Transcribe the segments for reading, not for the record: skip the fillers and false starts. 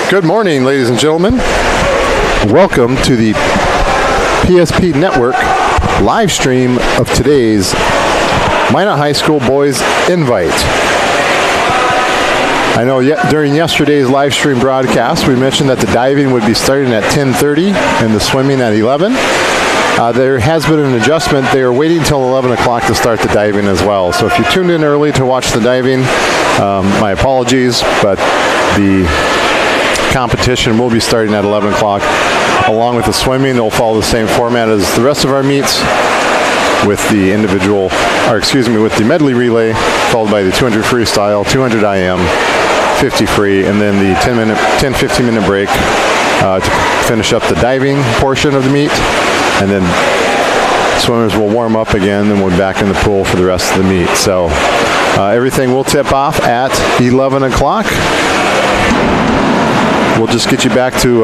Good morning, ladies and gentlemen. Welcome to the PSP Network live stream of today's Minot High School Boys Invite. I know during yesterday's live stream broadcast, we mentioned that the diving would be starting at 10:30 and the swimming at 11. There has been an adjustment. They are waiting until 11 o'clock to start the diving as well. So if you tuned in early to watch the diving, my apologies, but the competition will be starting at 11 o'clock. Along with the swimming, it'll follow the same format as the rest of our meets with the with the medley relay, followed by the 200 freestyle, 200 IM, 50 free, and then the 10-15 minute break to finish up the diving portion of the meet. And then swimmers will warm up again, then we'll be back in the pool for the rest of the meet. So everything will tip off at 11 o'clock. We'll just get you back to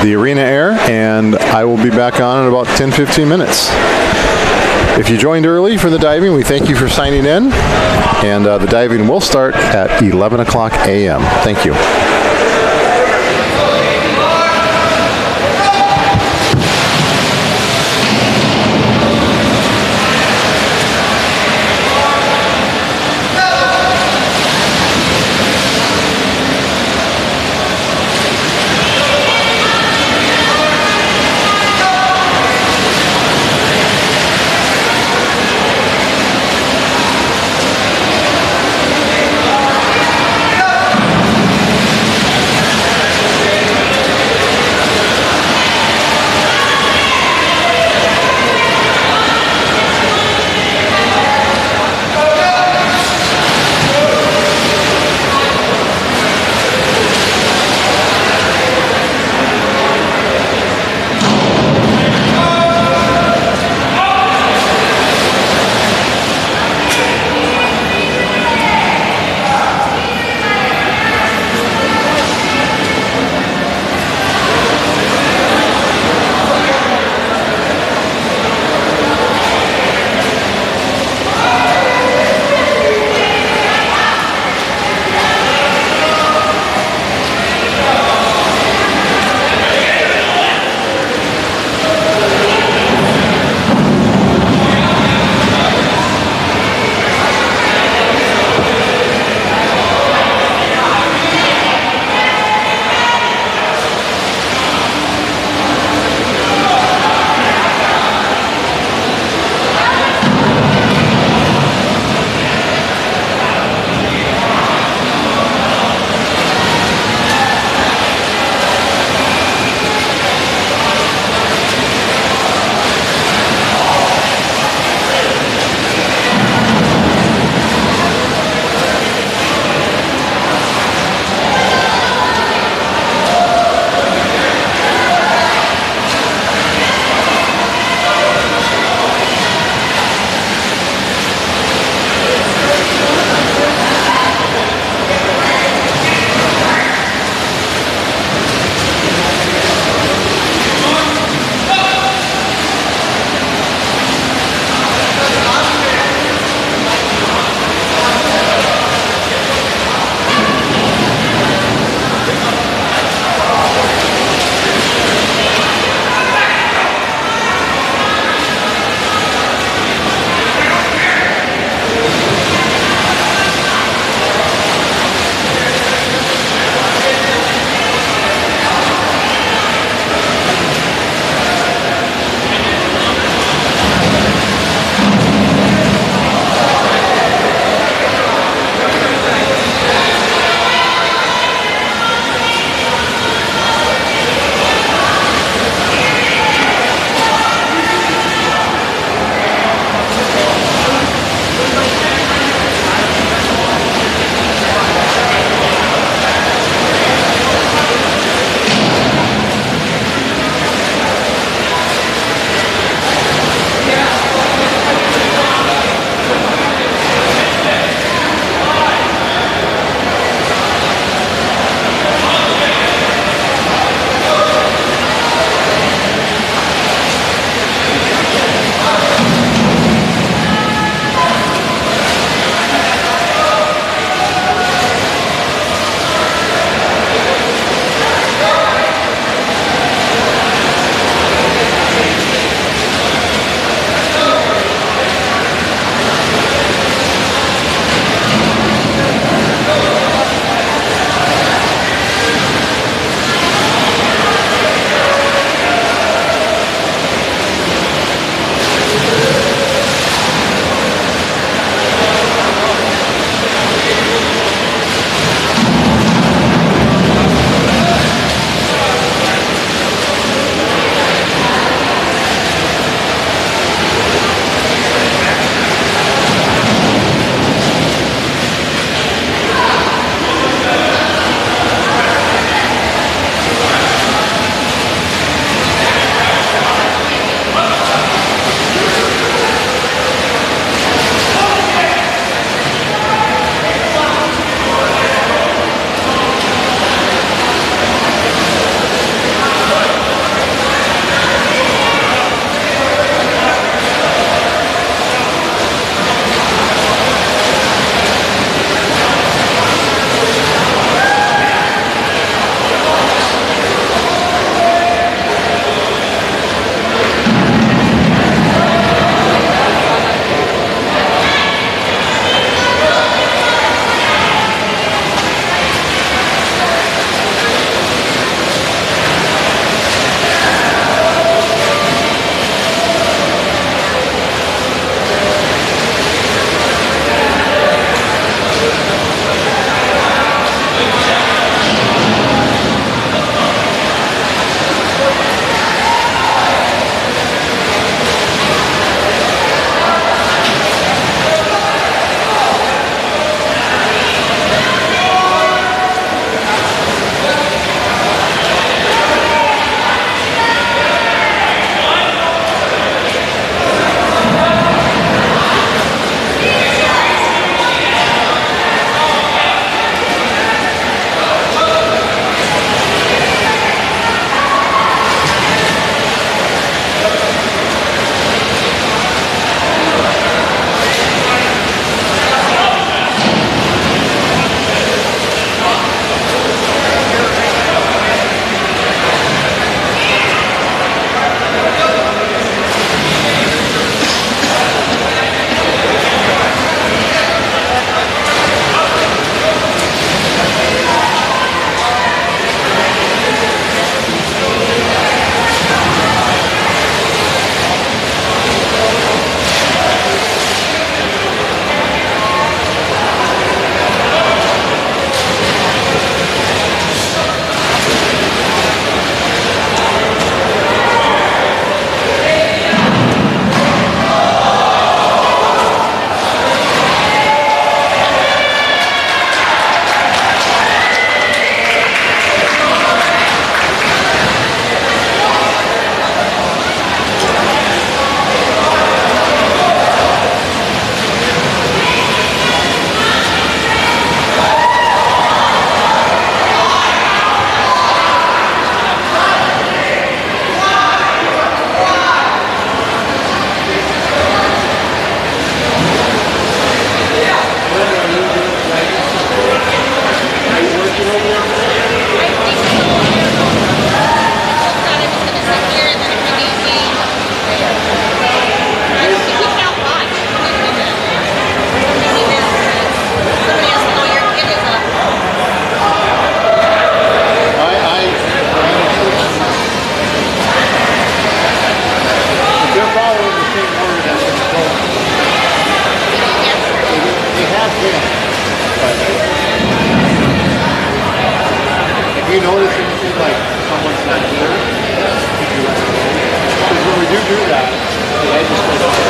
the arena air, and I will be back on in about 10-15 minutes. If you joined early for the diving, we thank you for signing in, and the diving will start at 11 o'clock a.m. Thank you. you notice anything like someone's not here? Because when we do that, the edge is going to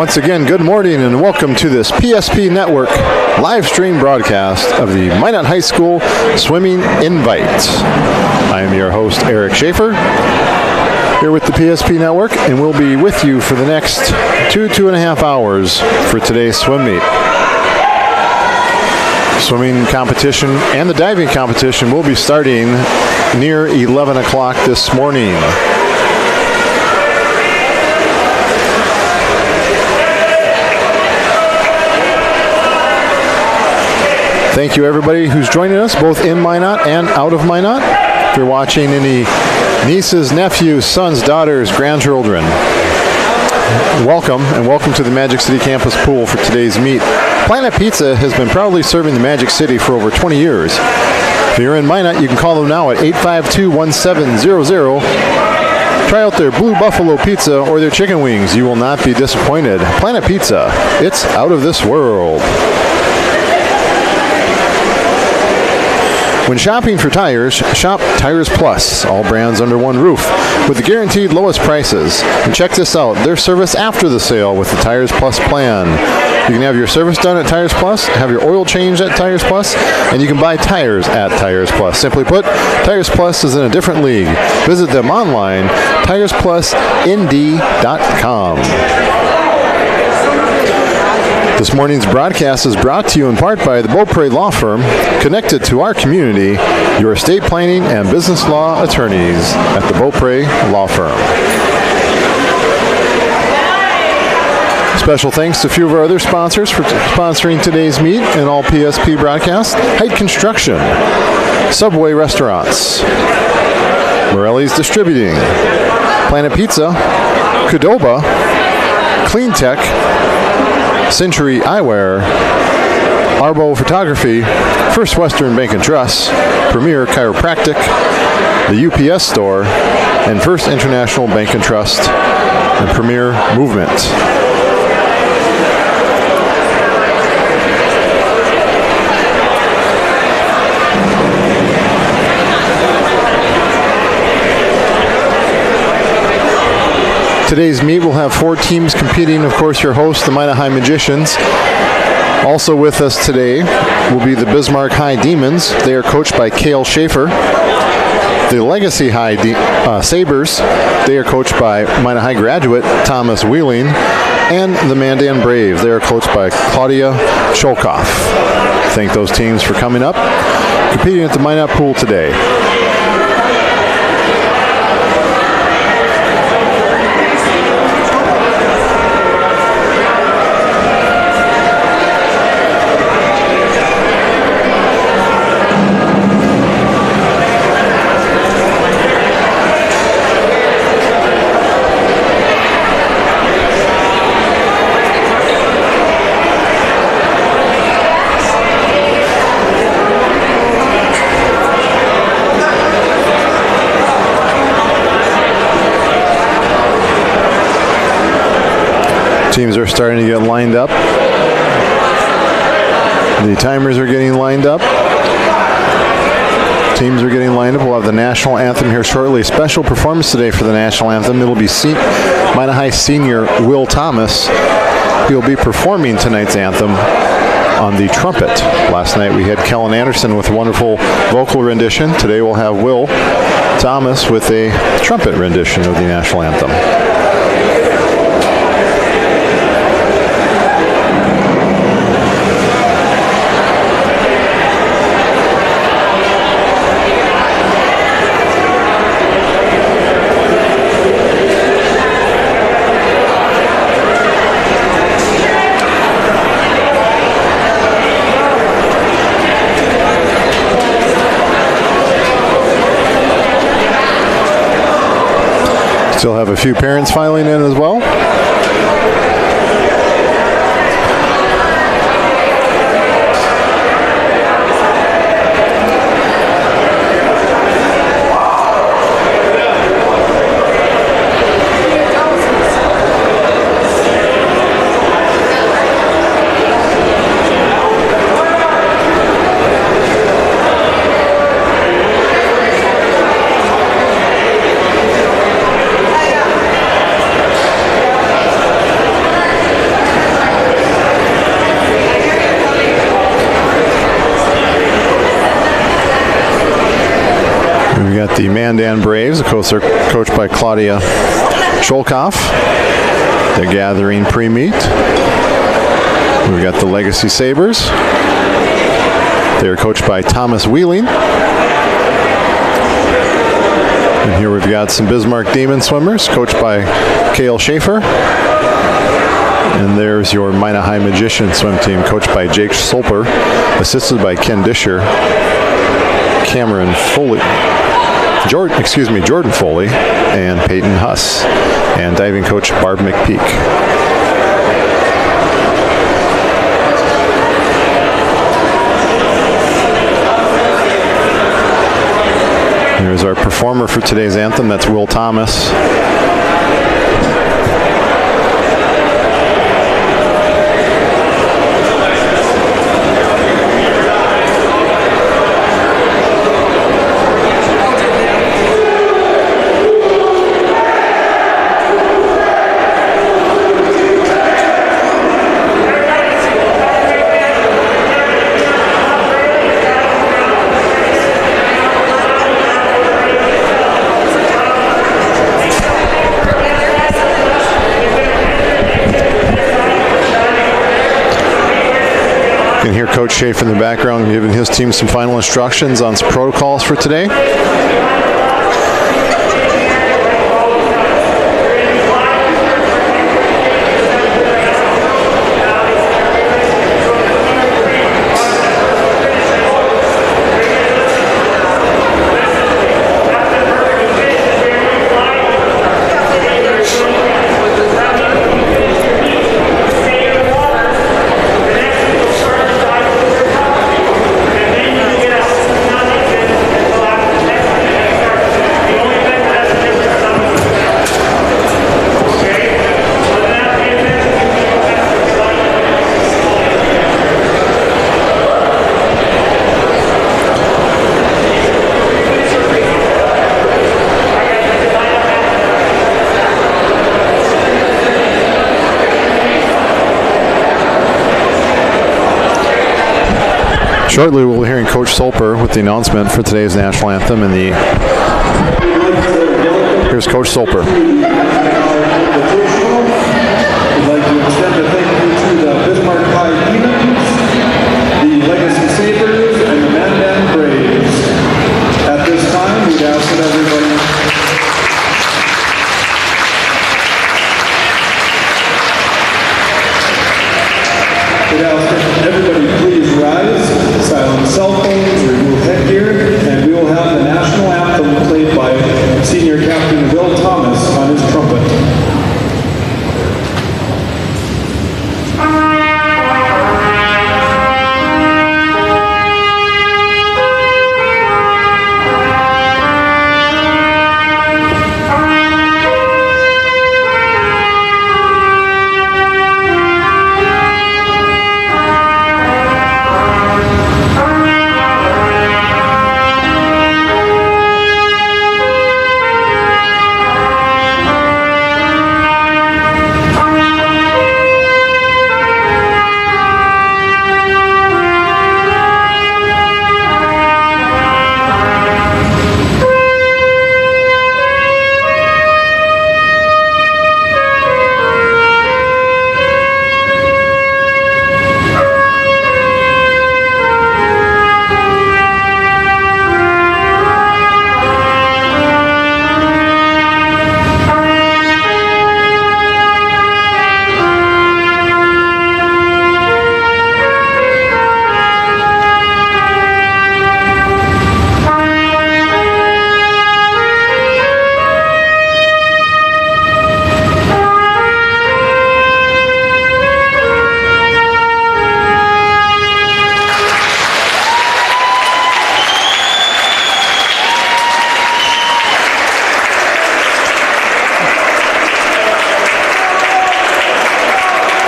Once again, good morning and welcome to this PSP Network live stream broadcast of the Minot High School Swimming Invite. I am your host, Eric Schaefer, here with the PSP Network, and we'll be with you for the next 2.5 hours for today's swim meet. Swimming competition and the diving competition will be starting near 11 o'clock this morning. Thank you everybody who's joining us both in Minot and out of Minot. If you're watching any nieces, nephews, sons, daughters, grandchildren. Welcome, and welcome to the Magic City campus pool for today's meet. Planet Pizza has been proudly serving the Magic City for over 20 years. If you're in Minot, you can call them now at 852-1700. Try out their Blue Buffalo Pizza or their chicken wings. You will not be disappointed. Planet Pizza, it's out of this world. When shopping for tires, shop Tires Plus, all brands under one roof, with the guaranteed lowest prices. And check this out, their service after the sale with the Tires Plus plan. You can have your service done at Tires Plus, have your oil changed at Tires Plus, and you can buy tires at Tires Plus. Simply put, Tires Plus is in a different league. Visit them online, TiresPlusND.com. This morning's broadcast is brought to you in part by the Beaupre Law Firm, connected to our community, your estate planning and business law attorneys at the Beaupre Law Firm. Special thanks to a few of our other sponsors for sponsoring today's meet and all PSP broadcasts. Height Construction, Subway Restaurants, Morelli's Distributing, Planet Pizza, Qdoba, Clean Tech, Century Eyewear, Arbo Photography, First Western Bank and Trust, Premier Chiropractic, the UPS Store, and First International Bank and Trust, and Premier Movement. Today's meet will have 4 teams competing. Of course, your host, the Minot High Magicians. Also with us today will be the Bismarck High Demons. They are coached by Cale Schaefer. The Legacy High Sabres, they are coached by Minot High graduate Thomas Wheeling. And the Mandan Braves, they are coached by Claudia Sholkoff. Thank those teams for coming up, competing at the Minot Pool today. Teams are starting to get lined up. The timers are getting lined up. Teams are getting lined up. We'll have the national anthem here shortly. Special performance today for the national anthem. It'll be Minot High senior Will Thomas. He'll be performing tonight's anthem on the trumpet. Last night we had Kellen Anderson with a wonderful vocal rendition. Today we'll have Will Thomas with a trumpet rendition of the national anthem. Still have a few parents filing in as well. We've got the Mandan Braves, coached by Claudia Sholkoff. They're gathering pre-meet. We've got the Legacy Sabres. They're coached by Thomas Wheeling. And here we've got some Bismarck Demon swimmers, coached by Cale Schaefer. And there's your Minot High Magician swim team, coached by Jake Solper, assisted by Ken Disher, Cameron Foley, Jordan Foley and Peyton Huss, and diving coach Barb McPeak. There's our performer for today's anthem. That's Will Thomas. You can hear Coach Schaefer in the background giving his team some final instructions on some protocols for today. Shortly, we'll be hearing Coach Solper with the announcement for today's national anthem. Here's Coach Solper. We'd like to extend a thank you to the Bismarck High Demons, the Legacy Sabres, and the Mandan Braves. At this time, we'd ask that everybody please rise, silence cell phones, remove headgear, and we will have the national anthem played by Senior Captain Will Thomas on his trumpet.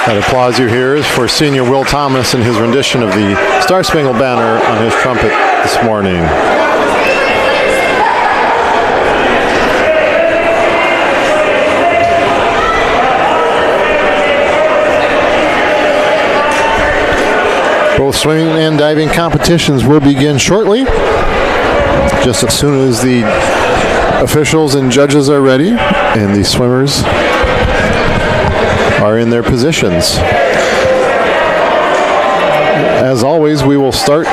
That applause you hear is for Senior Will Thomas and his rendition of the Star Spangled Banner on his trumpet this morning. Both swimming and diving competitions will begin shortly, just as soon as the officials and judges are ready and the swimmers are in their positions. As always, we will start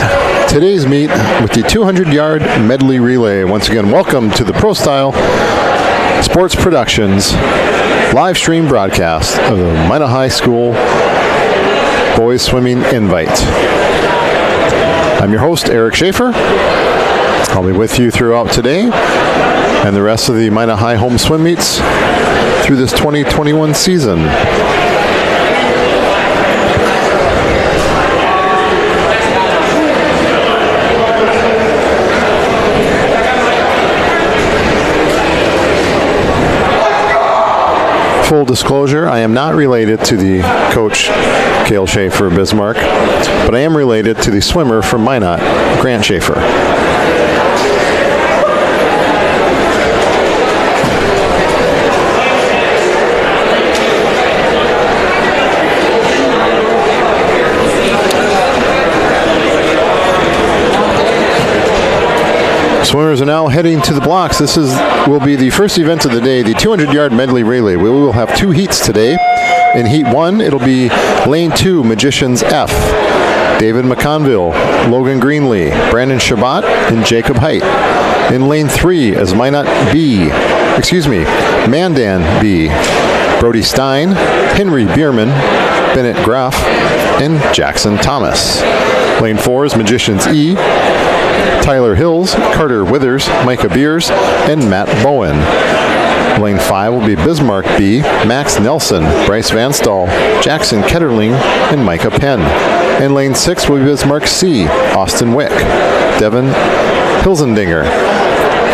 today's meet with the 200-yard medley relay. Once again, welcome to the Pro Style Sports Productions live stream broadcast of the Minot High School Boys Swimming Invite. I'm your host, Eric Schaefer. I'll be with you throughout today and the rest of the Minot High home swim meets through this 2021 season. Full disclosure, I am not related to the coach, Cale Schaefer of Bismarck, but I am related to the swimmer from Minot, Grant Schaefer. Swimmers are now heading to the blocks. This will be the first event of the day, the 200-yard medley relay. We will have 2 heats today. In Heat 1, it'll be Lane 2, Magicians F, David McConville, Logan Greenlee, Brandon Shabbat, and Jacob Height. In Lane 3 is Mandan B, Brody Stein, Henry Bierman, Bennett Graff, and Jackson Thomas. Lane 4 is Magicians E, Tyler Hills, Carter Withers, Micah Beers, and Matt Bowen. Lane 5 will be Bismarck B, Max Nelson, Bryce Vanstall, Jackson Ketterling, and Micah Penn. And Lane 6 will be Bismarck C, Austin Wick, Devin Hilsendinger,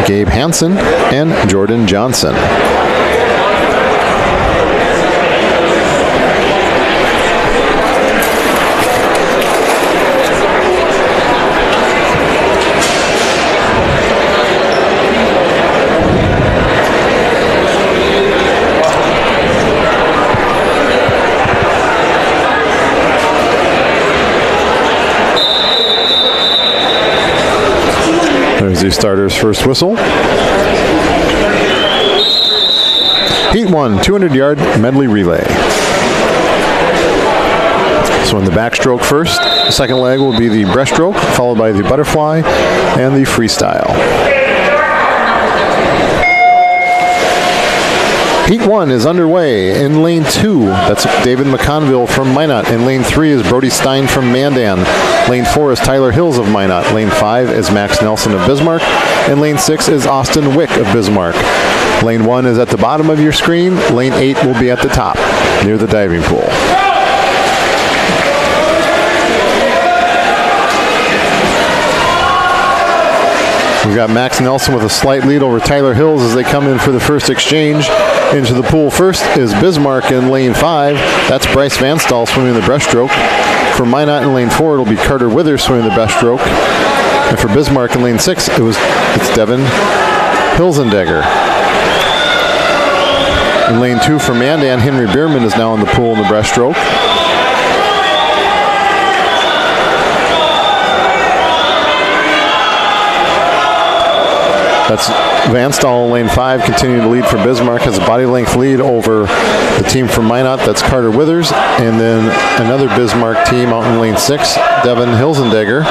Gabe Hansen, and Jordan Johnson. There's the starter's first whistle. Heat 1, 200-yard medley relay. So in the backstroke first, the second leg will be the breaststroke, followed by the butterfly and the freestyle. Heat 1 is underway. In Lane 2, that's David McConville from Minot. In Lane 3 is Brody Stein from Mandan. Lane 4 is Tyler Hills of Minot. Lane 5 is Max Nelson of Bismarck. And Lane 6 is Austin Wick of Bismarck. Lane 1 is at the bottom of your screen. Lane 8 will be at the top, near the diving pool. We've got Max Nelson with a slight lead over Tyler Hills as they come in for the first exchange. Into the pool first is Bismarck in Lane 5. That's Bryce Vanstall swimming the breaststroke. For Minot in Lane 4, it'll be Carter Withers swimming the breaststroke. And for Bismarck in Lane 6, it's Devin Hilsendinger. In Lane 2 for Mandan, Henry Bierman is now in the pool in the breaststroke. That's Vanstall in Lane 5, continuing to lead for Bismarck, has a body length lead over the team from Minot. That's Carter Withers. And then another Bismarck team out in Lane 6, Devin Hilsendinger.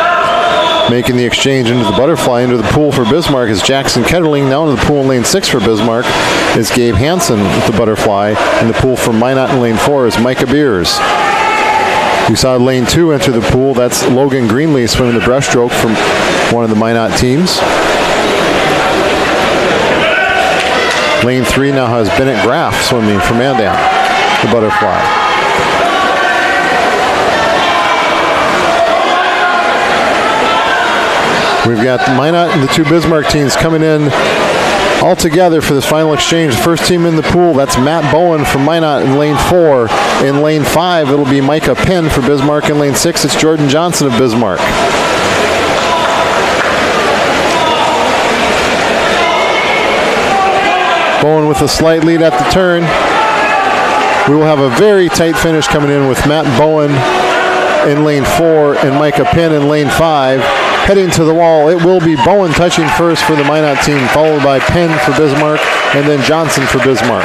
Making the exchange into the butterfly, into the pool for Bismarck is Jackson Ketterling. Now into the pool in Lane 6 for Bismarck is Gabe Hansen with the butterfly. In the pool for Minot in Lane 4 is Micah Beers. We saw Lane 2 enter the pool. That's Logan Greenlee swimming the breaststroke from one of the Minot teams. Lane 3 now has Bennett Graff swimming for Mandan, the butterfly. We've got Minot and the 2 Bismarck teams coming in all together for this final exchange. The first team in the pool, that's Matt Bowen from Minot in Lane 4. In Lane 5, it'll be Micah Penn for Bismarck. In Lane 6, it's Jordan Johnson of Bismarck. Bowen with a slight lead at the turn. We will have a very tight finish coming in with Matt Bowen in Lane 4 and Micah Penn in Lane 5. Heading to the wall, it will be Bowen touching first for the Minot team, followed by Penn for Bismarck, and then Johnson for Bismarck.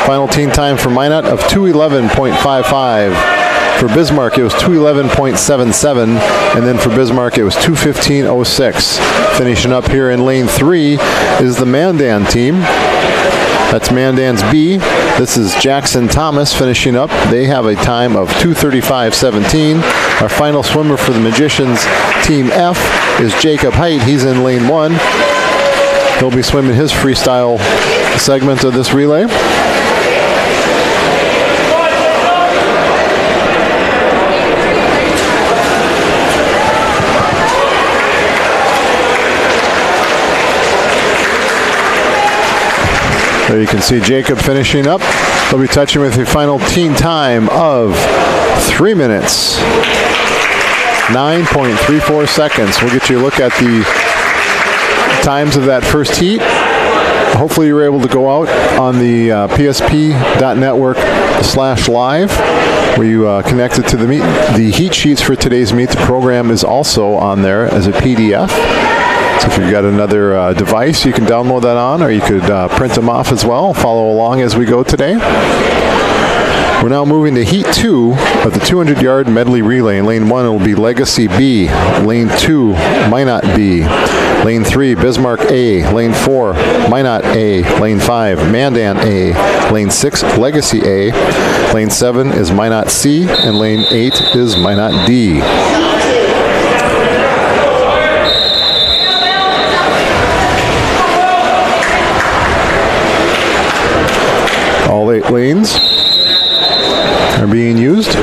Final team time for Minot of 2:11.55. For Bismarck, it was 2:11.77, and then for Bismarck, it was 2:15.06. Finishing up here in Lane 3 is the Mandan team. That's Mandan's B, This is Jackson Thomas finishing up. They have a time of 2:35.17. Our final swimmer for the Magicians, Team F, is Jacob Height. He's in lane 1. He'll be swimming his freestyle segment of this relay. There you can see Jacob finishing up. He'll be touching with a final team time of 3 minutes, 9.34 seconds. We'll get you a look at the times of that first heat. Hopefully you were able to go out on the psp.network/live where you connected to the meet. The heat sheets for today's meet, the program is also on there as a PDF. So if you've got another device, you can download that on, or you could print them off as well. Follow along as we go today. We're now moving to Heat 2 of the 200-yard medley relay. In Lane 1, it will be Legacy B. Lane 2, Minot B. Lane 3, Bismarck A. Lane 4, Minot A. Lane 5, Mandan A. Lane 6, Legacy A. Lane 7 is Minot C. And Lane 8 is Minot D. All 8 lanes are being used.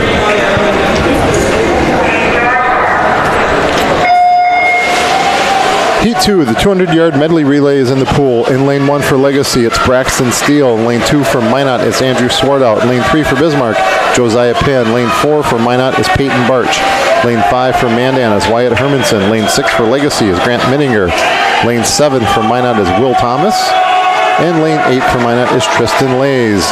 Heat 2 of the 200-yard medley relay is in the pool. In lane 1 for Legacy, it's Braxton Steele. In lane 2 for Minot, it's Andrew Swartout. In lane 3 for Bismarck, Josiah Penn. Lane 4 for Minot is Peyton Barch. Lane 5 for Mandan is Wyatt Hermanson. Lane 6 for Legacy is Grant Minninger. Lane 7 for Minot is Will Thomas. And lane 8 for Minot is Tristan Lays.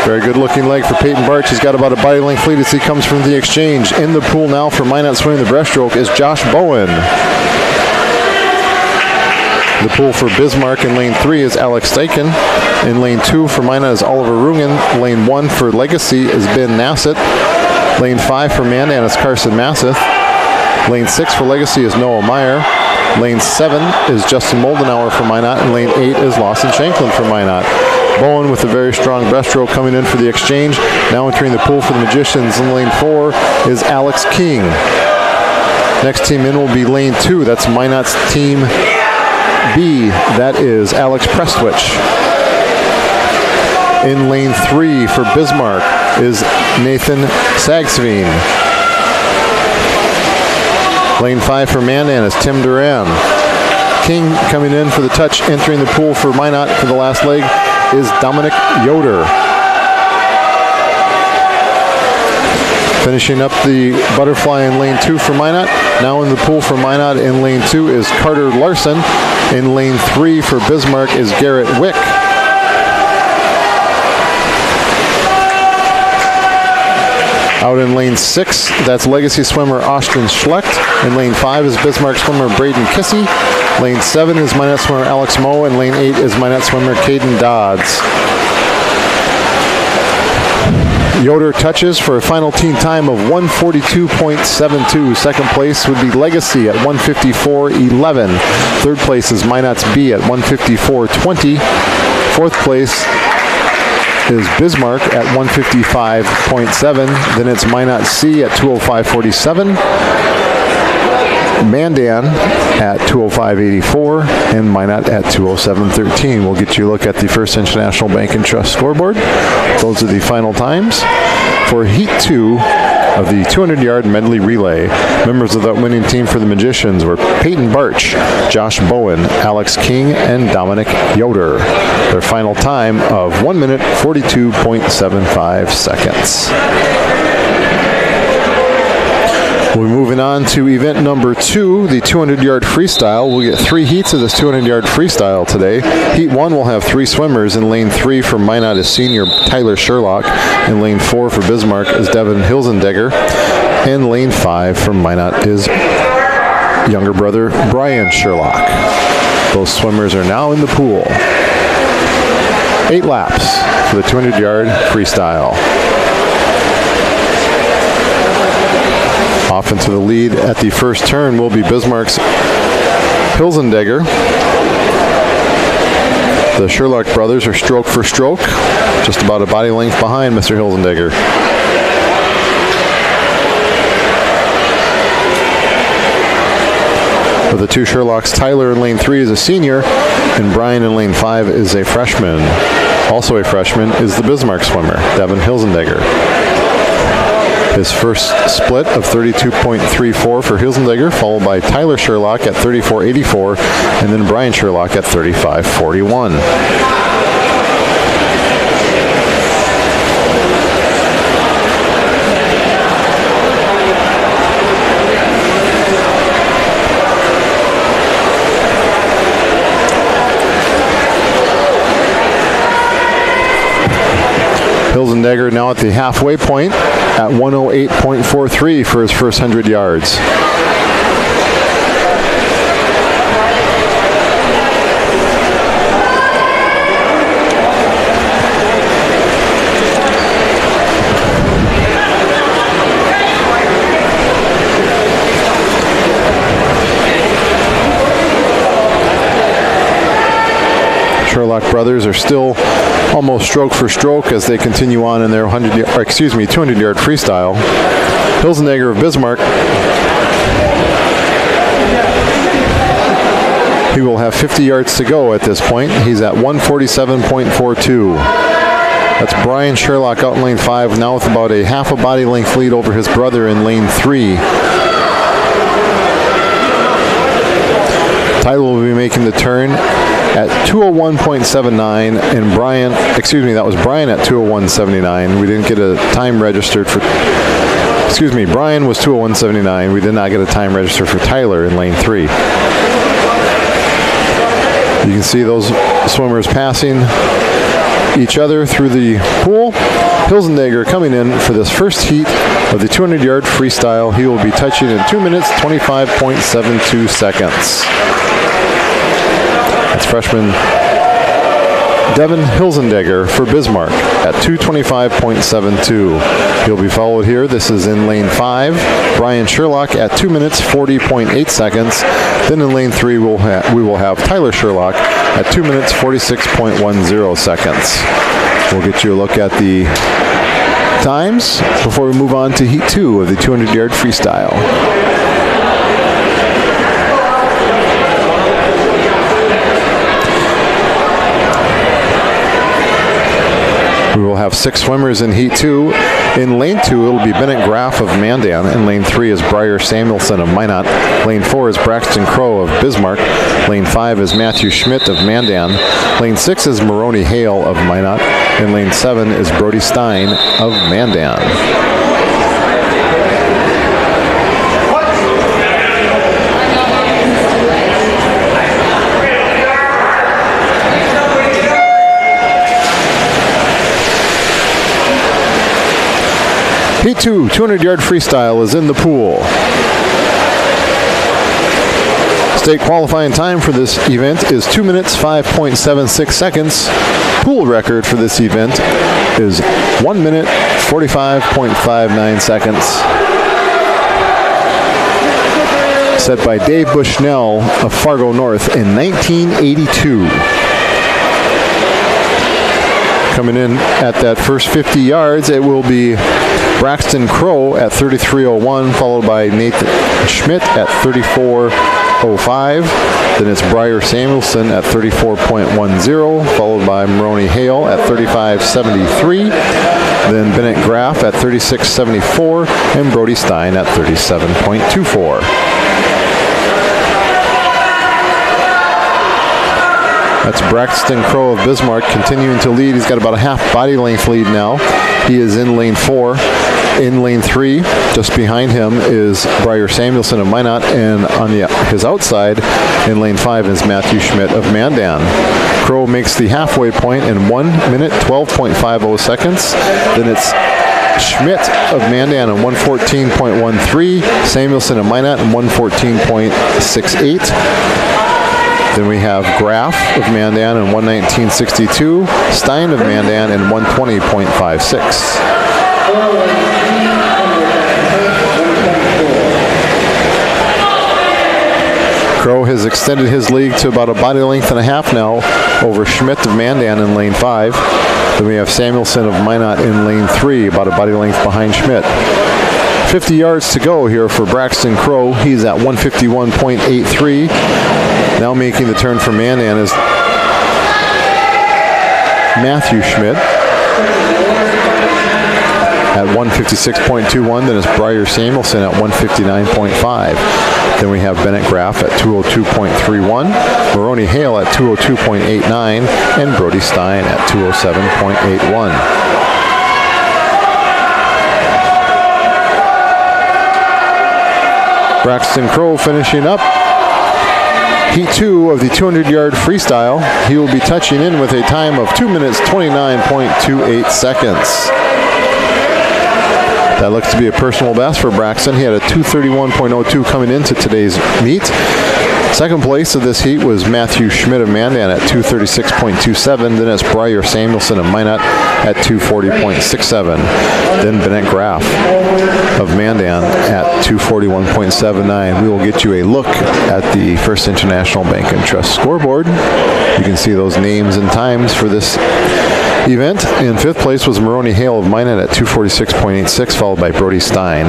Very good looking leg for Peyton Barch. He's got about a body length lead as he comes from the exchange. In the pool now for Minot swimming the breaststroke is Josh Bowen. The pool for Bismarck in lane 3 is Alex Steichen. In lane 2 for Minot is Oliver Rungen. Lane 1 for Legacy is Ben Nassett. Lane 5 for Mandan is Carson Masseth. Lane 6 for Legacy is Noah Meyer. Lane 7 is Justin Moldenauer for Minot, and lane 8 is Lawson Shanklin for Minot. Bowen with a very strong breaststroke coming in for the exchange. Now entering the pool for the Magicians in lane 4 is Alex King. Next team in will be lane 2. That's Minot's team B. That is Alex Prestwich. In lane 3 for Bismarck is Nathan Sagsveen. Lane 5 for Mandan is Tim Duran. King coming in for the touch, entering the pool for Minot for the last leg is Dominic Yoder. Finishing up the butterfly in lane 2 for Minot. Now in the pool for Minot in lane 2 is Carter Larson. In lane 3 for Bismarck is Garrett Wick. Out in lane 6, that's Legacy swimmer Austin Schlecht. In lane 5 is Bismarck swimmer Braden Kissy. Lane 7 is Minot swimmer Alex Moe, and lane 8 is Minot swimmer Caden Dodds. Yoder touches for a final team time of 1:42.72. Second place would be Legacy at 1:54.11. Third place is Minot's B at 1:54.20. Fourth place is Bismarck at 1:55.7. Then it's Minot C at 2:05.47. Mandan at 2:05.84 and Minot at 2:07.13. We'll get you a look at the First International Bank and Trust scoreboard. Those are the final times for Heat 2 of the 200-yard medley relay. Members of that winning team for the Magicians were Peyton Barch, Josh Bowen, Alex King, and Dominic Yoder. Their final time of 1 minute 42.75 seconds. We're moving on to event number 2, the 200-yard freestyle. We'll get 3 heats of this 200-yard freestyle today. Heat 1 will have 3 swimmers. In lane 3 for Minot is senior Tyler Sherlock. In lane 4 for Bismarck is Devin Hilzendegger. And lane 5 for Minot is younger brother Brian Sherlock. Those swimmers are now in the pool. 8 laps for the 200-yard freestyle. Off into the lead at the first turn will be Bismarck's Hilzendegger. The Sherlock brothers are stroke for stroke. Just about a body length behind Mr. Hilzendegger. For the two Sherlocks, Tyler in lane 3 is a senior, and Brian in lane 5 is a freshman. Also a freshman is the Bismarck swimmer, Devin Hilzendegger. His first split of 32.34 for Hilzendegger, followed by Tyler Sherlock at 34.84, and then Brian Sherlock at 35.41. Hilzendegger now at the halfway point at 108.43 for his first 100 yards. Sherlock brothers are still almost stroke for stroke as they continue on in their 200-yard freestyle. Hilzendegger of Bismarck, he will have 50 yards to go at this point. He's at 147.42. That's Brian Sherlock out in lane 5, now with about a half a body length lead over his brother in lane 3. Tyler will be making the turn at 201.79, and that was Brian at 201.79. We didn't get a time registered for, Brian was 201.79. We did not get a time registered for Tyler in lane 3. You can see those swimmers passing each other through the pool. Hilzendegger coming in for this first heat of the 200-yard freestyle. He will be touching in 2 minutes, 25.72 seconds. That's freshman Devin Hilzendegger for Bismarck at 225.72. He'll be followed here. This is in lane 5. Brian Sherlock at 2 minutes, 40.8 seconds. Then in lane 3, we will have Tyler Sherlock at 2 minutes, 46.10 seconds. We'll get you a look at the times before we move on to heat 2 of the 200-yard freestyle. We will have 6 swimmers in heat 2. In lane 2, it'll be Bennett Graff of Mandan. In lane 3 is Briar Samuelson of Minot. Lane 4 is Braxton Crow of Bismarck. Lane 5 is Matthew Schmidt of Mandan. Lane 6 is Maroney Hale of Minot. And lane 7 is Brody Stein of Mandan. Heat 2, 200-yard freestyle is in the pool. State qualifying time for this event is 2 minutes, 5.76 seconds. Pool record for this event is 1 minute, 45.59 seconds. Set by Dave Bushnell of Fargo North in 1982. Coming in at that first 50 yards, it will be Braxton Crow at 33.01, followed by Nathan Schmidt at 34.05. Then it's Briar Samuelson at 34.10, followed by Maroney Hale at 35.73. Then Bennett Graff at 36.74, and Brody Stein at 37.24. That's Braxton Crow of Bismarck continuing to lead. He's got about a half body length lead now. He is in lane 4. In lane 3, just behind him, is Briar Samuelson of Minot, and on his outside in lane 5 is Matthew Schmidt of Mandan. Crow makes the halfway point in 1 minute, 12.50 seconds. Then it's Schmidt of Mandan in 114.13, Samuelson of Minot in 114.68. Then we have Graff of Mandan in 119.62, Stein of Mandan in 120.56. Crow has extended his lead to about a body length and a half now over Schmidt of Mandan in lane 5. Then we have Samuelson of Minot in lane 3, about a body length behind Schmidt. 50 yards to go here for Braxton Crow. He's at 151.83. Now making the turn for Mandan is Matthew Schmidt at 156.21. Then it's Briar Samuelson at 159.5. Then we have Bennett Graff at 202.31, Maroney Hale at 202.89, and Brody Stein at 207.81. Braxton Crow finishing up Heat 2 of the 200-yard freestyle. He will be touching in with a time of 2 minutes 29.28 seconds. That looks to be a personal best for Braxton. He had a 2:31.02 coming into today's meet. Second place of this heat was Matthew Schmidt of Mandan at 2:36.27. Then it's Briar Samuelson of Minot at 2:40.67. Then Bennett Graff of Mandan at 2:41.79. We will get you a look at the First International Bank and Trust scoreboard. You can see those names and times for this event. In fifth place was Maroney Hale of Minot at 2:46.86, followed by Brody Stein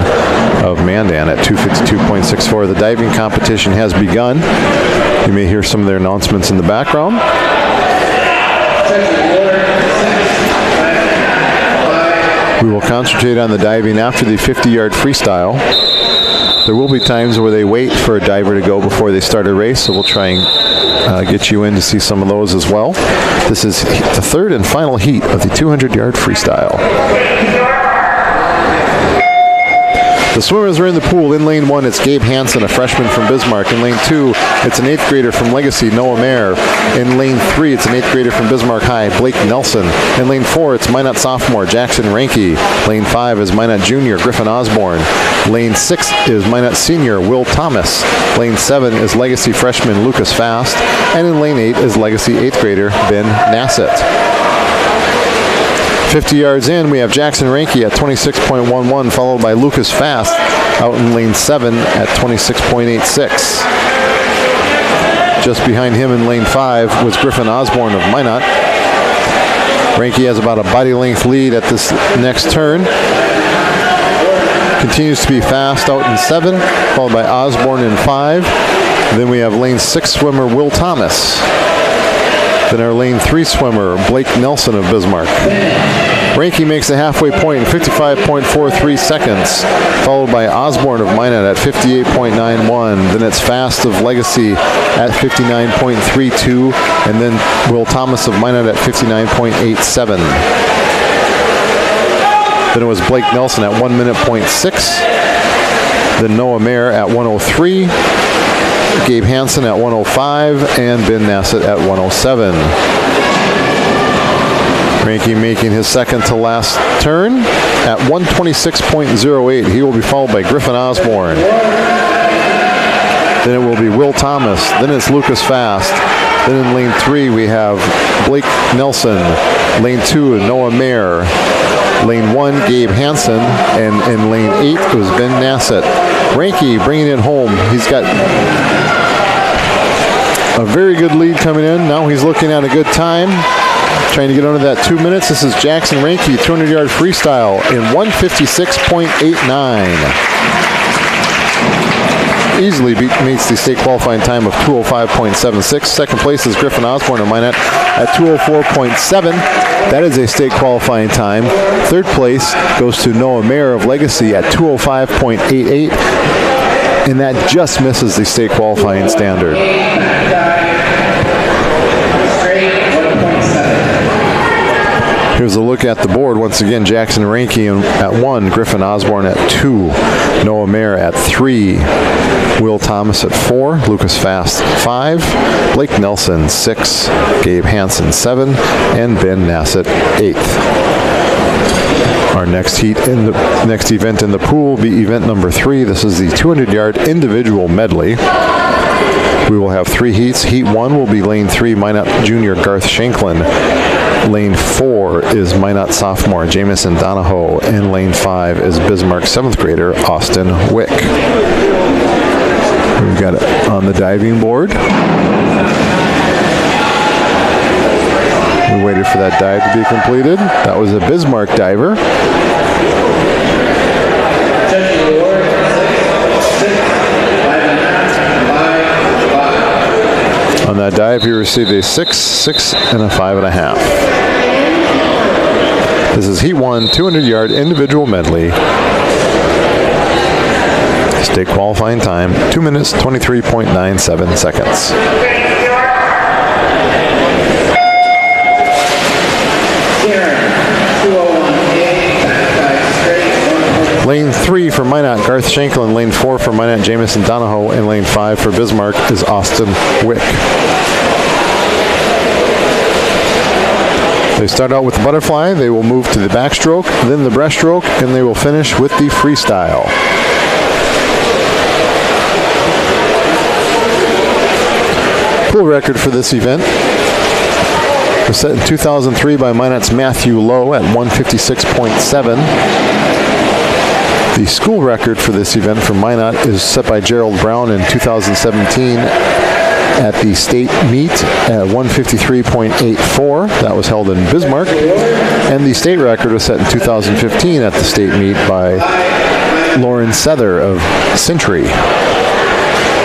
of Mandan at 2:52.64. The diving competition has begun. You may hear some of their announcements in the background. We will concentrate on the diving after the 50-yard freestyle. There will be times where they wait for a diver to go before they start a race, so we'll try and get you in to see some of those as well. This is the third and final heat of the 200-yard freestyle. The swimmers are in the pool. In lane 1, it's Gabe Hansen, a freshman from Bismarck. In lane 2, it's an 8th grader from Legacy, Noah Mayer. In lane 3, it's an 8th grader from Bismarck High, Blake Nelson. In lane 4, it's Minot sophomore, Jackson Ranke. Lane 5 is Minot junior, Griffin Osborne. Lane 6 is Minot senior, Will Thomas. Lane 7 is Legacy freshman, Lucas Fast. And in lane 8 is Legacy 8th grader, Ben Nassett. 50 yards in, we have Jackson Ranke at 26.11, followed by Lucas Fast out in lane 7 at 26.86. Just behind him in lane 5 was Griffin Osborne of Minot. Ranke has about a body length lead at this next turn. Continues to be Fast out in 7, followed by Osborne in 5. Then we have lane 6 swimmer Will Thomas. Then our lane 3 swimmer, Blake Nelson of Bismarck. Ranke makes the halfway point in 55.43 seconds, followed by Osborne of Minot at 58.91. Then it's Fast of Legacy at 59.32, and then Will Thomas of Minot at 59.87. Then it was Blake Nelson at 1 minute .6. Then Noah Mayer at 1:03. Gabe Hansen at 1:05, and Ben Nassett at 1:07. Ranke making his second to last turn at 1:26.08. He will be followed by Griffin Osborne. Then it will be Will Thomas. Then it's Lucas Fast. Then in lane 3 we have Blake Nelson. Lane 2 Noah Mayer. Lane 1 Gabe Hansen, and in lane 8 it was Ben Nassett. Ranke bringing it home. He's got a very good lead coming in. Now he's looking at a good time, trying to get under that 2 minutes. This is Jackson Ranke, 200-yard freestyle in 1:56.89. Easily meets the state qualifying time of 2:05.76. Second place is Griffin Osborne of Minot at 2:04.7. That is a state qualifying time. Third place goes to Noah Mayer of Legacy at 2:05.88. And that just misses the state qualifying standard. Here's a look at the board. Once again, Jackson Ranke at 1, Griffin Osborne at 2, Noah Mayer at 3, Will Thomas at 4, Lucas Fast 5, Blake Nelson 6, Gabe Hansen 7, and Ben Nassett 8th. Our next next event in the pool will be event number 3. This is the 200-yard individual medley. We will have 3 heats. Heat 1 will be lane 3, Minot junior Garth Shanklin. Lane 4 is Minot sophomore Jamison Donahoe, and lane 5 is Bismarck 7th grader Austin Wick. We've got it on the diving board. We waited for that dive to be completed. That was a Bismarck diver. On that dive, he received a 6, 6, and a 5.5. This is Heat 1, 200-yard individual medley. State qualifying time, 2 minutes, 23.97 seconds. Lane 3 for Minot, Garth Shanklin. Lane 4 for Minot, Jamison Donahoe. And lane 5 for Bismarck is Austin Wick. They start out with the butterfly. They will move to the backstroke, then the breaststroke, and they will finish with the freestyle. Pool record for this event was set in 2003 by Minot's Matthew Lowe at 156.7. The school record for this event for Minot is set by Gerald Brown in 2017 at the state meet at 153.84. That was held in Bismarck. And the state record was set in 2015 at the state meet by Lauren Sether of Century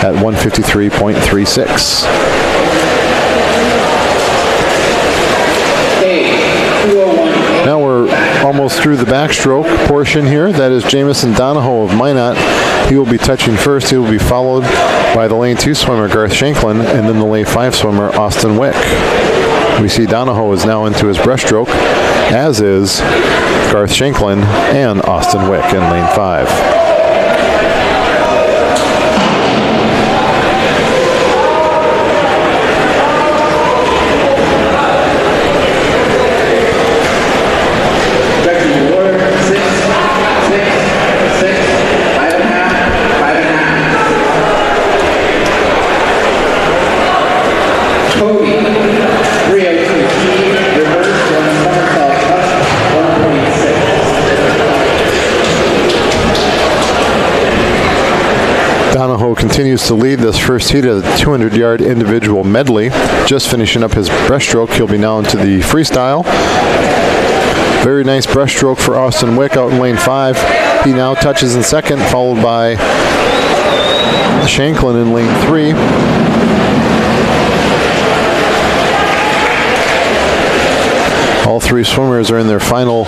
at 153.36. Now we're almost through the backstroke portion here. That is Jamison Donahoe of Minot. He will be touching first. He will be followed by the lane 2 swimmer, Garth Shanklin, and then the lane 5 swimmer, Austin Wick. We see Donahoe is now into his breaststroke, as is Garth Shanklin and Austin Wick in lane 5. Donahoe continues to lead this first heat of the 200-yard individual medley. Just finishing up his breaststroke, he'll be now into the freestyle. Very nice breaststroke for Austin Wick out in lane 5. He now touches in second, followed by Shanklin in lane 3. All three swimmers are in their final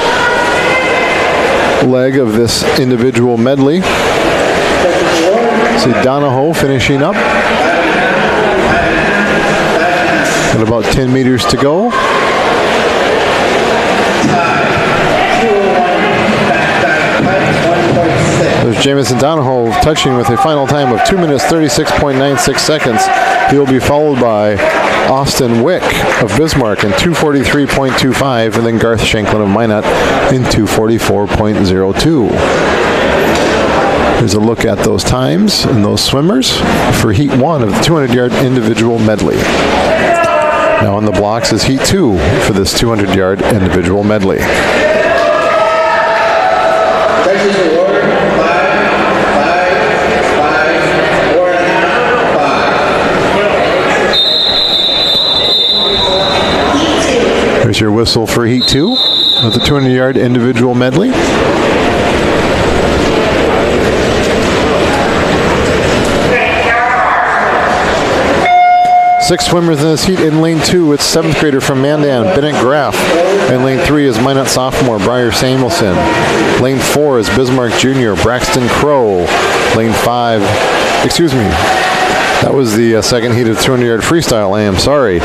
leg of this individual medley. See Donahoe finishing up. Got about 10 meters to go. There's Jamison Donahoe touching with a final time of 2 minutes 36.96 seconds. He will be followed by Austin Wick of Bismarck in 2:43.25, and then Garth Shanklin of Minot in 2:44.02. Here's a look at those times and those swimmers for Heat 1 of the 200-yard individual medley. Now on the blocks is Heat 2 for this 200-yard individual medley. Here's your whistle for Heat 2 of the 200-yard individual medley. Six swimmers in this heat. In lane 2, it's 7th grader from Mandan, Bennett Graff. In lane 3 is Minot sophomore, Briar Samuelson. Lane 4 is Bismarck junior, Braxton Crow. Lane 5, that was the second heat of the 200-yard freestyle. I am sorry.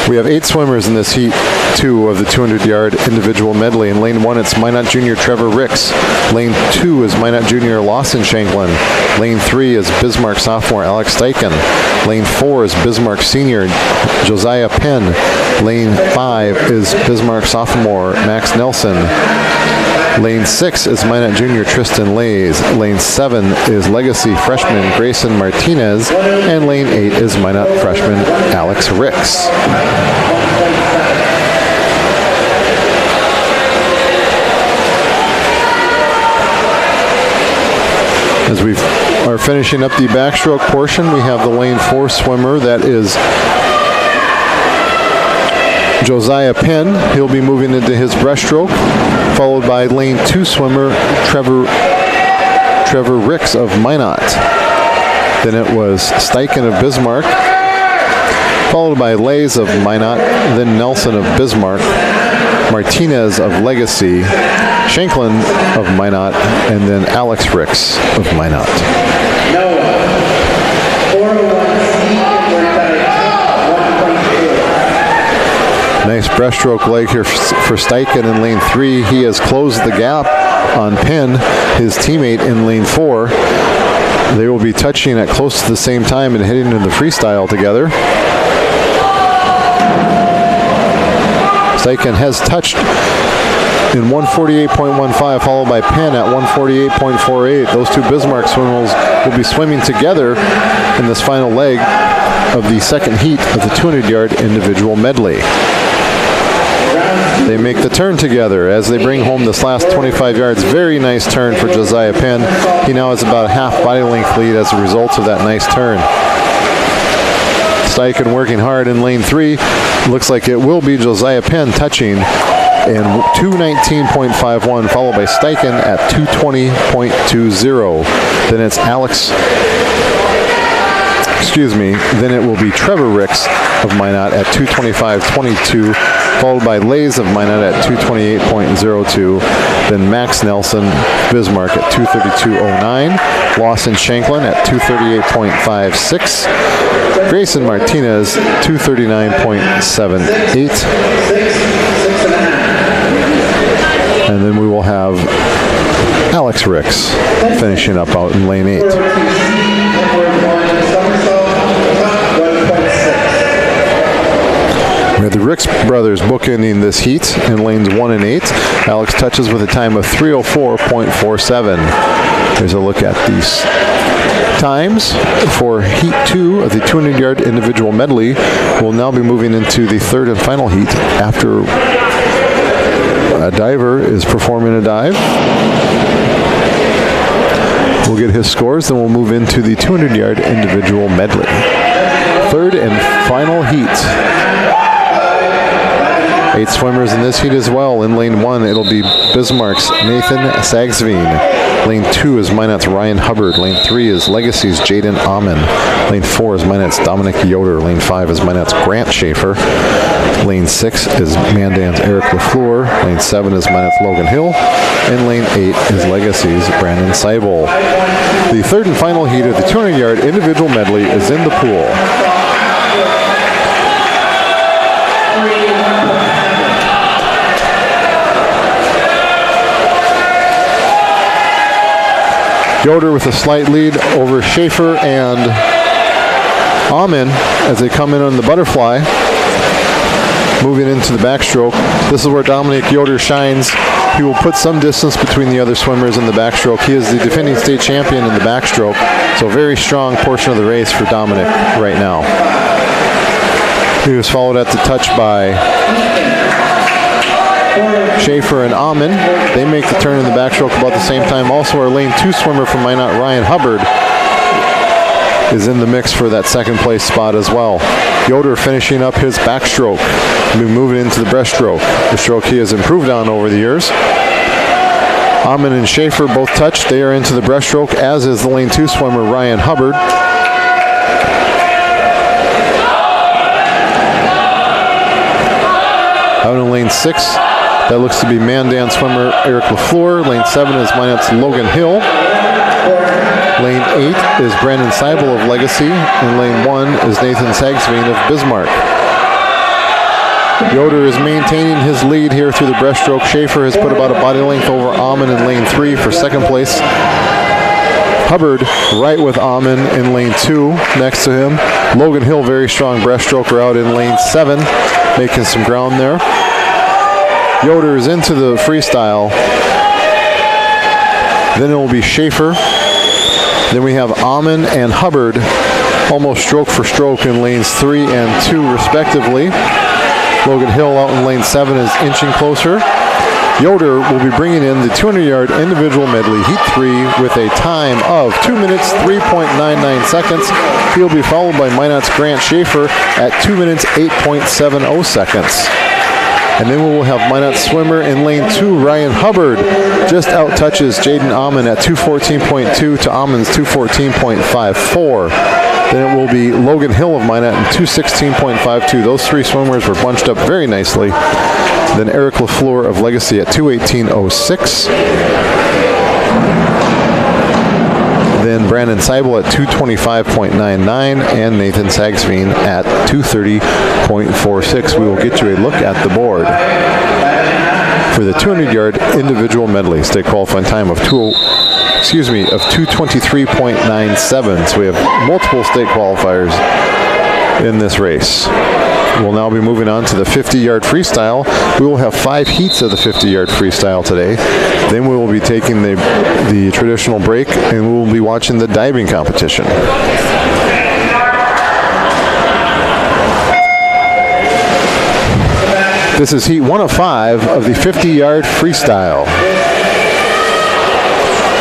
We have 8 swimmers in this heat 2 of the 200-yard individual medley. In lane 1, it's Minot junior Trevor Ricks. Lane 2 is Minot junior Lawson Shanklin. Lane 3 is Bismarck sophomore Alex Steichen. Lane 4 is Bismarck senior Josiah Penn. Lane 5 is Bismarck sophomore Max Nelson. Lane 6 is Minot junior Tristan Lays. Lane 7 is Legacy freshman Grayson Martinez. And lane 8 is Minot freshman Alex Ricks. As we are are finishing up the backstroke portion. We have the lane 4 swimmer, that is Josiah Penn. He'll be moving into his breaststroke, followed by lane 2 swimmer Trevor Ricks of Minot. Then it was Steichen of Bismarck, followed by Lays of Minot, then Nelson of Bismarck, Martinez of Legacy, Shanklin of Minot, and then Alex Ricks of Minot. Nice breaststroke leg here for Steichen in lane 3. He has closed the gap on Penn, his teammate in lane 4. They will be touching at close to the same time and heading into the freestyle together. Steichen has touched in 148.15, followed by Penn at 148.48. Those two Bismarck swimmers will be swimming together in this final leg of the second heat of the 200-yard individual medley. They make the turn together as they bring home this last 25 yards. Very nice turn for Josiah Penn. He now has about a half body length lead as a result of that nice turn. Steichen working hard in lane 3. Looks like it will be Josiah Penn touching in 219.51, followed by Steichen at 220.20. Then it's then it will be Trevor Ricks of Minot at 225.22, followed by Lays of Minot at 228.02. Then Max Nelson, Bismarck at 232.09. Lawson Shanklin at 238.56. Grayson Martinez, 239.78. And then we will have Alex Ricks finishing up out in lane 8. We have the Ricks brothers bookending this heat in lanes 1 and 8. Alex touches with a time of 3:04.47. Here's a look at these times for heat 2 of the 200-yard individual medley. We'll now be moving into the third and final heat after a diver is performing a dive. We'll get his scores, then we'll move into the 200-yard individual medley. Third and final heat. 8 swimmers in this heat as well. In lane 1, it'll be Bismarck's Nathan Sagsveen. Lane 2 is Minot's Ryan Hubbard. Lane 3 is Legacy's Jaden Amon. Lane 4 is Minot's Dominic Yoder. Lane 5 is Minot's Grant Schaefer. Lane 6 is Mandan's Eric LaFleur. Lane 7 is Minot's Logan Hill. And lane 8 is Legacy's Brandon Seibel. The third and final heat of the 200-yard individual medley is in the pool. Yoder with a slight lead over Schaefer and Amon as they come in on the butterfly. Moving into the backstroke. This is where Dominic Yoder shines. He will put some distance between the other swimmers in the backstroke. He is the defending state champion in the backstroke, so very strong portion of the race for Dominic right now. He was followed at the touch by Schaefer and Amon. They make the turn in the backstroke about the same time. Also, our lane 2 swimmer from Minot, Ryan Hubbard, is in the mix for that second place spot as well. Yoder finishing up his backstroke. We'll be moving into the breaststroke, the stroke he has improved on over the years. Amon and Schaefer both touched. They are into the breaststroke, as is the lane 2 swimmer, Ryan Hubbard. Out in lane 6, that looks to be Mandan swimmer Eric LaFleur. Lane 7 is Minot's Logan Hill. Lane 8 is Brandon Seibel of Legacy. And lane 1 is Nathan Sagsveen of Bismarck. Yoder is maintaining his lead here through the breaststroke. Schaefer has put about a body length over Amon in lane 3 for second place. Hubbard right with Amon in lane 2 next to him. Logan Hill, very strong breaststroker, out in lane 7, making some ground there. Yoder is into the freestyle. Then it will be Schaefer. Then we have Amon and Hubbard almost stroke for stroke in lanes 3 and 2 respectively. Logan Hill out in lane 7 is inching closer. Yoder will be bringing in the 200-yard individual medley, Heat 3, with a time of 2 minutes, 3.99 seconds. He'll be followed by Minot's Grant Schaefer at 2 minutes, 8.70 seconds. And then we will have Minot swimmer in lane 2, Ryan Hubbard, just out touches Jaden Amon at 2:14.2 to Amon's 2:14.54. Then it will be Logan Hill of Minot in 2:16.52. Those three swimmers were bunched up very nicely. Then Eric LaFleur of Legacy at 2:18.06. Then Brandon Seibel at 2:25.99 and Nathan Sagsveen at 2:30.46. We will get you a look at the board for the 200-yard individual medley. State qualifying time of 2:23.97. So we have multiple state qualifiers in this race. We'll now be moving on to the 50-yard freestyle. We will have 5 heats of the 50-yard freestyle today. Then we will be taking the traditional break, and we will be watching the diving competition. This is heat 1 of 5 of the 50-yard freestyle.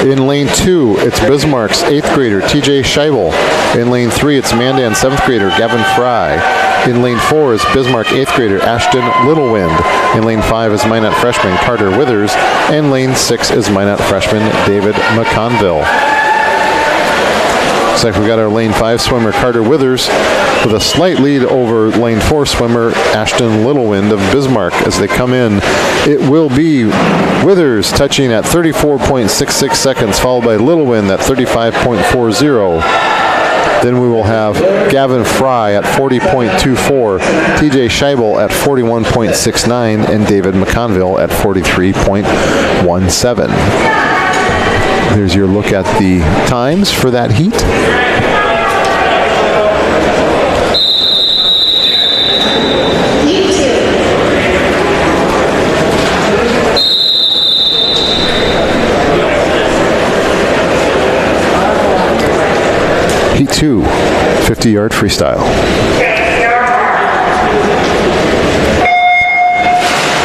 In lane 2, it's Bismarck's 8th grader, TJ Scheibel. In lane 3, it's Mandan 7th grader, Gavin Fry. In lane 4 is Bismarck 8th grader, Ashton Littlewind. In lane 5 is Minot freshman, Carter Withers. And lane 6 is Minot freshman, David McConville. Looks like we got our lane 5 swimmer, Carter Withers, with a slight lead over lane 4 swimmer, Ashton Littlewind of Bismarck. As they come in, it will be Withers touching at 34.66 seconds, followed by Littlewind at 35.40. Then we will have Gavin Fry at 40.24, TJ Scheibel at 41.69, and David McConville at 43.17. There's your look at the times for that heat. Heat 2, 50-yard freestyle.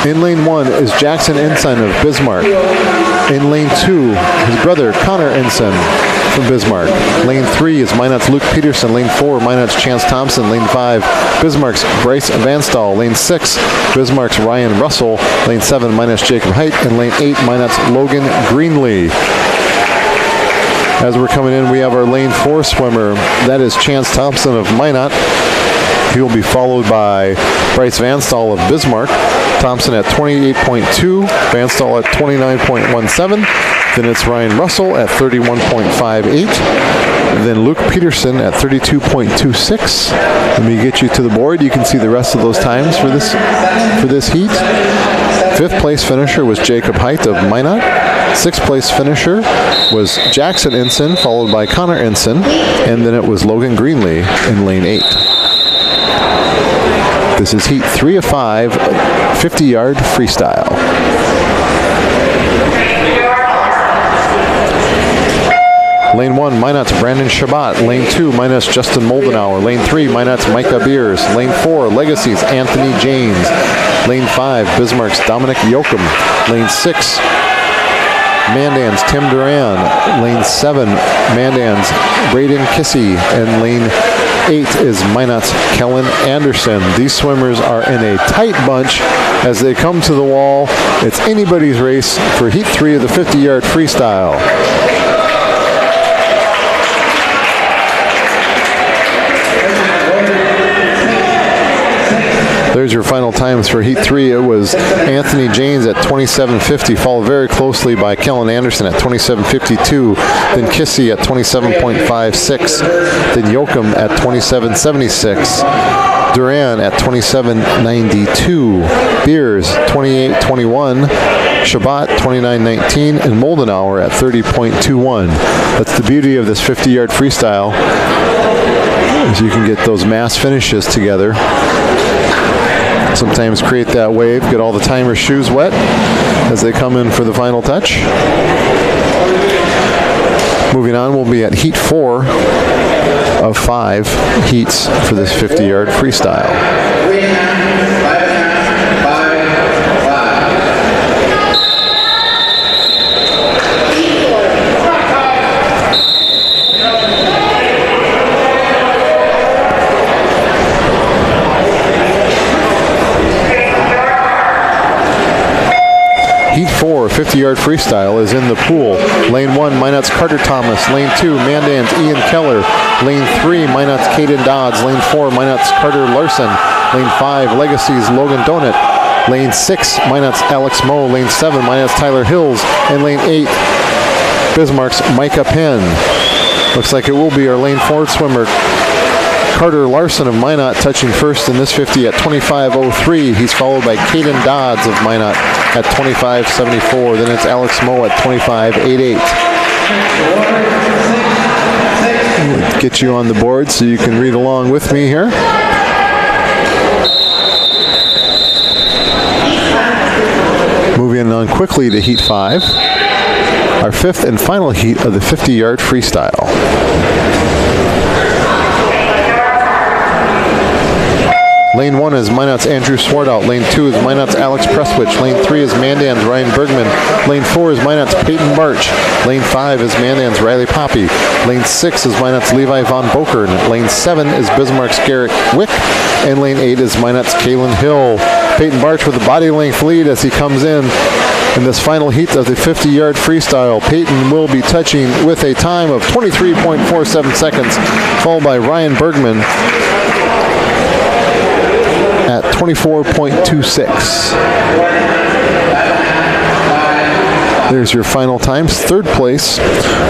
In lane 1 is Jackson Ensign of Bismarck. In lane 2, his brother Connor Ensign from Bismarck. Lane 3 is Minot's Luke Peterson. Lane 4, Minot's Chance Thompson. Lane 5, Bismarck's Bryce Vanstall. Lane 6, Bismarck's Ryan Russell. Lane 7, Minot's Jacob Height. And lane 8, Minot's Logan Greenlee. As we're coming in, we have our lane 4 swimmer. That is Chance Thompson of Minot. He will be followed by Bryce Vanstall of Bismarck. Thompson at 28.2, Vanstall at 29.17. Then it's Ryan Russell at 31.58. Then Luke Peterson at 32.26. Let me get you to the board. You can see the rest of those times for this heat. 5th place finisher was Jacob Height of Minot. 6th place finisher was Jackson Ensign, followed by Connor Ensign. And then it was Logan Greenlee in lane 8. This is heat 3 of 5, 50-yard freestyle. Lane 1, Minot's Brandon Shabbat. Lane 2, Minot's Justin Moldenauer. Lane 3, Minot's Micah Beers. Lane 4, Legacy's Anthony James. Lane 5, Bismarck's Dominic Yoakum. Lane 6, Mandan's Tim Duran. Lane 7, Mandan's Braden Kissy. And lane 8 is Minot's Kellen Anderson. These swimmers are in a tight bunch as they come to the wall. It's anybody's race for heat 3 of the 50-yard freestyle. There's your final times for heat 3. It was Anthony James at 27.50, followed very closely by Kellen Anderson at 27.52, then Kissy at 27.56, then Yoakum at 27.76, Duran at 27.92, Beers 28.21, Shabbat 29.19, and Moldenauer at 30.21. That's the beauty of this 50-yard freestyle, is you can get those mass finishes together. Sometimes create that wave, get all the timer shoes wet as they come in for the final touch. Moving on, we'll be at heat 4 of 5 heats for this 50-yard freestyle. 5, 5, 5. 4, 50-yard freestyle, is in the pool. Lane 1, Minot's Carter Thomas. Lane 2, Mandan's Ian Keller. Lane 3, Minot's Caden Dodds. Lane 4, Minot's Carter Larson. Lane 5, Legacy's Logan Donut. Lane 6, Minot's Alex Moe. Lane 7, Minot's Tyler Hills. And lane 8, Bismarck's Micah Penn. Looks like it will be our lane 4 swimmer, Carter Larson of Minot, touching first in this 50 at 25.03. He's followed by Caden Dodds of Minot at 25.74. Then it's Alex Moe at 25.88. Get you on the board so you can read along with me here. Moving on quickly to Heat 5, our fifth and final heat of the 50-yard freestyle. Lane 1 is Minot's Andrew Swartout. Lane 2 is Minot's Alex Presswich. Lane 3 is Mandan's Ryan Bergman. Lane 4 is Minot's Peyton Barch. Lane 5 is Mandan's Riley Poppy. Lane 6 is Minot's Levi Von Boker. Lane 7 is Bismarck's Garrett Wick. And lane 8 is Minot's Kalen Hill. Peyton Barch with a body length lead as he comes in this final heat of the 50-yard freestyle. Peyton will be touching with a time of 23.47 seconds, followed by Ryan Bergman at 24.26. There's your final times. Third place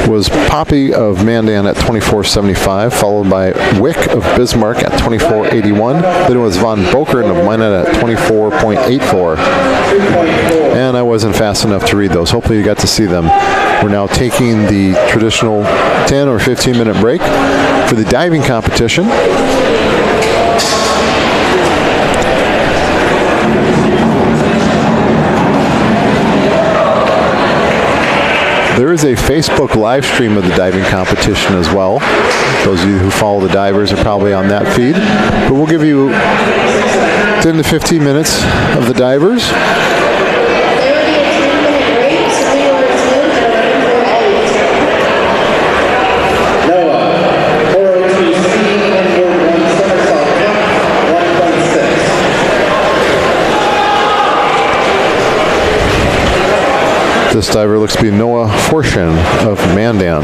was Poppy of Mandan at 24.75, followed by Wick of Bismarck at 24.81. Then it was Von Boker of Minot at 24.84. And I wasn't fast enough to read those. Hopefully you got to see them. We're now taking the traditional 10 or 15-minute break for the diving competition. There is a Facebook live stream of the diving competition as well. Those of you who follow the divers are probably on that feed. But we'll give you 10 to 15 minutes of the divers. There will be a 10-minute break, so we will resume at 11:48. Noah, 402C, inboard 1 somersault jump, 1.6. This diver looks to be Noah Forshin of Mandan.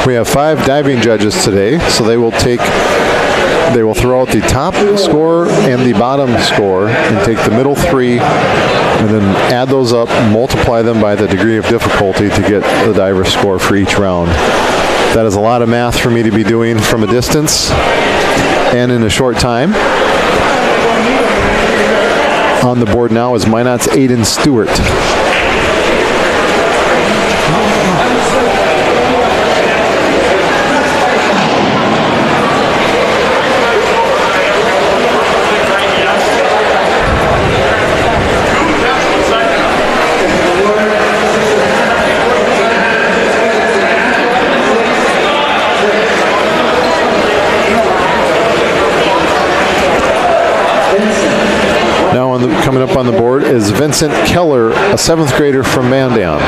We have 5 diving judges today, so they will throw out the top score and the bottom score and take the middle 3 and then add those up, multiply them by the degree of difficulty to get the diver score for each round. That is a lot of math for me to be doing from a distance and in a short time. On the board now is Minot's Aiden Stewart. Coming up on the board is Vincent Keller, a 7th grader from Mandan.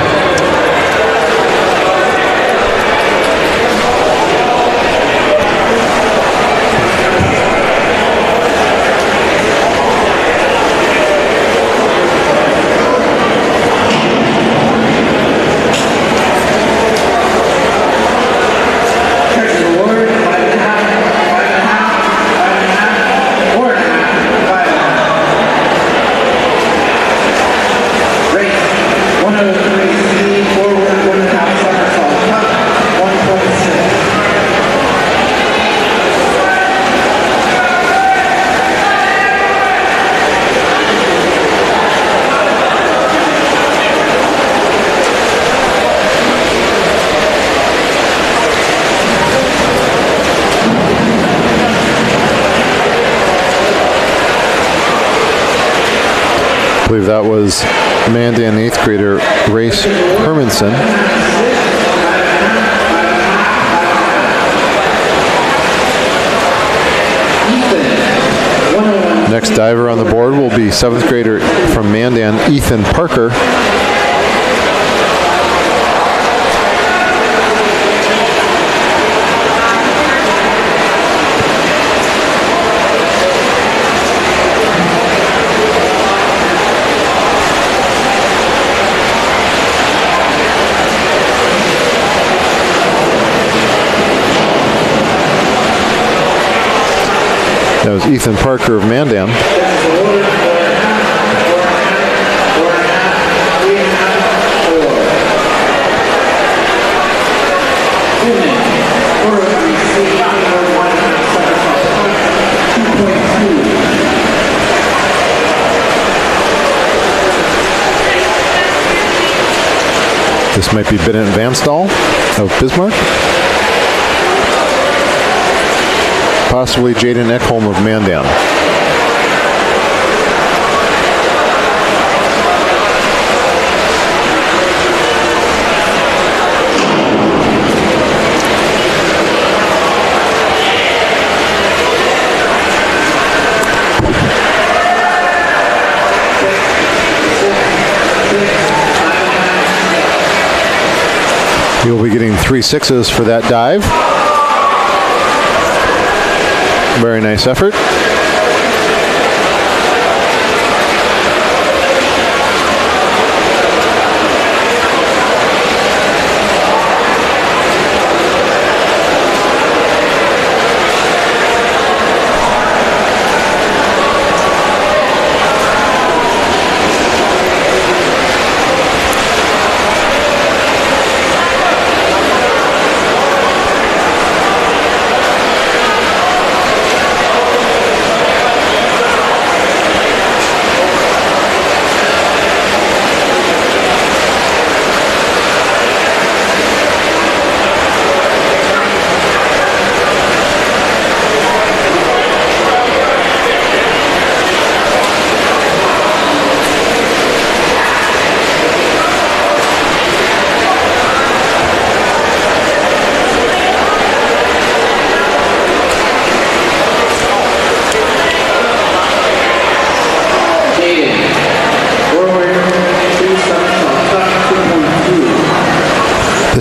I believe that was Mandan 8th grader Race Hermanson. Next diver on the board will be 7th grader from Mandan, Ethan Parker. That was Ethan Parker of Mandan. This might be Bennett Vanstall of Bismarck. Possibly Jaden Ekholm of Mandan. You'll be getting 3 6s for that dive. Very nice effort.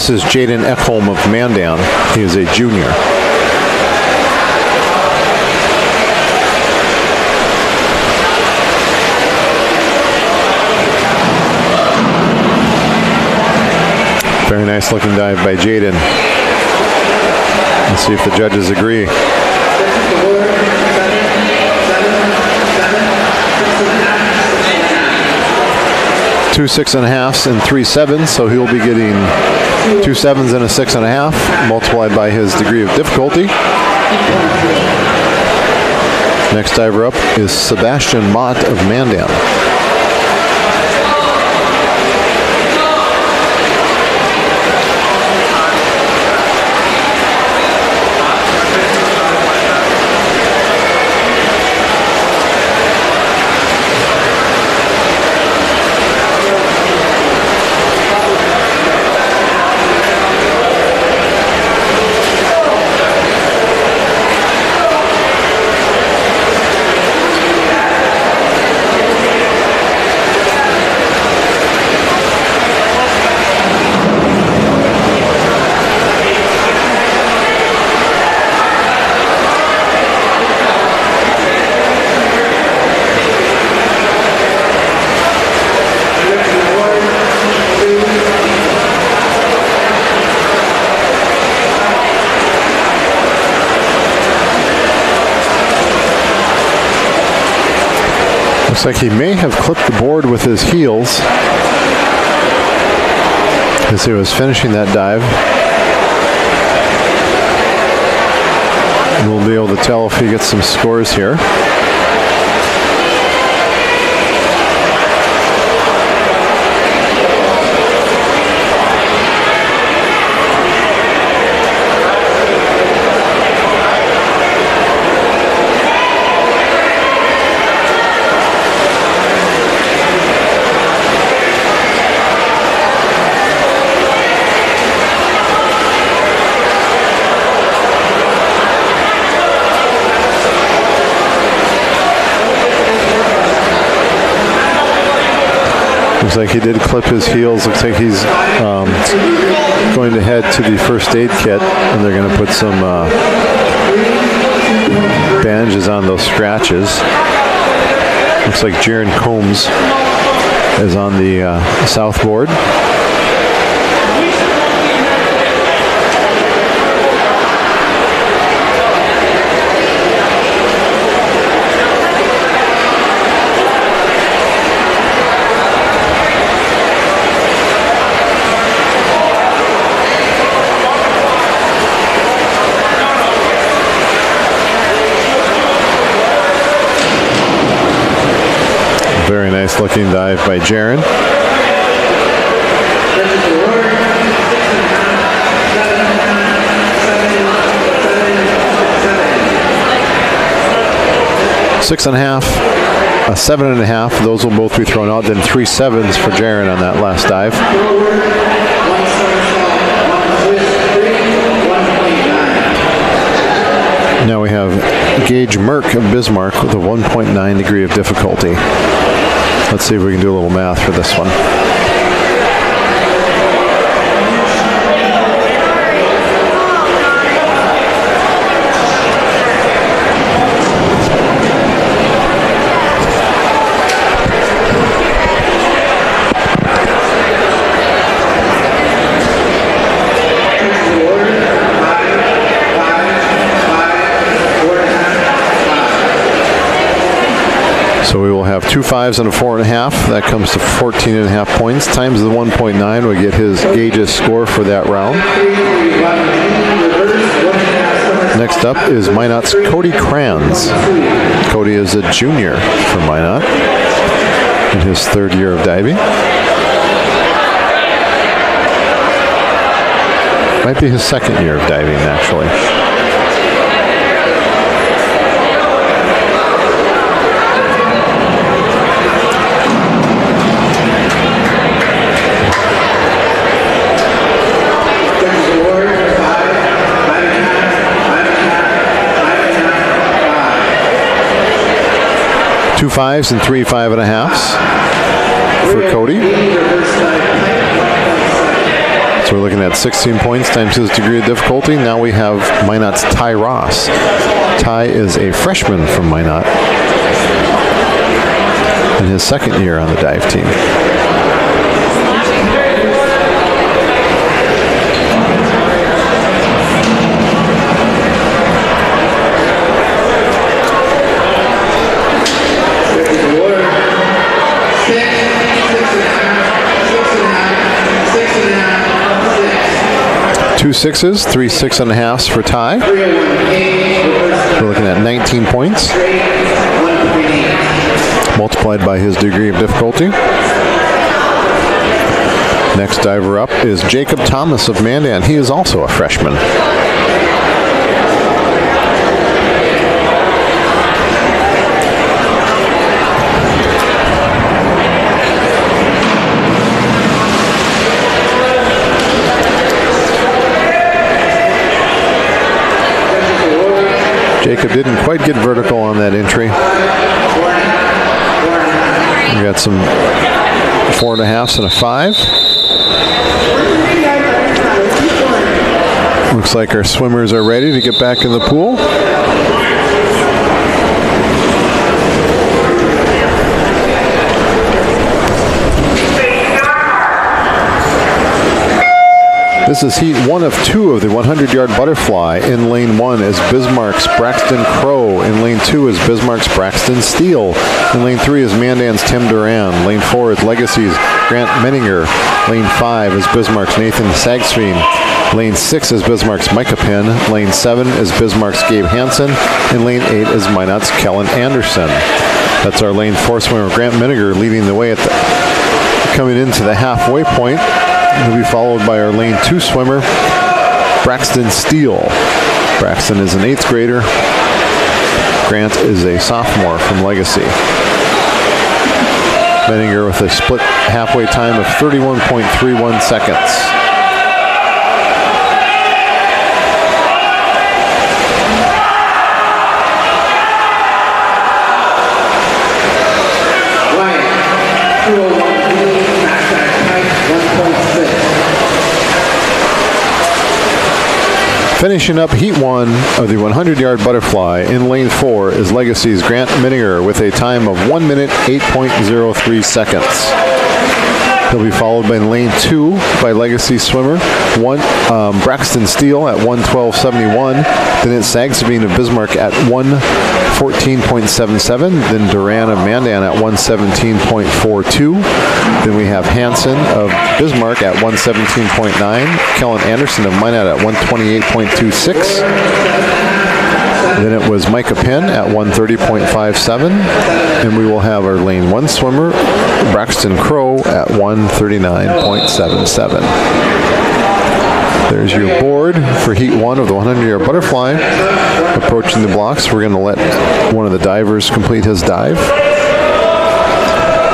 This is Jaden Ekholm of Mandan. He is a junior. Very nice looking dive by Jaden. Let's see if the judges agree. 2 6.5s and 3 7s, so he'll be getting 2 7s and a 6.5 multiplied by his degree of difficulty. Next diver up is Sebastian Mott of Mandan. Looks like he may have clipped the board with his heels as he was finishing that dive. We'll be able to tell if he gets some scores here. Looks like he did clip his heels. Looks like he's going to head to the first aid kit, and they're going to put some bandages on those scratches. Looks like Jaron Combs is on the south board. Very nice looking dive by Jaron. Six and a half, a 7.5. Those will both be thrown out. Then 3 7s for Jaron on that last dive. Now we have Gage Merck of Bismarck with a 1.9 degree of difficulty. Let's see if we can do a little math for this one. So we will have 2 5s and a 4.5. That comes to 14.5 points. Times the 1.9 we get his Gage's score for that round. Next up is Minot's Cody Kranz. Cody is a junior from Minot in his 3rd year of diving. Might be his 2nd year of diving, actually. 2 5s and 3 5.5s for Cody. So we're looking at 16 points times his degree of difficulty. Now we have Minot's Ty Ross. Ty is a freshman from Minot in his 2nd year on the dive team. Two 6s, 3 6.5s for Ty. We're looking at 19 points, multiplied by his degree of difficulty. Next diver up is Jacob Thomas of Mandan. He is also a freshman. Jacob didn't quite get vertical on that entry. We got some 4.5s and a 5. Looks like our swimmers are ready to get back in the pool. This is heat 1 of 2 of the 100-yard butterfly. In lane 1 is Bismarck's Braxton Crow. In lane 2 is Bismarck's Braxton Steele. In lane 3 is Mandan's Tim Duran. Lane 4 is Legacy's Grant Menninger. Lane 5 is Bismarck's Nathan Sagsveen. Lane 6 is Bismarck's Micah Penn. Lane 7 is Bismarck's Gabe Hansen. And lane 8 is Minot's Kellen Anderson. That's our lane 4 swimmer, Grant Menninger, leading the way coming into the halfway point. He'll be followed by our lane 2 swimmer, Braxton Steele. Braxton is an 8th grader. Grant is a sophomore from Legacy. Menninger with a split halfway time of 31.31 seconds. Right. Finishing up Heat 1 of the 100-yard butterfly in lane 4 is Legacy's Grant Minninger with a time of 1 minute 8.03 seconds. He'll be followed by lane 2 by Legacy swimmer Braxton Steele at 1:12.71. Then it's Sagsabine of Bismarck at 1:14.77. Then Duran of Mandan at 1:17.42. Then we have Hansen of Bismarck at 1:17.9. Kellen Anderson of Minot at 1:28.26. Then it was Micah Penn at 1:30.57, and we will have our lane 1 swimmer, Braxton Crow, at 1:39.77. There's your board for Heat 1 of the 100-yard butterfly. Approaching the blocks, we're going to let one of the divers complete his dive.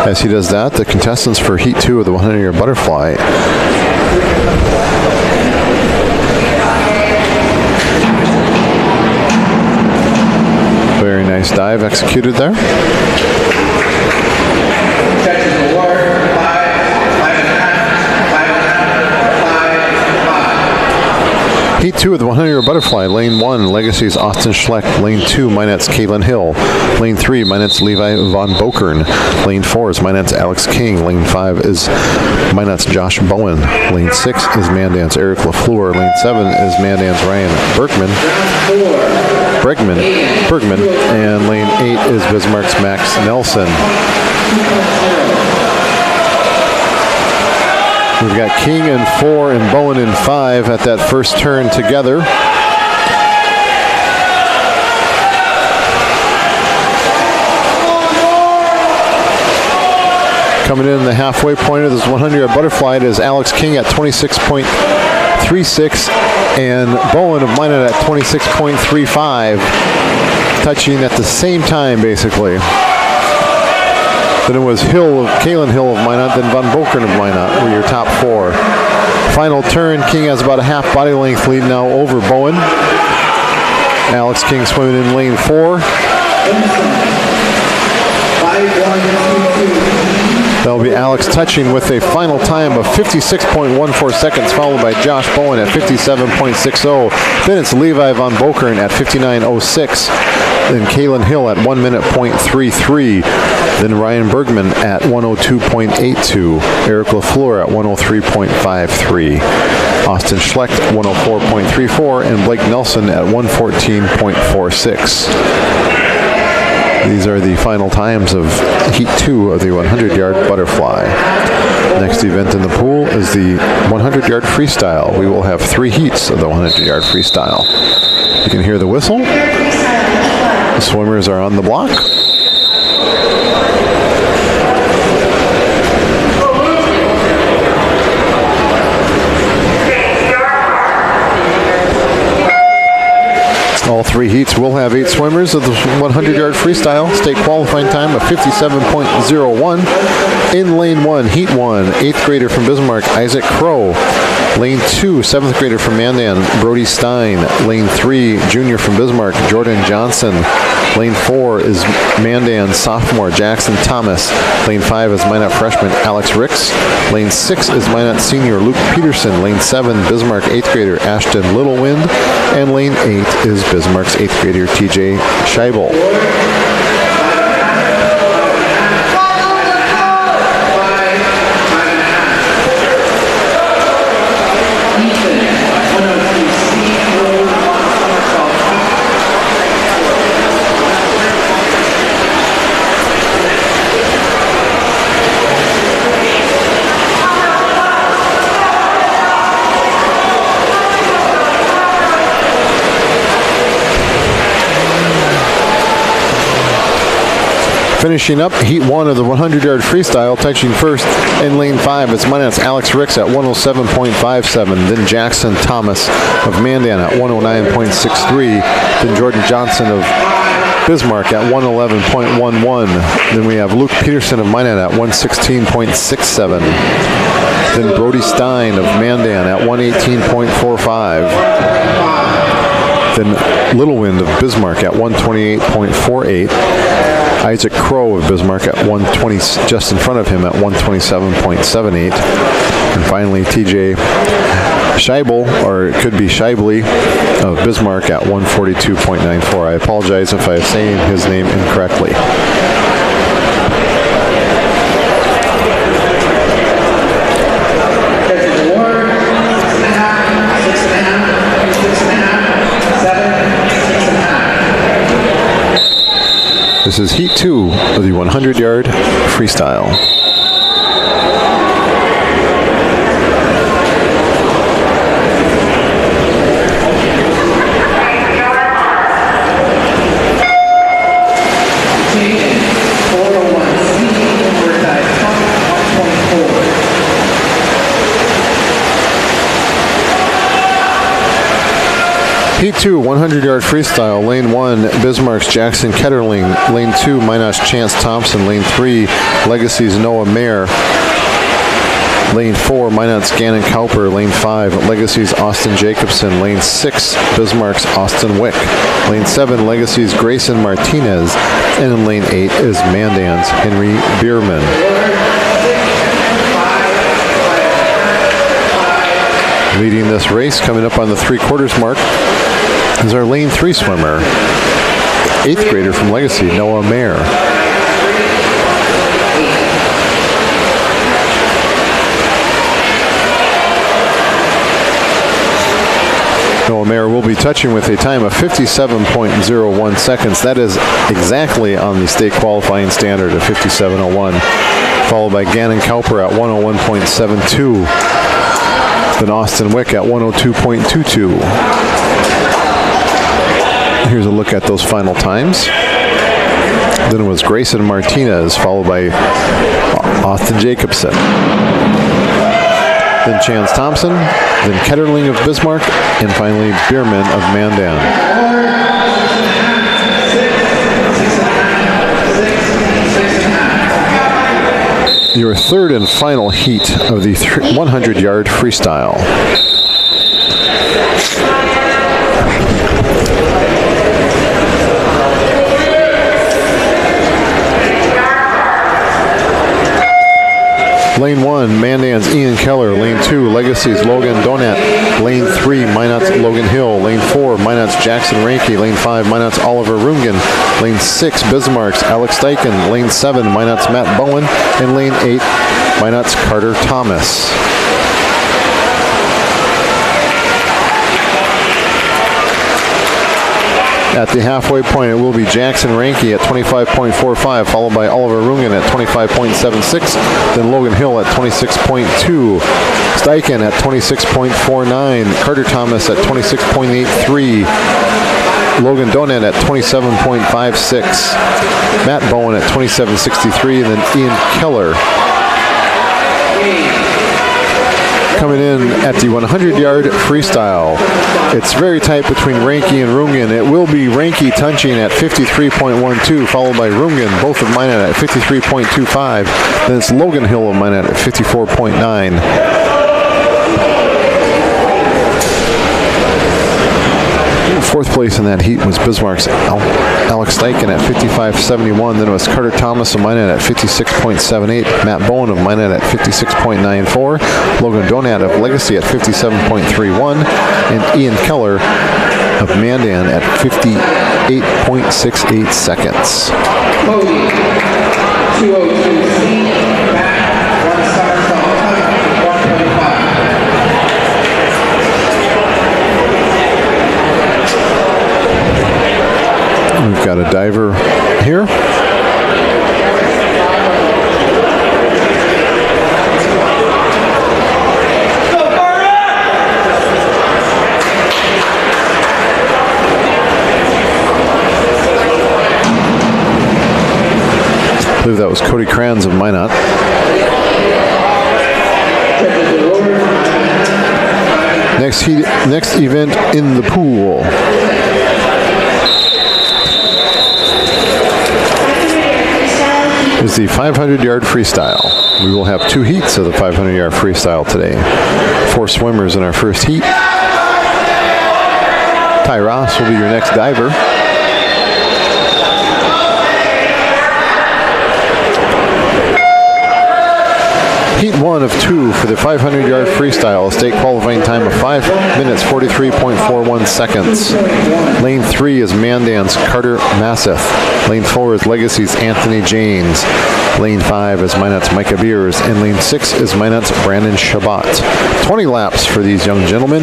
As he does that, the contestants for Heat 2 of the 100-yard butterfly very nice dive executed there. Heat 2 of the 100-yard butterfly, lane 1, Legacy's Austin Schleck, lane 2, Minot's Caitlin Hill, lane 3, Minot's Levi Von Bokern, lane 4 is Minot's Alex King, lane 5 is Minot's Josh Bowen, lane 6 is Mandan's Eric LaFleur, lane 7 is Mandan's Ryan Bergman, and lane 8 is Bismarck's Max Nelson. We've got King in 4 and Bowen in 5 at that first turn together. Coming in the halfway point of this 100-yard butterfly, it is Alex King at 26.36 and Bowen of Minot at 26.35, touching at the same time basically. Then it was Caitlin Hill of Minot, then Von Bokern of Minot were your top 4. Final turn, King has about a half body length lead now over Bowen. Alex King swimming in lane 4. That'll be Alex touching with a final time of 56.14 seconds, followed by Josh Bowen at 57.60. Then it's Levi Von Bokern at 59.06. Then Caitlin Hill at 1 minute .33. Then Ryan Bergman at 1:02.82. Eric LaFleur at 1:03.53. Austin Schlecht 1:04.34. And Blake Nelson at 1:14.46. These are the final times of Heat 2 of the 100-yard butterfly. Next event in the pool is the 100-yard freestyle. We will have 3 heats of the 100-yard freestyle. You can hear the whistle. The swimmers are on the block. All 3 heats will have 8 swimmers of the 100-yard freestyle. State qualifying time of 57.01. In lane 1, heat 1, 8th grader from Bismarck, Isaac Crow. Lane 2, 7th grader from Mandan, Brody Stein. Lane 3, junior from Bismarck, Jordan Johnson. Lane 4 is Mandan sophomore, Jackson Thomas. Lane 5 is Minot freshman, Alex Ricks. Lane 6 is Minot senior, Luke Peterson. Lane 7, Bismarck 8th grader, Ashton Littlewind. And lane 8 is Bismarck's 8th grader, TJ Scheibel. Finishing up Heat 1 of the 100-yard freestyle, touching first in lane 5, it's Minot's Alex Ricks at 1:07.57. Then Jackson Thomas of Mandan at 1:09.63. Then Jordan Johnson of Bismarck at 1:11.11. Then we have Luke Peterson of Minot at 1:16.67. Then Brody Stein of Mandan at 1:18.45. Then Littlewind of Bismarck at 1:28.48. Isaac Crow of Bismarck at 120, just in front of him at 127.78. And finally, TJ Scheibel, or it could be Scheibley, of Bismarck at 142.94. I apologize if I am saying his name incorrectly. This is Heat 2 of the 100-yard freestyle. Heat 2, 100-yard freestyle. Lane 1, Bismarck's Jackson Ketterling. Lane 2, Minot's Chance Thompson. Lane 3, Legacy's Noah Mayer. Lane 4, Minot's Gannon Cowper. Lane 5, Legacy's Austin Jacobson. Lane 6, Bismarck's Austin Wick. Lane 7, Legacy's Grayson Martinez. And in Lane 8 is Mandan's Henry Bierman. Leading this race, coming up on the 3/4 mark, is our Lane 3 swimmer, 8th grader from Legacy, Noah Mayer. Noah Mayer will be touching with a time of 57.01 seconds. That is exactly on the state qualifying standard of 57.01, followed by Gannon Cowper at 101.72. Then Austin Wick at 102.22. Here's a look at those final times. Then it was Grayson Martinez, followed by Austin Jacobson. Then Chance Thompson, then Ketterling of Bismarck, and finally Bierman of Mandan. Your third and final heat of the 100-yard freestyle. Lane 1, Mandan's Ian Keller. Lane 2, Legacy's Logan Donat. Lane 3, Minot's Logan Hill. Lane 4, Minot's Jackson Ranke. Lane 5, Minot's Oliver Rungen. Lane 6, Bismarck's Alex Steichen. Lane 7, Minot's Matt Bowen. And Lane 8, Minot's Carter Thomas. At the halfway point, it will be Jackson Ranke at 25.45, followed by Oliver Rungen at 25.76, then Logan Hill at 26.2, Steichen at 26.49, Carter Thomas at 26.83, Logan Donat at 27.56, Matt Bowen at 27.63, and then Ian Keller coming in at the 100-yard freestyle. It's very tight between Ranke and Rungen. It will be Ranke touching at 53.12, followed by Rungen, both of Minot at 53.25. Then it's Logan Hill of Minot at 54.9. Fourth place in that heat was Bismarck's Alex Steichen at 55.71. Then it was Carter Thomas of Minot at 56.78. Matt Bowen of Minot at 56.94. Logan Donat of Legacy at 57.31. And Ian Keller of Mandan at 58.68 seconds. 202C, back, 1 star, 125. We've got a diver here. I believe that was Cody Kranz of Minot. Next event in the pool. Is the 500-yard freestyle. We will have 2 heats of the 500-yard freestyle today. 4 swimmers in our first heat. Ty Ross will be your next diver. Heat 1 of 2 for the 500-yard freestyle. State qualifying time of 5 minutes 43.41 seconds. Lane 3 is Mandan's Carter Masseth. Lane 4 is Legacy's Anthony Janes. Lane 5 is Minot's Micah Beers. And lane 6 is Minot's Brandon Shabbat. 20 laps for these young gentlemen.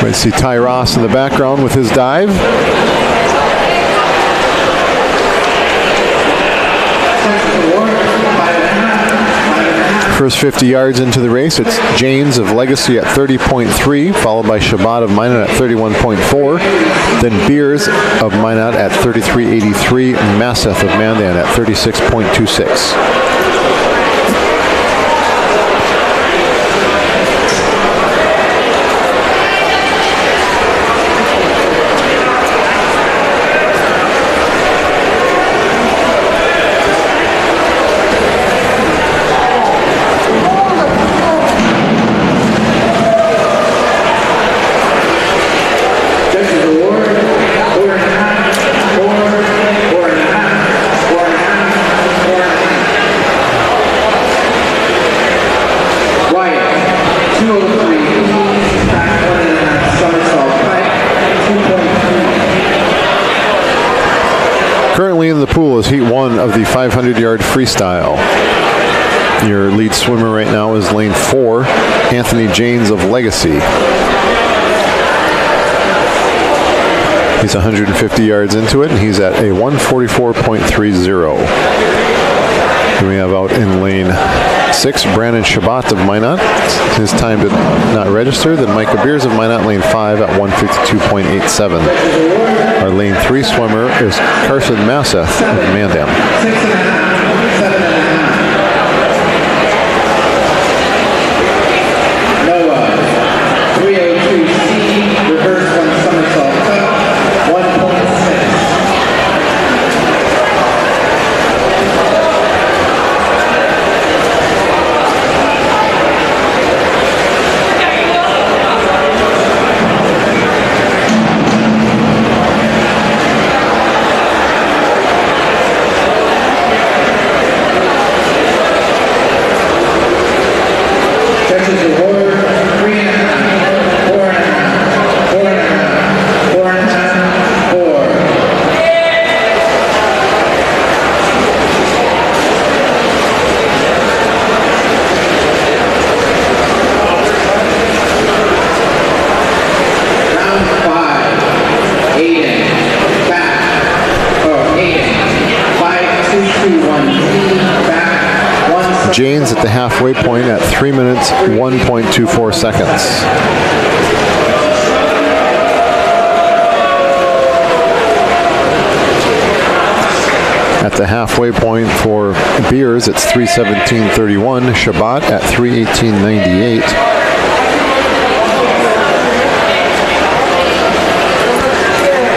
We see Ty Ross in the background with his dive. First 50 yards into the race, it's Janes of Legacy at 30.3, followed by Shabbat of Minot at 31.4, then Beers of Minot at 33.83, and Masseth of Mandan at 36.26. Currently in the pool is Heat 1 of the 500-yard freestyle. Your lead swimmer right now is lane 4, Anthony Janes of Legacy. He's 150 yards into it, and he's at a 144.30. Then we have out in lane 6, Brandon Shabbat of Minot. His time did not register. Then Micah Beers of Minot, lane 5 at 152.87. Our lane 3 swimmer is Carson Masseth of Mandan. 302C, reverse one somersault tuck, 1.6. Texas Award, 3.5, 4.5, 4.5, 4.5, 4. Round 5, Aiden, back, Aiden, 5.221, back, 1. Janes at the halfway point at 3 minutes 1.24 seconds. At the halfway point for Beers, it's 3:17.31. Shabbat at 3:18.98.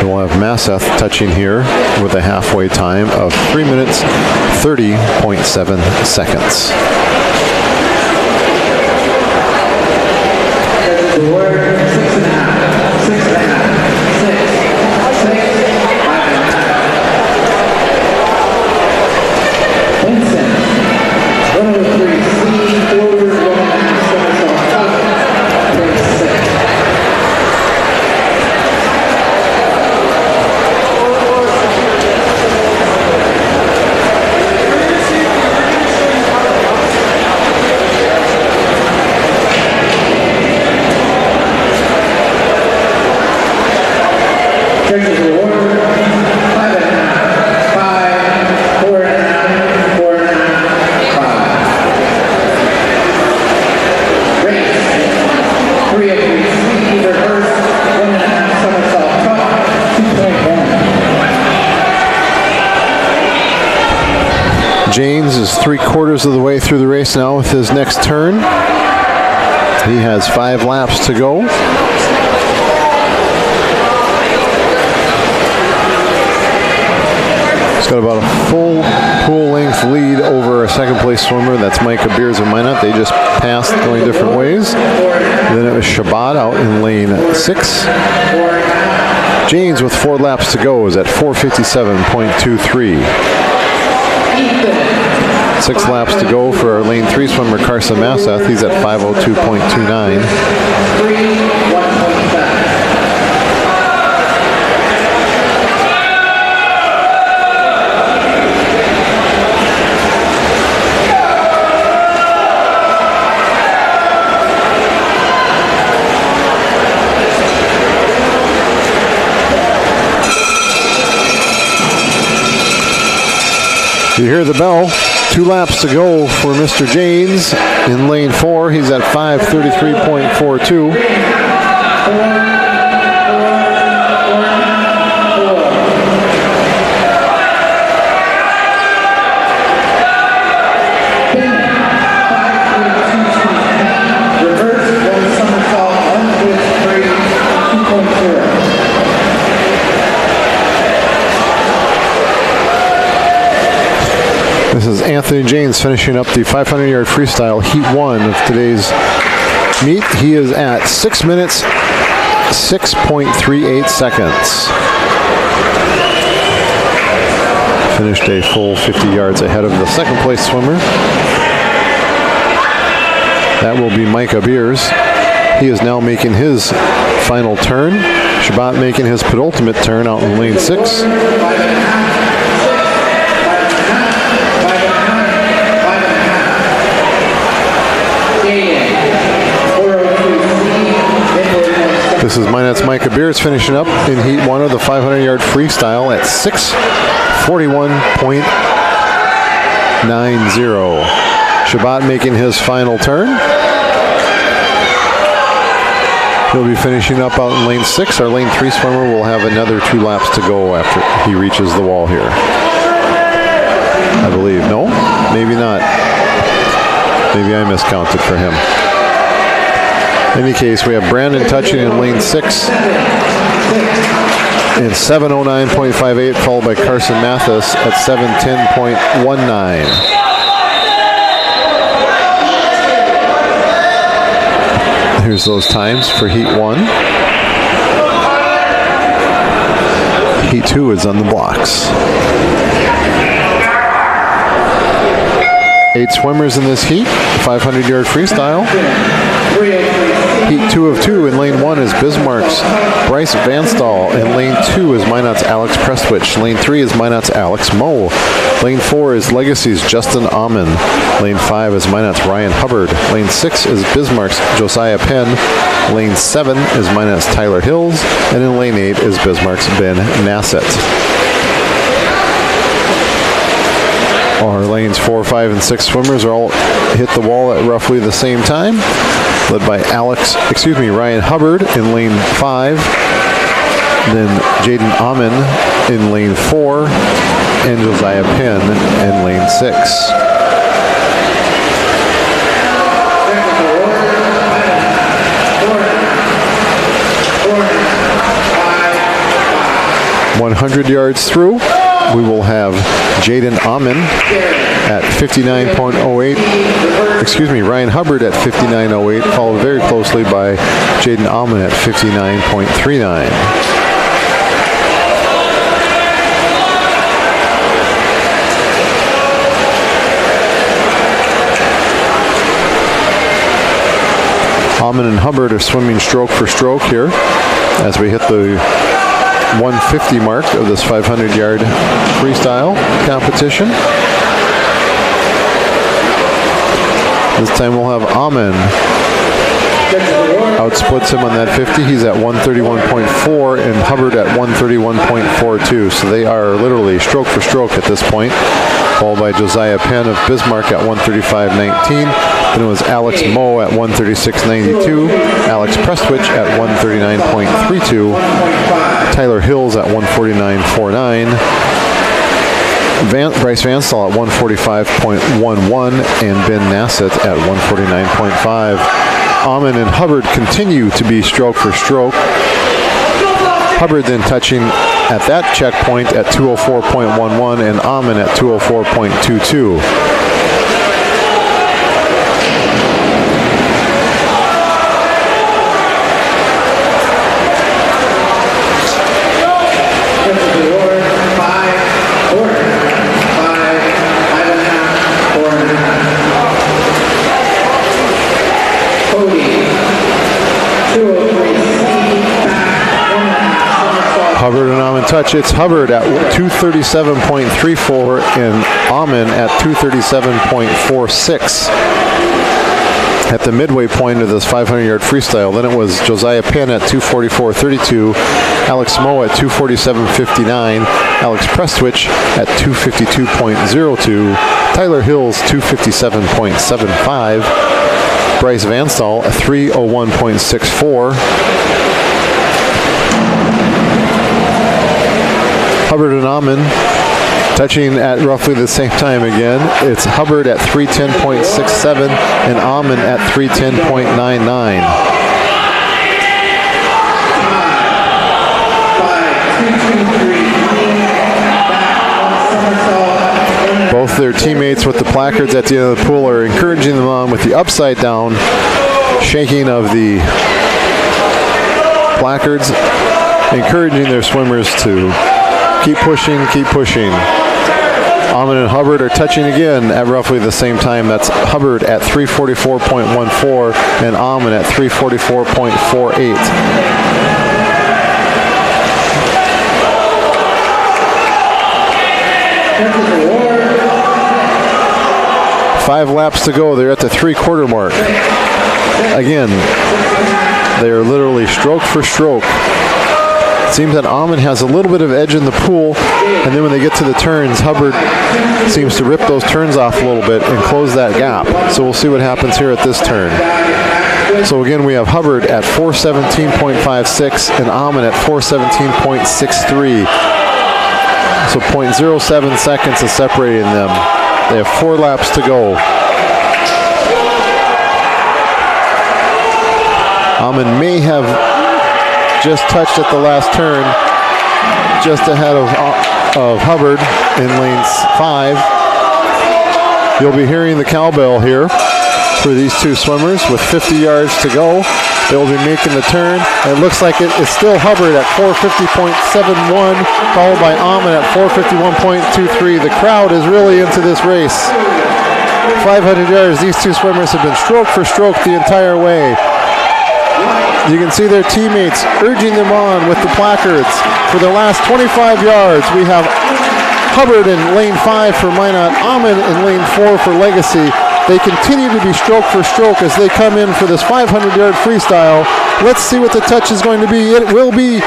We'll have Masseth touching here with a halfway time of 3 minutes 30.7 seconds. The word 6.5, 6.5, 6, 5.5. Vincent, 103C, forward 1.5, somersault tuck, 36. Texas Award, 5.5, 5, 4.5, 4.5, 5. Race, 303C, reverse, 1.5, somersault tuck, 2.1. Janes is 3/4 of the way through the race now with his next turn. He has 5 laps to go. He's got about a full pool length lead over a second place swimmer. That's Micah Beers of Minot. They just passed going different ways. Then it was Shabbat out in lane 6. Janes with 4 laps to go is at 4:57.23. Ethan. 6 laps to go for our lane 3 swimmer Carson Masseth. He's at 5:02.29. 3:127. You hear the bell. 2 laps to go for Mr. Janes in lane 4. He's at 5:33.42. This is Anthony Janes finishing up the 500-yard freestyle heat 1 of today's meet. He is at 6 minutes, 6.38 seconds. Finished a full 50 yards ahead of the second place swimmer. That will be Micah Beers. He is now making his final turn. Shabbat making his penultimate turn out in lane 6. This is Minot's Micah Beers finishing up in heat 1 of the 500-yard freestyle at 6:41.90. Shabbat making his final turn. He'll be finishing up out in lane 6. Our lane 3 swimmer will have another 2 laps to go after he reaches the wall here. I believe. No? Maybe not. Maybe I miscounted for him. In any case, we have Brandon touching in lane 6 in 7:09.58, followed by Carson Mathis at 7:10.19. Here's those times for heat 1. Heat 2 is on the blocks. 8 swimmers in this heat, 500-yard freestyle. Heat 2 of 2 in lane 1 is Bismarck's Bryce Vanstall. In lane 2 is Minot's Alex Prestwich. Lane 3 is Minot's Alex Moe. Lane 4 is Legacy's Justin Amon. Lane 5 is Minot's Ryan Hubbard. Lane 6 is Bismarck's Josiah Penn. Lane 7 is Minot's Tyler Hills. And in lane 8 is Bismarck's Ben Nassett. Our lanes 4, 5, and 6 swimmers are all hit the wall at roughly the same time, led by Ryan Hubbard in lane 5, then Jaden Amon in lane 4, and Josiah Penn in lane 6. "100 yards through, we will have Jaden Amon at 59.08. Ryan Hubbard at 59.08, followed very closely by Jaden Amon at 59.39. Amon and Hubbard are swimming stroke for stroke here as we hit the 150 mark of this 500-yard freestyle competition. This time we'll have Amon outsplits him on that 50. He's at 131.4 and Hubbard at 131.42. So they are literally stroke for stroke at this point. Followed by Josiah Penn of Bismarck at 135.19. Then it was Alex Moe at 136.92. Alex Prestwich at 139.32. Tyler Hills at 149.49. Bryce Vanstall at 145.11 and Ben Nassett at 149.5. Amon and Hubbard continue to be stroke for stroke. Hubbard then touching at that checkpoint at 204.11 and Amon at 204.22. touch. It's Hubbard at 237.34 and Amon at 237.46 at the midway point of this 500-yard freestyle. Then it was Josiah Penn at 244.32, Alex Moe at 247.59, Alex Prestwich at 252.02, Tyler Hills 257.75, Bryce Vanstall at 301.64. Hubbard and Amon touching at roughly the same time again. It's Hubbard at 310.67 and Amon at 310.99. Both their teammates with the placards at the end of the pool are encouraging them on with the upside down shaking of the placards, encouraging their swimmers to keep pushing, keep pushing. Amon and Hubbard are touching again at roughly the same time. That's Hubbard at 344.14 and Amon at 344.48. Five laps to go. They're at the three-quarter mark. Again, they are literally stroke for stroke. It seems that Amon has a little bit of edge in the pool, and then when they get to the turns, Hubbard seems to rip those turns off a little bit and close that gap. So we'll see what happens here at this turn. So again, we have Hubbard at 417.56 and Amon at 417.63. So 0.07 seconds is separating them. They have 4 laps to go. Amon may have just touched at the last turn, just ahead of Hubbard in lane 5. You'll be hearing the cowbell here for these two swimmers with 50 yards to go. They'll be making the turn. It looks like it's still Hubbard at 450.71, followed by Amon at 451.23. The crowd is really into this race. 500 yards, these two swimmers have been stroke for stroke the entire way. You can see their teammates urging them on with the placards. For the last 25 yards, we have Hubbard in lane 5 for Minot, Amon in lane 4 for Legacy. They continue to be stroke for stroke as they come in for this 500-yard freestyle. Let's see what the touch is going to be. It will be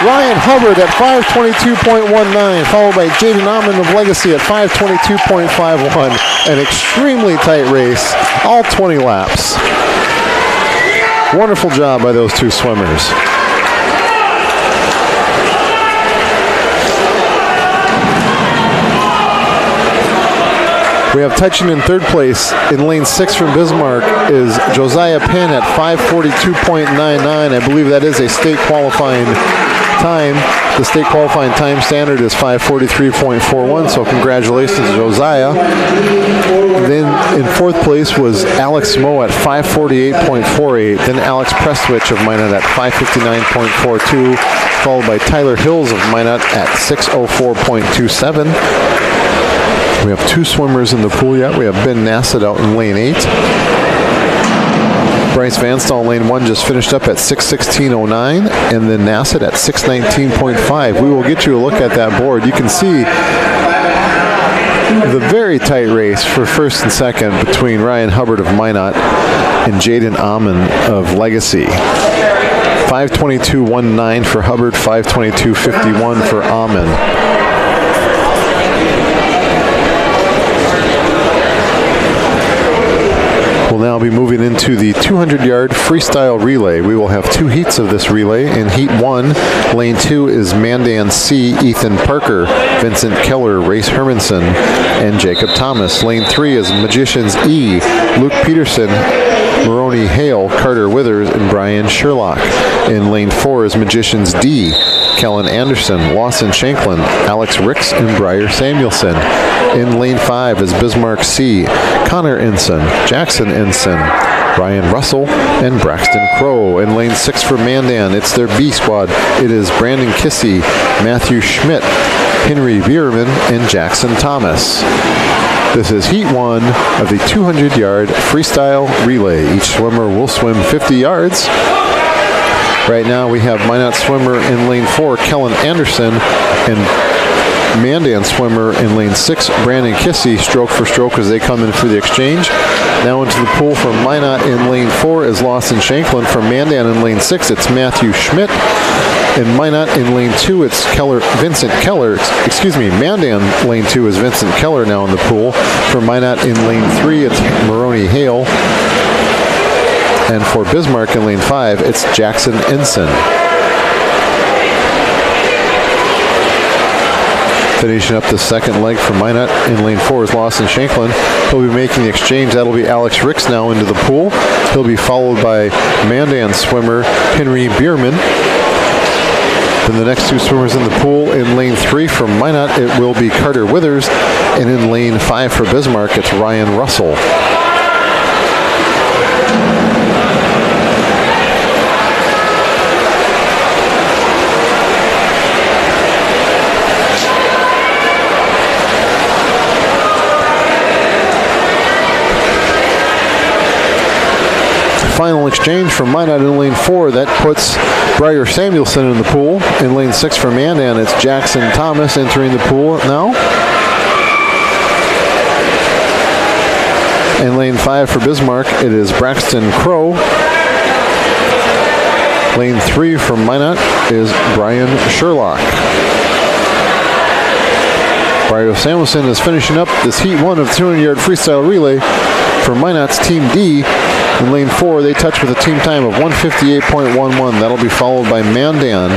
Ryan Hubbard at 522.19, followed by Jaden Amon of Legacy at 522.51. An extremely tight race, all 20 laps. Wonderful job by those two swimmers. We have touching in third place in lane 6 from Bismarck is Josiah Penn at 542.99. I believe that is a state qualifying time. The state qualifying time standard is 543.41, so congratulations, Josiah. Then in fourth place was Alex Moe at 548.48. Then Alex Prestwich of Minot at 559.42, followed by Tyler Hills of Minot at 604.27. We have 2 swimmers in the pool yet. We have Ben Nassett out in lane 8. Bryce Vanstall in lane 1 just finished up at 6:16.09, and then Nassett at 6:19.5. We will get you a look at that board. You can see the very tight race for first and second between Ryan Hubbard of Minot and Jaden Amon of Legacy. 5:22.19 for Hubbard, 5:22.51 for Amon. We'll now be moving into the 200-yard freestyle relay. We will have 2 heats of this relay. In heat 1, lane 2 is Mandan C, Ethan Parker, Vincent Keller, Race Hermanson, and Jacob Thomas. Lane 3 is Magicians E, Luke Peterson, Maroney Hale, Carter Withers, and Brian Sherlock. In lane 4 is Magicians D, Kellen Anderson, Lawson Shanklin, Alex Ricks, and Briar Samuelson. In lane 5 is Bismarck C, Connor Ensign, Jackson Ensign, Ryan Russell, and Braxton Crow. In lane 6 for Mandan, it's their B squad. It is Brandon Kissy, Matthew Schmidt, Henry Bierman, and Jackson Thomas. This is heat 1 of the 200-yard freestyle relay. Each swimmer will swim 50 yards. Right now we have Minot swimmer in lane 4, Kellen Anderson, and Mandan swimmer in lane 6, Brandon Kissy, stroke for stroke as they come in for the exchange. Now into the pool from Minot in lane 4 is Lawson Shanklin. From Mandan in lane 6, it's Matthew Schmidt. In Minot in lane 2, it's Vincent Keller. Mandan lane 2 is Vincent Keller now in the pool. For Minot in lane 3, it's Maroney Hale. And for Bismarck in lane 5, it's Jackson Ensign. Finishing up the second leg for Minot in lane 4 is Lawson Shanklin. He'll be making the exchange. That'll be Alex Ricks now into the pool. He'll be followed by Mandan swimmer Henry Bierman. Then the next two swimmers in the pool in lane 3 from Minot, it will be Carter Withers. And in lane 5 for Bismarck, it's Ryan Russell. Final exchange from Minot in lane 4. That puts Briar Samuelson in the pool. In lane 6 for Mandan, it's Jackson Thomas entering the pool now. In lane 5 for Bismarck, it is Braxton Crow. Lane 3 from Minot is Brian Sherlock. Briar Samuelson is finishing up this heat 1 of 200-yard freestyle relay for Minot's Team D. In lane 4, they touch with a team time of 158.11. That'll be followed by Mandan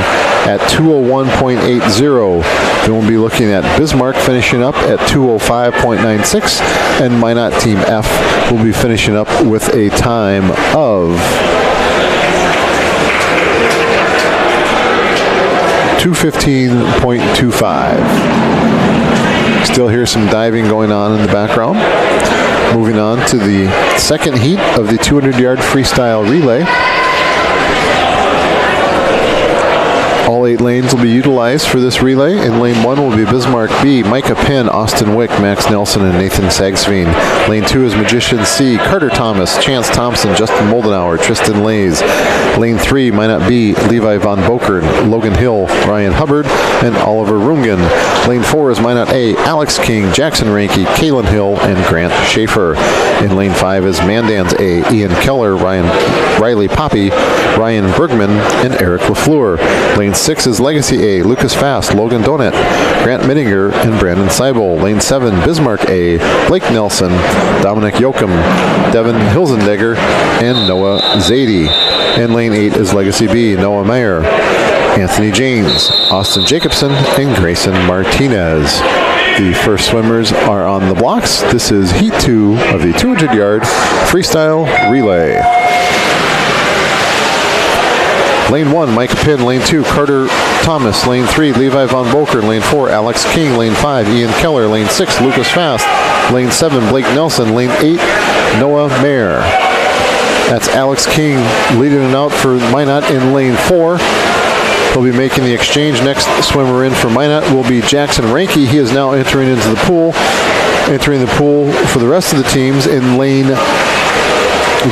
at 201.80. Then we'll be looking at Bismarck finishing up at 205.96. And Minot Team F will be finishing up with a time of 215.25. Still hear some diving going on in the background. Moving on to the second heat of the 200-yard freestyle relay. All 8 lanes will be utilized for this relay. In lane 1 will be Bismarck B, Micah Penn, Austin Wick, Max Nelson, and Nathan Sagsveen. Lane 2 is Magician C, Carter Thomas, Chance Thompson, Justin Moldenauer, Tristan Lays. Lane 3, Minot B, Levi Von Bokern, Logan Hill, Ryan Hubbard, and Oliver Rungan. Lane 4 is Minot A, Alex King, Jackson Ranke, Kalen Hill, and Grant Schaefer. In lane 5 is Mandan's A, Ian Keller, Riley Poppy, Ryan Bergman, and Eric LaFleur. Lane 6 is Legacy A, Lucas Fast, Logan Donut, Grant Mittinger, and Brandon Seibel. Lane 7, Bismarck A, Blake Nelson, Dominic Yoakum, Devin Hilzendegger, and Noah Zadie. And lane 8 is Legacy B, Noah Meyer, Anthony James, Austin Jacobson, and Grayson Martinez. The first swimmers are on the blocks. This is Heat 2 of the 200-yard freestyle relay. Lane 1, Micah Penn. Lane 2, Carter Thomas. Lane 3, Levi Von Bokern. Lane 4, Alex King. Lane 5, Ian Keller. Lane 6, Lucas Fast. Lane 7, Blake Nelson. Lane 8, Noah Mayer. That's Alex King leading it out for Minot in lane 4. He'll be making the exchange. Next swimmer in for Minot will be Jackson Ranke. He is now entering into the pool. Entering the pool for the rest of the teams in lane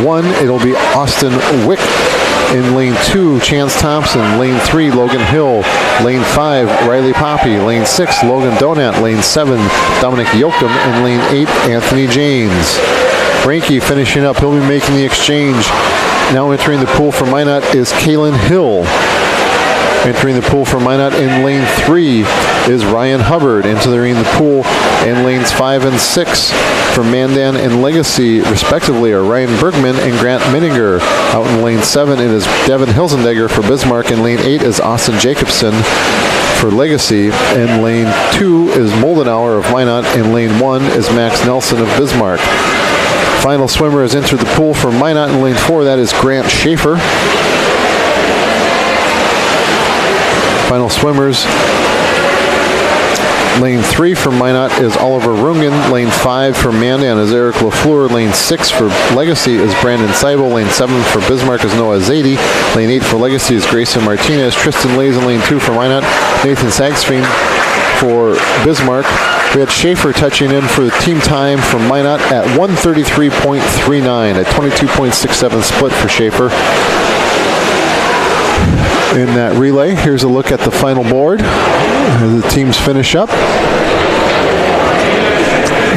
1, it'll be Austin Wick. In lane 2, Chance Thompson. Lane 3, Logan Hill. Lane 5, Riley Poppy. Lane 6, Logan Donat. Lane 7, Dominic Yoakum. And lane 8, Anthony James. Ranke finishing up. He'll be making the exchange. Now entering the pool for Minot is Kalen Hill. Entering the pool for Minot in lane 3 is Ryan Hubbard. Entering the pool in lanes 5 and 6 for Mandan and Legacy, respectively, are Ryan Bergman and Grant Mittinger. Out in lane 7, it is Devin Hilzendegger for Bismarck. In lane 8 is Austin Jacobson for Legacy. In lane 2 is Moldenauer of Minot. In lane 1 is Max Nelson of Bismarck. Final swimmer has entered the pool for Minot in lane 4. That is Grant Schaefer. Final swimmers. Lane 3 for Minot is Oliver Rungan. Lane 5 for Mandan is Eric LaFleur. Lane 6 for Legacy is Brandon Seibel. Lane 7 for Bismarck is Noah Zadie. Lane 8 for Legacy is Grayson Martinez. Tristan Lays in lane 2 for Minot. Nathan Sagsveen for Bismarck. We had Schaefer touching in for the team time for Minot at 133.39, a 22.67 split for Schaefer. in that relay. Here's a look at the final board as the teams finish up.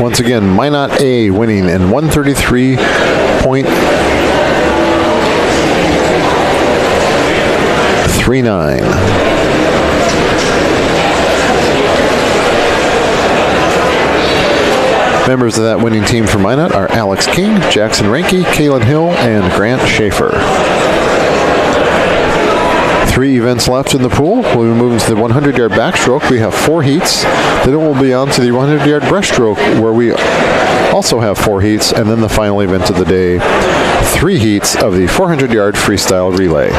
Once again, Minot A winning in 133.39. Members of that winning team for Minot are Alex King, Jackson Ranke, Kalen Hill, and Grant Schaefer. 3 events left in the pool. We'll be moving to the 100-yard backstroke. We have 4 heats. Then it will be on to the 100-yard breaststroke, where we also have 4 heats, and then the final event of the day, 3 heats of the 400-yard freestyle relay.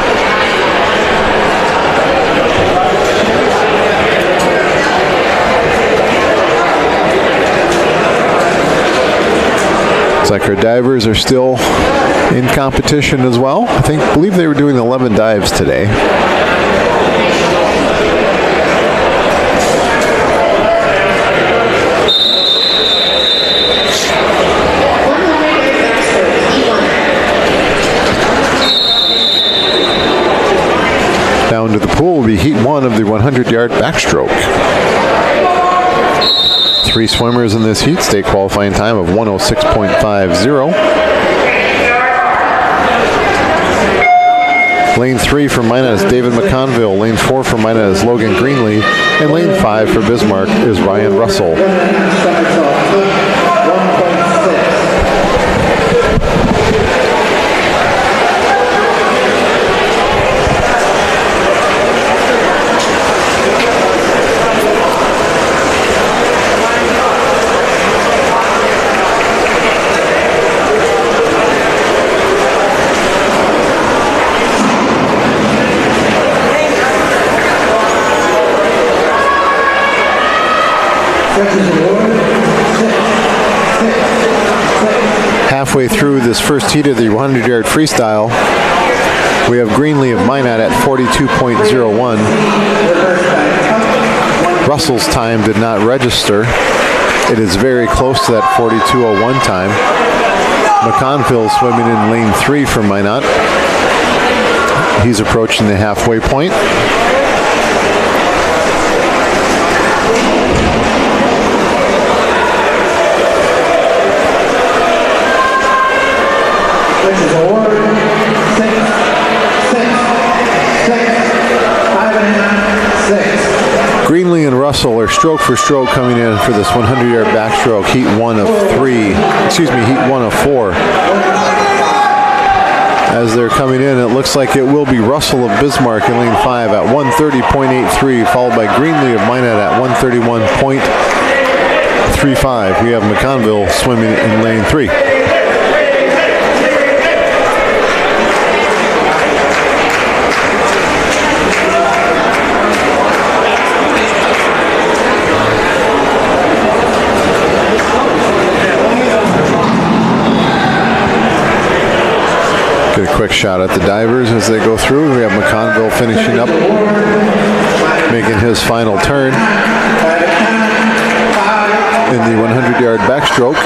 Looks like our divers are still in competition as well. I believe they were doing 11 dives today. Down to the pool will be heat 1 of the 100-yard backstroke. 3 swimmers in this heat, state qualifying time of 106.50. Lane 3 for Minot is David McConville. Lane 4 for Minot is Logan Greenlee. And lane 5 for Bismarck is Ryan Russell. Halfway through this first heat of the 100-yard freestyle, we have Greenlee of Minot at 42.01. Russell's time did not register. It is very close to that 42.01 time. McConville swimming in lane 3 for Minot. He's approaching the halfway point. Greenlee and Russell are stroke for stroke coming in for this 100-yard backstroke, heat 1 of 4. As they're coming in, it looks like it will be Russell of Bismarck in lane 5 at 130.83, followed by Greenlee of Minot at 131.35. We have McConville swimming in lane 3. Get a quick shot at the divers as they go through. We have McConville finishing up, making his final turn in the 100-yard backstroke.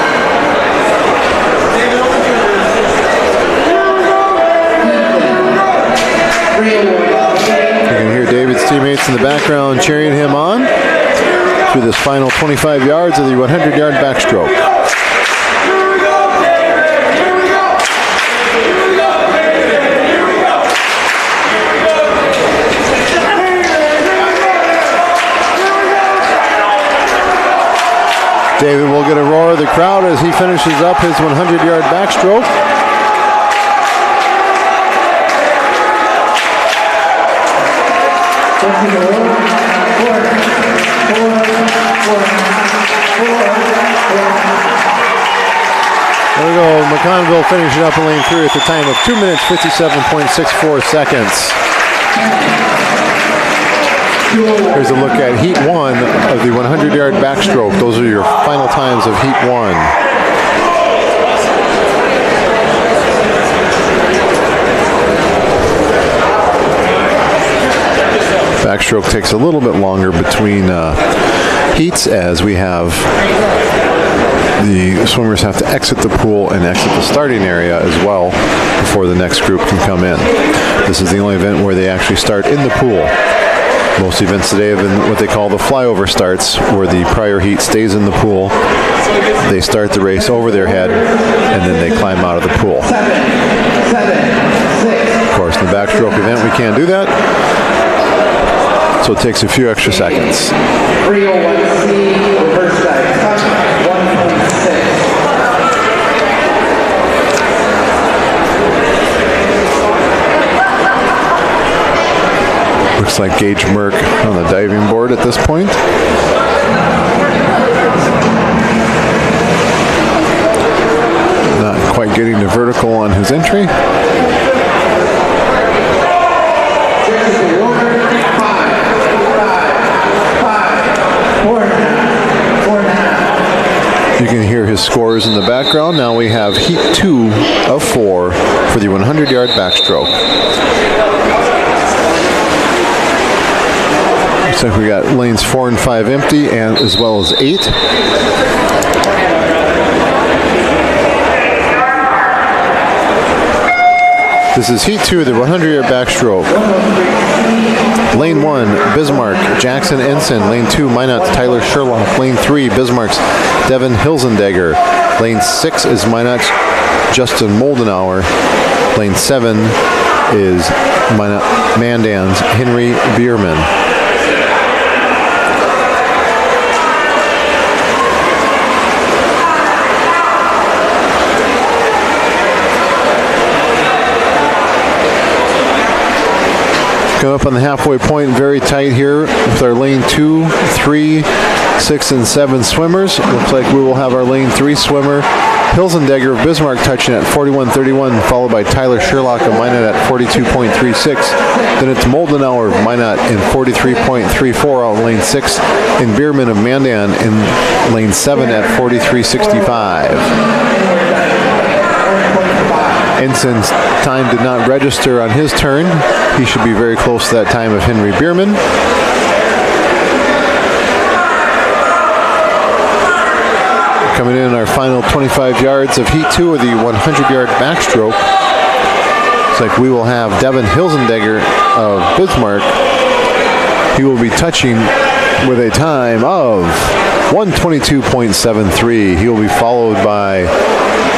You can hear David's teammates in the background cheering him on through this final 25 yards of the 100-yard backstroke. David will get a roar of the crowd as he finishes up his 100-yard backstroke. There we go, McConville finishing up in lane 3 at the time of 2 minutes, 57.64 seconds. Here's a look at heat 1 of the 100-yard backstroke. Those are your final times of heat 1. Backstroke takes a little bit longer between heats, as we have the swimmers have to exit the pool and exit the starting area as well before the next group can come in. This is the only event where they actually start in the pool. Most events today have been what they call the flyover starts, where the prior heat stays in the pool. They start the race over their head, and then they climb out of the pool. Of course, in the backstroke event, we can't do that, so it takes a few extra seconds. 301C, reverse dive, touch, 1.6. Looks like Gage Merck on the diving board at this point. Not quite getting the vertical on his entry. You can hear his scores in the background. Now we have heat 2 of 4 for the 100-yard backstroke. Looks like we got lanes 4 and 5 empty, and as well as 8. This is heat 2 of the 100-yard backstroke. Lane 1, Bismarck, Jackson Ensign. Lane 2, Minot, Tyler Sherlock. Lane 3, Bismarck's Devin Hilzendegger. Lane 6 is Minot's Justin Moldenauer. Lane 7 is Minot Mandan's Henry Bierman. Come up on the halfway point, very tight here with our lane 2, 3, 6, and 7 swimmers. Looks like we will have our lane 3 swimmer, Hilzendegger of Bismarck, touching at 41.31, followed by Tyler Sherlock of Minot at 42.36. Then it's Moldenauer of Minot in 43.34 out lane 6, and Bierman of Mandan in lane 7 at 43.65. Ensign's time did not register on his turn. He should be very close to that time of Henry Bierman. Coming in our final 25 yards of heat 2 of the 100-yard backstroke. Looks like we will have Devin Hilzendegger of Bismarck. He will be touching with a time of 122.73. He will be followed by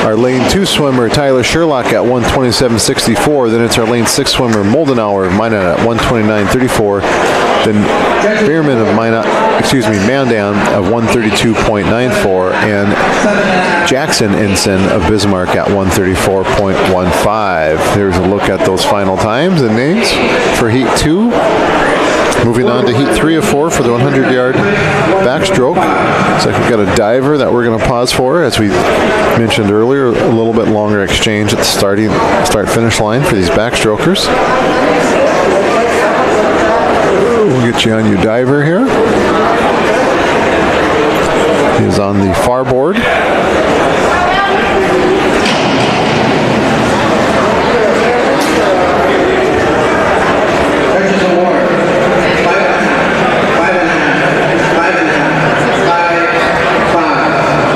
our lane 2 swimmer, Tyler Sherlock, at 127.64. Then it's our lane 6 swimmer, Moldenauer of Minot at 129.34. Then Bierman of Mandan of 132.94. And Jackson Ensign of Bismarck at 134.15. There's a look at those final times and names for heat 2. Moving on to heat 3 of 4 for the 100-yard backstroke. Looks like we've got a diver that we're going to pause for, as we mentioned earlier, a little bit longer exchange at the start-finish line for these backstrokers. We'll get you on your diver here. He's on the far board.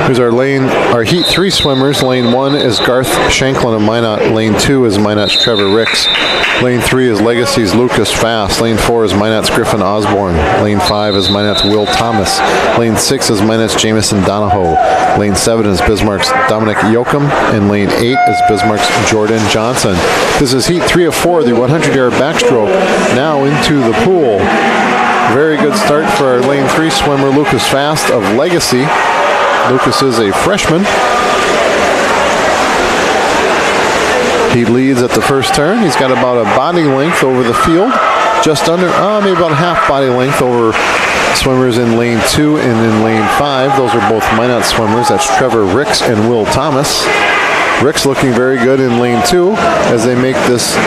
Here's our heat 3 swimmers. Lane 1 is Garth Shanklin of Minot. Lane 2 is Minot's Trevor Ricks. Lane 3 is Legacy's Lucas Fast. Lane 4 is Minot's Griffin Osborne. Lane 5 is Minot's Will Thomas. Lane 6 is Minot's Jamison Donahoe. Lane 7 is Bismarck's Dominic Yoakum. And Lane 8 is Bismarck's Jordan Johnson. This is heat 3 of 4, the 100-yard backstroke. Now into the pool. Very good start for our lane 3 swimmer, Lucas Fast of Legacy. Lucas is a freshman. He leads at the first turn. He's got about a body length over the field, just under, maybe about a half body length over swimmers in lane 2 and in lane 5. Those are both Minot swimmers. That's Trevor Ricks and Will Thomas. Ricks looking very good in lane 2 as they make this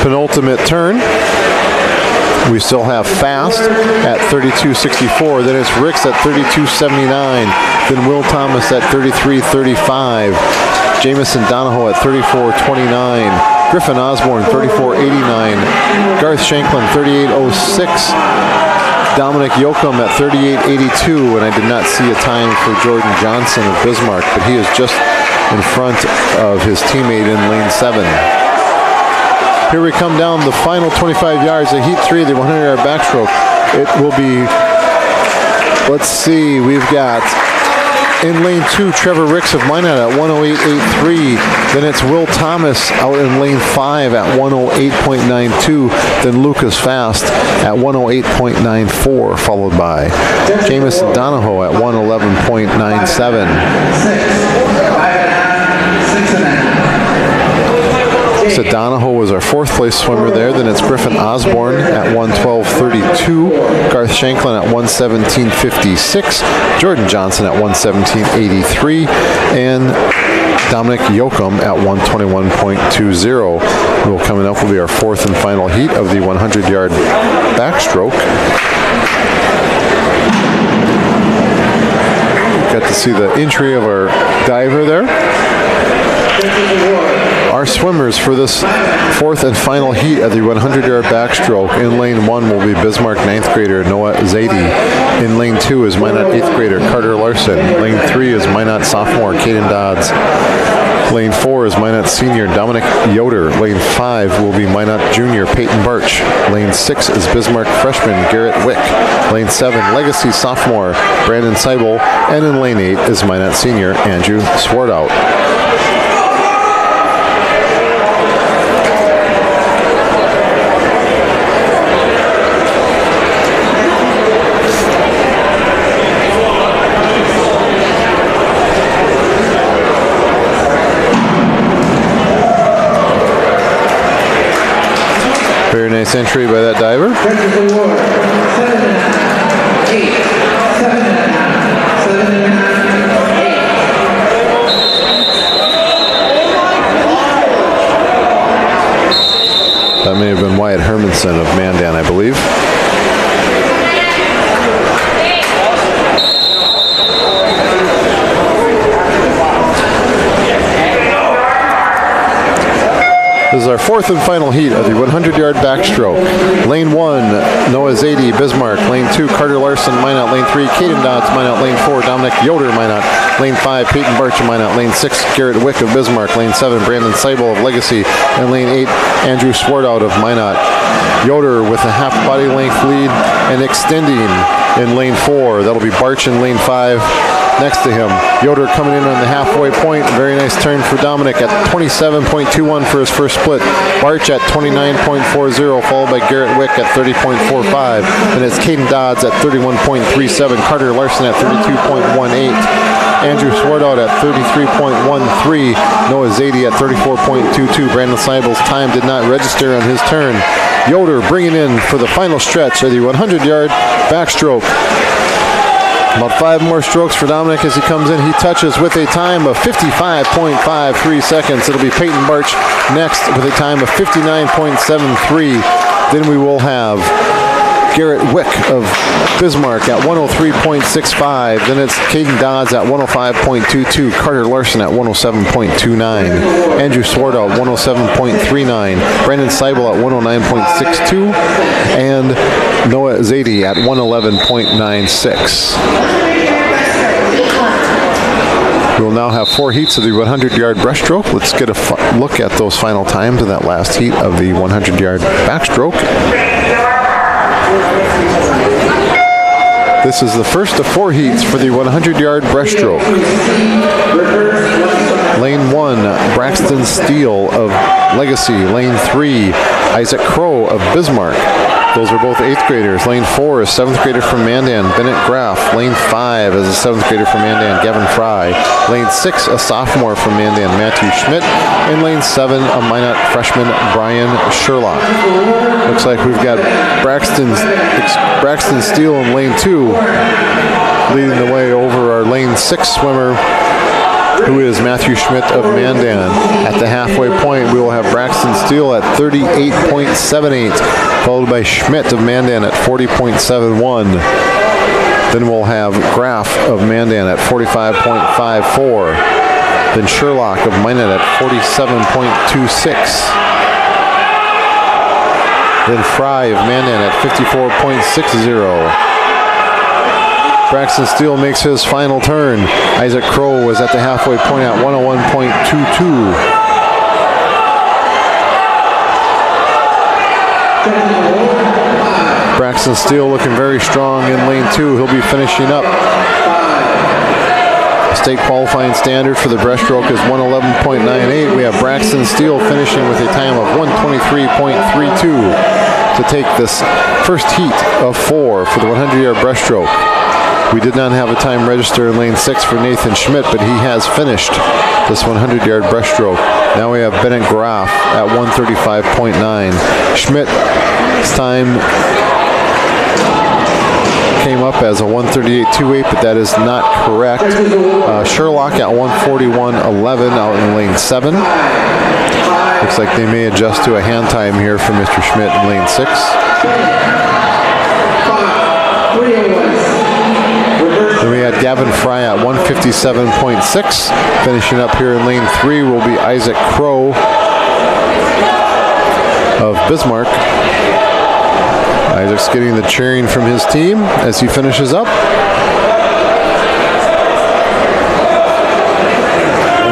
penultimate turn. We still have Fast at 32.64. Then it's Ricks at 32.79. Then Will Thomas at 33.35. Jamison Donahoe at 34.29. Griffin Osborne 34.89. Garth Shanklin 38.06. Dominic Yoakum at 38.82, and I did not see a time for Jordan Johnson of Bismarck, but he is just in front of his teammate in lane 7. Here we come down the final 25 yards of heat 3, the 100-yard backstroke. It will be, let's see, we've got in lane 2, Trevor Ricks of Minot at 108.83. Then it's Will Thomas out in lane 5 at 108.92. Then Lucas Fast at 108.94, followed by Jamison Donahoe at 111.97. 6 Donahoe was our 4th place swimmer there. Then it's Griffin Osborne at 112.32. Garth Shanklin at 117.56. Jordan Johnson at 117.83. And Dominic Yoakum at 121.20. Well, coming up will be our 4th and final heat of the 100-yard backstroke. Got to see the entry of our diver there. Our swimmers for this 4th and final heat of the 100-yard backstroke. In lane 1 will be Bismarck 9th grader Noah Zadie. In lane 2 is Minot 8th grader Carter Larson. Lane 3 is Minot sophomore Caden Dodds. Lane 4 is Minot senior Dominic Yoder. Lane 5 will be Minot junior Peyton Birch. Lane 6 is Bismarck freshman Garrett Wick. Lane 7, Legacy sophomore Brandon Seibel. And in lane 8 is Minot senior Andrew Swartout. Very nice entry by that diver. That may have been Wyatt Hermanson of Mandan, I believe. This is our 4th and final heat of the 100-yard backstroke. Lane 1, Noah Zadie, Bismarck. Lane 2, Carter Larson, Minot. Lane 3, Caden Dodds, Minot. Lane 4, Dominic Yoder, Minot. Lane 5, Peyton Birch of Minot. Lane 6, Garrett Wick of Bismarck. Lane 7, Brandon Seibel of Legacy. And lane 8, Andrew Swartout of Minot. Yoder with a half body length lead and extending in lane 4. That'll be Birch in lane 5. Next to him, Yoder coming in on the halfway point. Very nice turn for Dominic at 27.21 for his first split. Barch at 29.40, followed by Garrett Wick at 30.45. And it's Caden Dodds at 31.37. Carter Larson at 32.18. Andrew Swartout at 33.13. Noah Zadie at 34.22. Brandon Seibel's time did not register on his turn. Yoder bringing in for the final stretch of the 100-yard backstroke. About 5 more strokes for Dominic as he comes in. He touches with a time of 55.53 seconds. It'll be Peyton Birch next with a time of 59.73. Then we will have Garrett Wick of Bismarck at 103.65. Then it's Caden Dodds at 105.22. Carter Larson at 107.29. Andrew Swartout 107.39. Brandon Seibel at 109.62. And Noah Zadie at 111.96. We'll now have 4 heats of the 100-yard breaststroke. Let's get a look at those final times in that last heat of the 100-yard backstroke. This is the first of 4 heats for the 100-yard breaststroke. Lane 1, Braxton Steele of Legacy. Lane 3, Isaac Crow of Bismarck. Those are both 8th graders. Lane 4 is 7th grader from Mandan, Bennett Graff. Lane 5 is a 7th grader from Mandan, Gavin Fry. Lane 6, a sophomore from Mandan, Matthew Schmidt. And lane 7, a Minot freshman, Brian Sherlock. Looks like we've got Braxton Steele in lane 2, leading the way over our lane 6 swimmer, who is Matthew Schmidt of Mandan. At the halfway point, we will have Braxton Steele at 38.78, followed by Schmidt of Mandan at 40.71. Then we'll have Graff of Mandan at 45.54. Then Sherlock of Minot at 47.26. Then Fry of Mandan at 54.60. Braxton Steele makes his final turn. Isaac Crow was at the halfway point at 101.22. Braxton Steele looking very strong in lane 2. He'll be finishing up. State qualifying standard for the breaststroke is 111.98. We have Braxton Steele finishing with a time of 123.32 to take this first heat of 4 for the 100-yard breaststroke. We did not have a time register in lane 6 for Nathan Schmidt, but he has finished this 100-yard breaststroke. Now we have Bennett Graff at 135.9. Schmidt's time came up as a 138.28, but that is not correct. Sherlock at 141.11 out in lane 7. Looks like they may adjust to a hand time here for Mr. Schmidt in lane 6. Then we had Gavin Fry at 157.6. Finishing up here in lane 3 will be Isaac Crow of Bismarck. Isaac's getting the cheering from his team as he finishes up.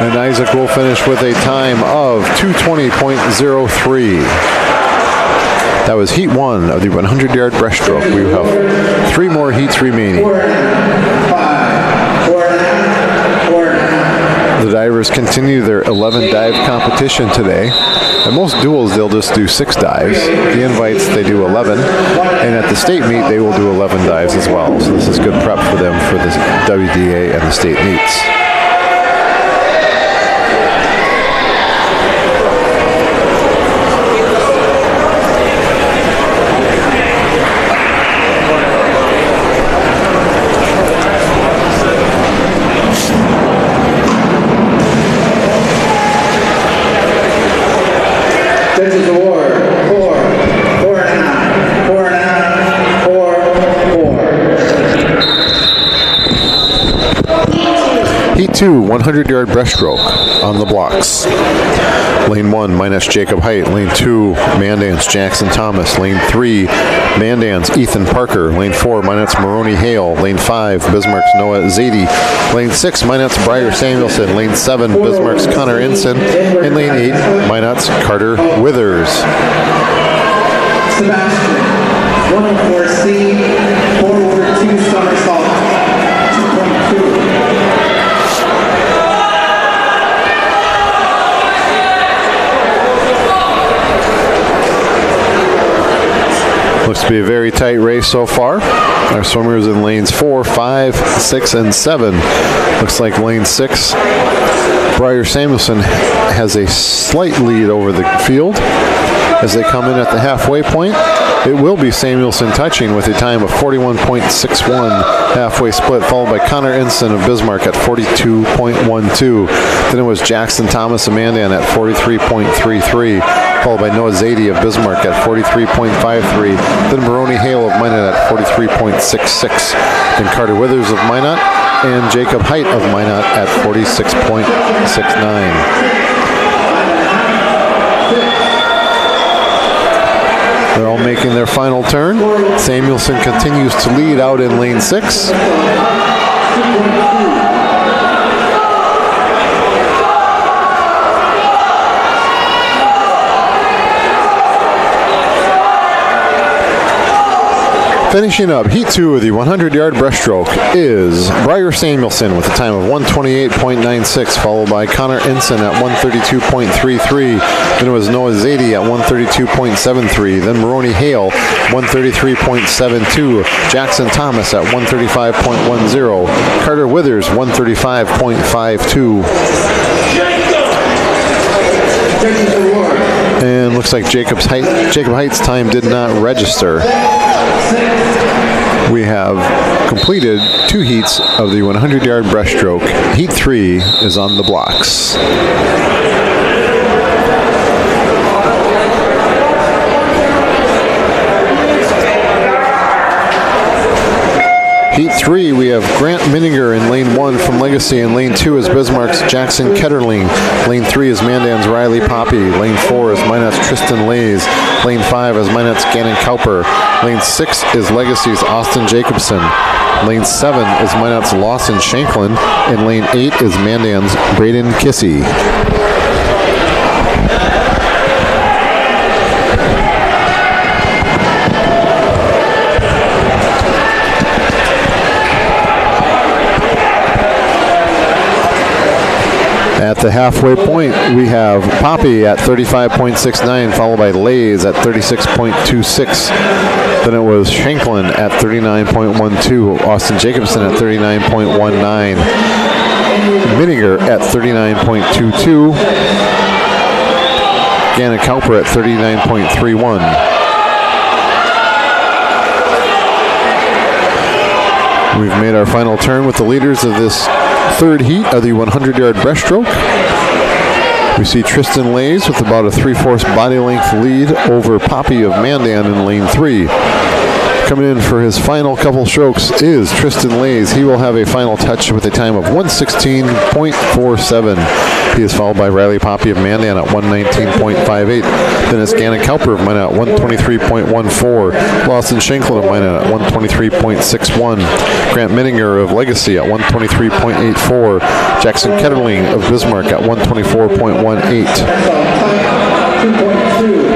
And Isaac will finish with a time of 220.03. That was heat 1 of the 100-yard breaststroke. We have 3 more heats remaining. The divers continue their 11 dive competition today. At most duels, they'll just do 6 dives. The invites, they do 11. And at the state meet, they will do 11 dives as well. So this is good prep for them for the WDA and the state meets. Judges award 4, 4.5, 4.5, 4, 4. Heat 2, 100-yard breaststroke on the blocks. Lane 1, Minot's Jacob Height. Lane 2, Mandan's Jackson Thomas. Lane 3, Mandan's Ethan Parker. Lane 4, Minot's Maroney Hale. Lane 5, Bismarck's Noah Zadie. Lane 6, Minot's Breyer Samuelson. Lane 7, Bismarck's Connor Ensign. And lane 8, Minot's Carter Withers. Sebastian, 104C, forward 2 somersault, 2.2. Looks to be a very tight race so far. Our swimmers in lanes 4, 5, 6, and 7. Looks like lane 6, Breyer Samuelson has a slight lead over the field as they come in at the halfway point. It will be Samuelson touching with a time of 41.61 halfway split, followed by Connor Ensign of Bismarck at 42.12. Then it was Jackson Thomas of Mandan at 43.33, followed by Noah Zadie of Bismarck at 43.53. Then Maroney Hale of Minot at 43.66. Then Carter Withers of Minot and Jacob Height of Minot at 46.69. They're all making their final turn. Samuelson continues to lead out in lane 6. Finishing up Heat 2 of the 100-yard breaststroke is Breyer Samuelson with a time of 128.96, followed by Connor Ensign at 132.33. Then it was Noah Zadie at 132.73. Then Maroney Hale, 133.72. Jackson Thomas at 135.10. Carter Withers, 135.52. And looks like Jacob Height's time did not register. We have completed 2 heats of the 100-yard breaststroke. Heat 3 is on the blocks. Heat 3, we have Grant Mininger in lane 1 from Legacy, and lane 2 is Bismarck's Jackson Ketterling. Lane 3 is Mandan's Riley Poppy. Lane 4 is Minot's Tristan Lays. Lane 5 is Minot's Gannon Cowper. Lane 6 is Legacy's Austin Jacobson. Lane 7 is Minot's Lawson Shanklin, and lane 8 is Mandan's Braden Kissy. At the halfway point, we have Poppy at 35.69, followed by Lays at 36.26. Then it was Shanklin at 39.12, Austin Jacobson at 39.19, Mininger at 39.22, Gannon Cowper at 39.31. We've made our final turn with the leaders of this third heat of the 100-yard breaststroke. We see Tristan Lays with about a 3/4 body length lead over Poppy of Mandan in lane 3. Coming in for his final couple strokes is Tristan Lays. He will have a final touch with a time of 1:16.47. He is followed by Riley Poppy of Mandan at 1:19.58. Then it's Gannon Cowper of Minot at 1:23.14. Lawson Shanklin of Minot at 1:23.61. Grant Mininger of Legacy at 1:23.84. Jackson Ketterling of Bismarck at 1:24.18.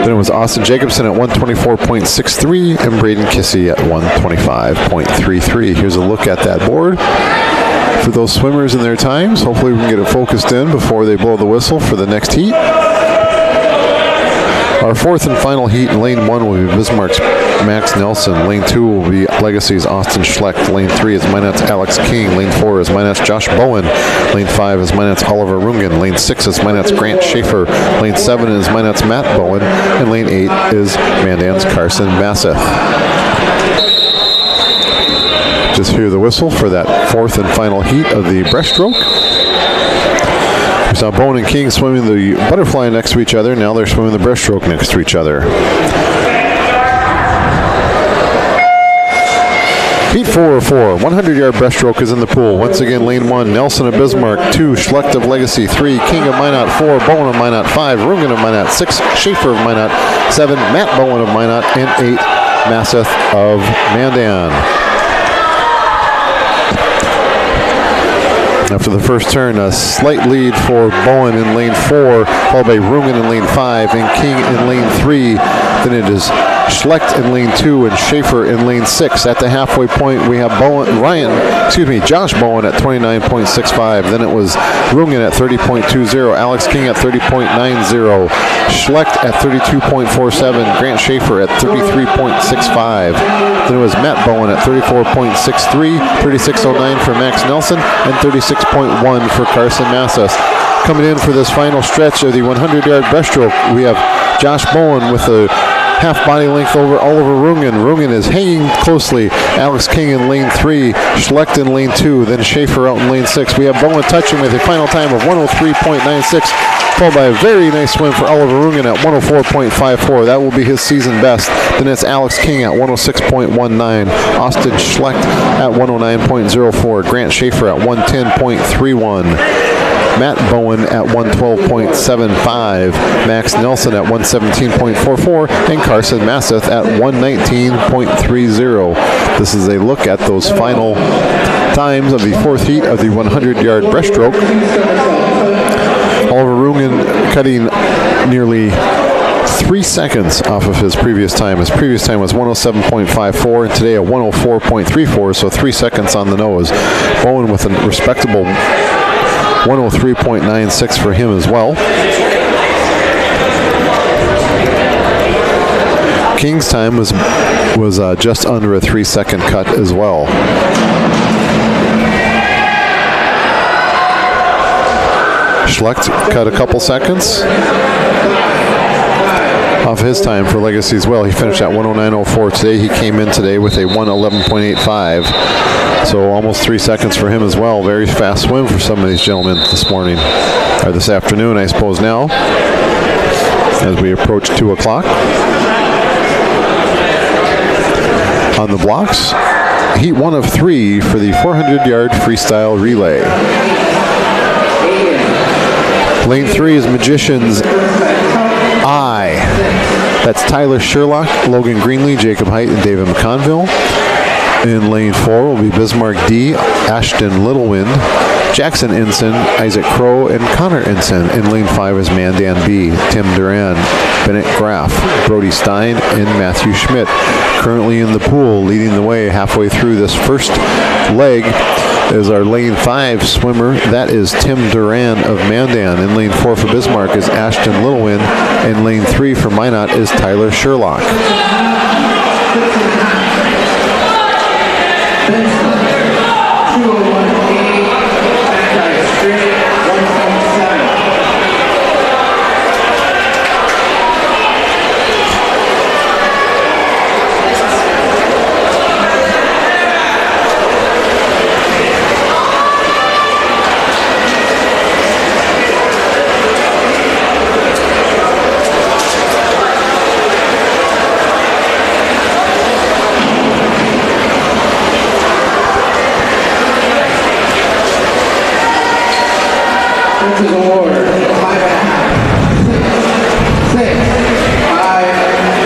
Then it was Austin Jacobson at 1:24.63 and Braden Kissy at 1:25.33. Here's a look at that board for those swimmers and their times. Hopefully we can get it focused in before they blow the whistle for the next heat. Our fourth and final heat in lane 1 will be Bismarck's Max Nelson. Lane 2 will be Legacy's Austin Schlecht. Lane 3 is Minot's Alex King. Lane 4 is Minot's Josh Bowen. Lane 5 is Minot's Oliver Rungen. Lane 6 is Minot's Grant Schaefer. Lane 7 is Minot's Matt Bowen. And lane 8 is Mandan's Carson Basseth. Just hear the whistle for that fourth and final heat of the breaststroke. We saw Bowen and King swimming the butterfly next to each other. Now they're swimming the breaststroke next to each other. Heat 4 of 4, 100-yard breaststroke is in the pool. Once again, lane 1, Nelson of Bismarck. 2, Schlecht of Legacy. 3, King of Minot. 4, Bowen of Minot. 5, Rungen of Minot. 6, Schaefer of Minot. 7, Matt Bowen of Minot. And 8, Masseth of Mandan. After the first turn, a slight lead for Bowen in lane 4, followed by Rungen in lane 5 and King in lane 3. Then it is Schlecht in lane 2 and Schaefer in lane 6. At the halfway point, we have Josh Bowen at 29.65. Then it was Rungen at 30.20, Alex King at 30.90, Schlecht at 32.47, Grant Schaefer at 33.65. Then it was Matt Bowen at 34.63, 36.09 for Max Nelson, and 36.1 for Carson Masseth. Coming in for this final stretch of the 100-yard breaststroke, we have Josh Bowen with a half body length over Oliver Rungen. Rungen is hanging closely. Alex King in lane 3, Schlecht in lane 2, then Schaefer out in lane 6. We have Bowen touching with a final time of 103.96, followed by a very nice swim for Oliver Rungen at 104.54. That will be his season best. Then it's Alex King at 106.19, Austin Schlecht at 109.04, Grant Schaefer at 110.31. Matt Bowen at 112.75, Max Nelson at 117.44, and Carson Masseth at 119.30. This is a look at those final times of the fourth heat of the 100-yard breaststroke. Oliver Rungen cutting nearly 3 seconds off of his previous time. His previous time was 107.54, and today a 104.34, so 3 seconds on the nose. Bowen with a respectable 103.96 for him as well. King's time was just under a 3-second cut as well. Schlecht cut a couple seconds off his time for Legacy as well. He finished at 109.04 today. He came in today with a 111.85. So almost 3 seconds for him as well. Very fast swim for some of these gentlemen this morning, or this afternoon, I suppose now, as we approach 2 o'clock. On the blocks heat 1 of 3 for the 400-yard freestyle relay. Lane 3 is Magician's I. That's Tyler Sherlock, Logan Greenlee, Jacob Height, and David McConville. In lane 4 will be Bismarck D, Ashton Littlewind, Jackson Ensign, Isaac Crow, and Connor Ensign. In lane 5 is Mandan B, Tim Duran, Bennett Graff, Brody Stein, and Matthew Schmidt. Currently in the pool, leading the way halfway through this first leg is our lane 5 swimmer. That is Tim Duran of Mandan. In lane 4 for Bismarck is Ashton Littlewind. In lane 3 for Minot is Tyler Sherlock.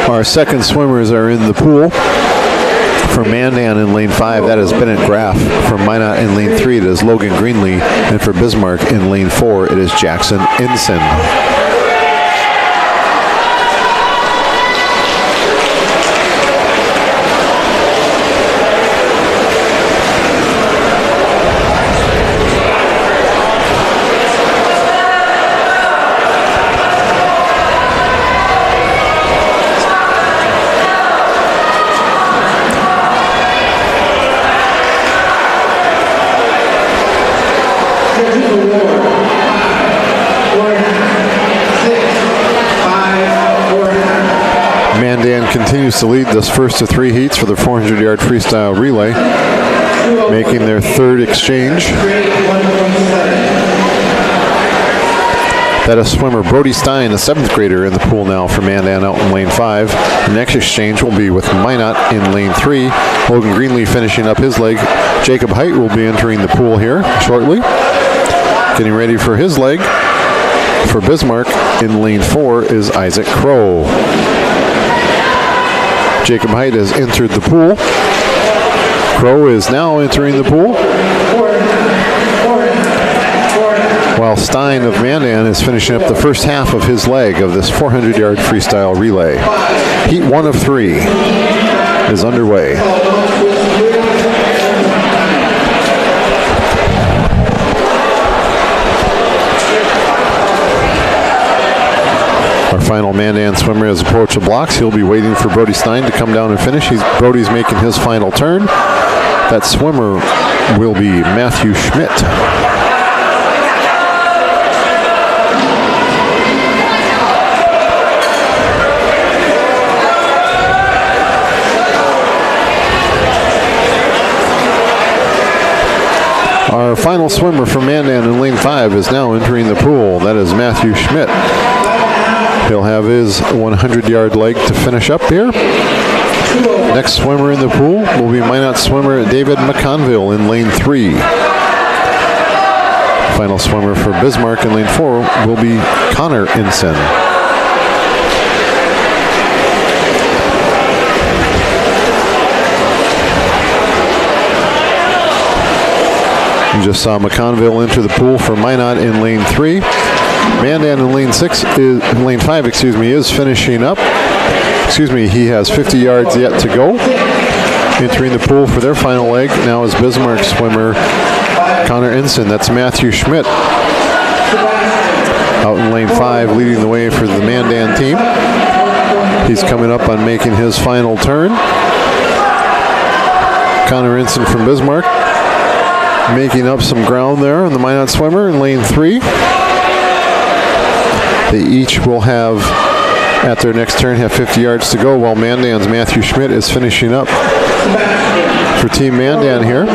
Our second swimmers are in the pool. For Mandan in lane 5, that is Bennett Graff. For Minot in lane 3, it is Logan Greenlee. And for Bismarck in lane 4, it is Jackson Ensign. Mandan continues to lead this first of 3 heats for the 400-yard freestyle relay, making their third exchange. That is swimmer Brody Stein, a 7th grader, in the pool now for Mandan out in lane 5. The next exchange will be with Minot in lane 3. Logan Greenlee finishing up his leg. Jacob Height will be entering the pool here shortly, getting ready for his leg. For Bismarck in lane 4 is Isaac Crow. Jacob Height has entered the pool. Crow is now entering the pool, while Stein of Mandan is finishing up the first half of his leg of this 400-yard freestyle relay. Heat 1 of 3 is underway. Our final Mandan swimmer has approached the blocks. He'll be waiting for Brody Stein to come down and finish. Brody's making his final turn. That swimmer will be Matthew Schmidt. Our final swimmer from Mandan in lane 5 is now entering the pool. That is Matthew Schmidt. He'll have his 100-yard leg to finish up here. Next swimmer in the pool will be Minot swimmer David McConville in lane 3. Final swimmer for Bismarck in lane 4 will be Connor Ensign. You just saw McConville enter the pool for Minot in lane 3. Mandan in lane 5 is finishing up. He has 50 yards yet to go. Entering the pool for their final leg now is Bismarck swimmer Connor Ensign. That's Matthew Schmidt out in lane 5, leading the way for the Mandan team. He's coming up on making his final turn. Connor Ensign from Bismarck making up some ground there on the Minot swimmer in lane 3. They each will have, at their next turn, have 50 yards to go, while Mandan's Matthew Schmidt is finishing up. For Team Mandan here,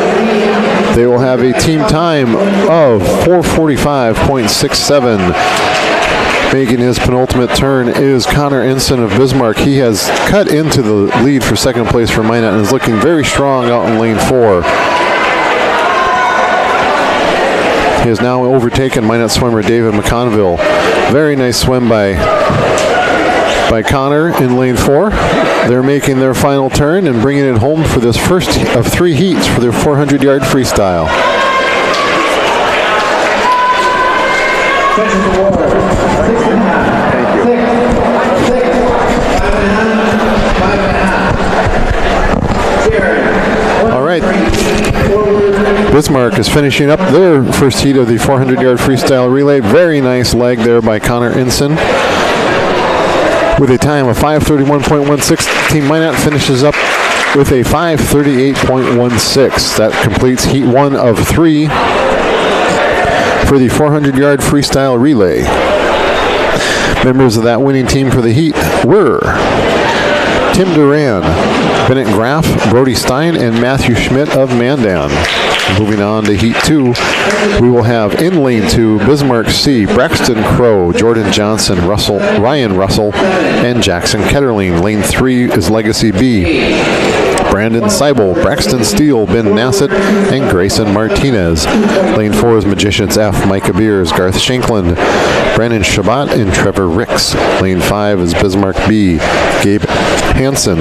they will have a team time of 4:45.67. Making his penultimate turn is Connor Ensign of Bismarck. He has cut into the lead for second place for Minot and is looking very strong out in lane 4. He has now overtaken Minot swimmer David McConville. Very nice swim by Connor in lane 4. They're making their final turn and bringing it home for this first of 3 heats for their 400-yard freestyle. All right. Bismarck is finishing up their first heat of the 400-yard freestyle relay. Very nice leg there by Connor Ensign. With a time of 5:31.16, Team Minot finishes up with a 5:38.16. That completes heat 1 of 3 for the 400-yard freestyle relay. Members of that winning team for the heat were Tim Duran, Bennett Graff, Brody Stein, and Matthew Schmidt of Mandan. Moving on to Heat 2, we will have in Lane 2, Bismarck C, Braxton Crow, Jordan Johnson, Ryan Russell, and Jackson Ketterling. Lane 3 is Legacy B, Brandon Seibel, Braxton Steele, Ben Nassett, and Grayson Martinez. Lane 4 is Magicians F, Micah Beers, Garth Shanklin, Brandon Shabbat, and Trevor Ricks. Lane 5 is Bismarck B, Gabe Hansen,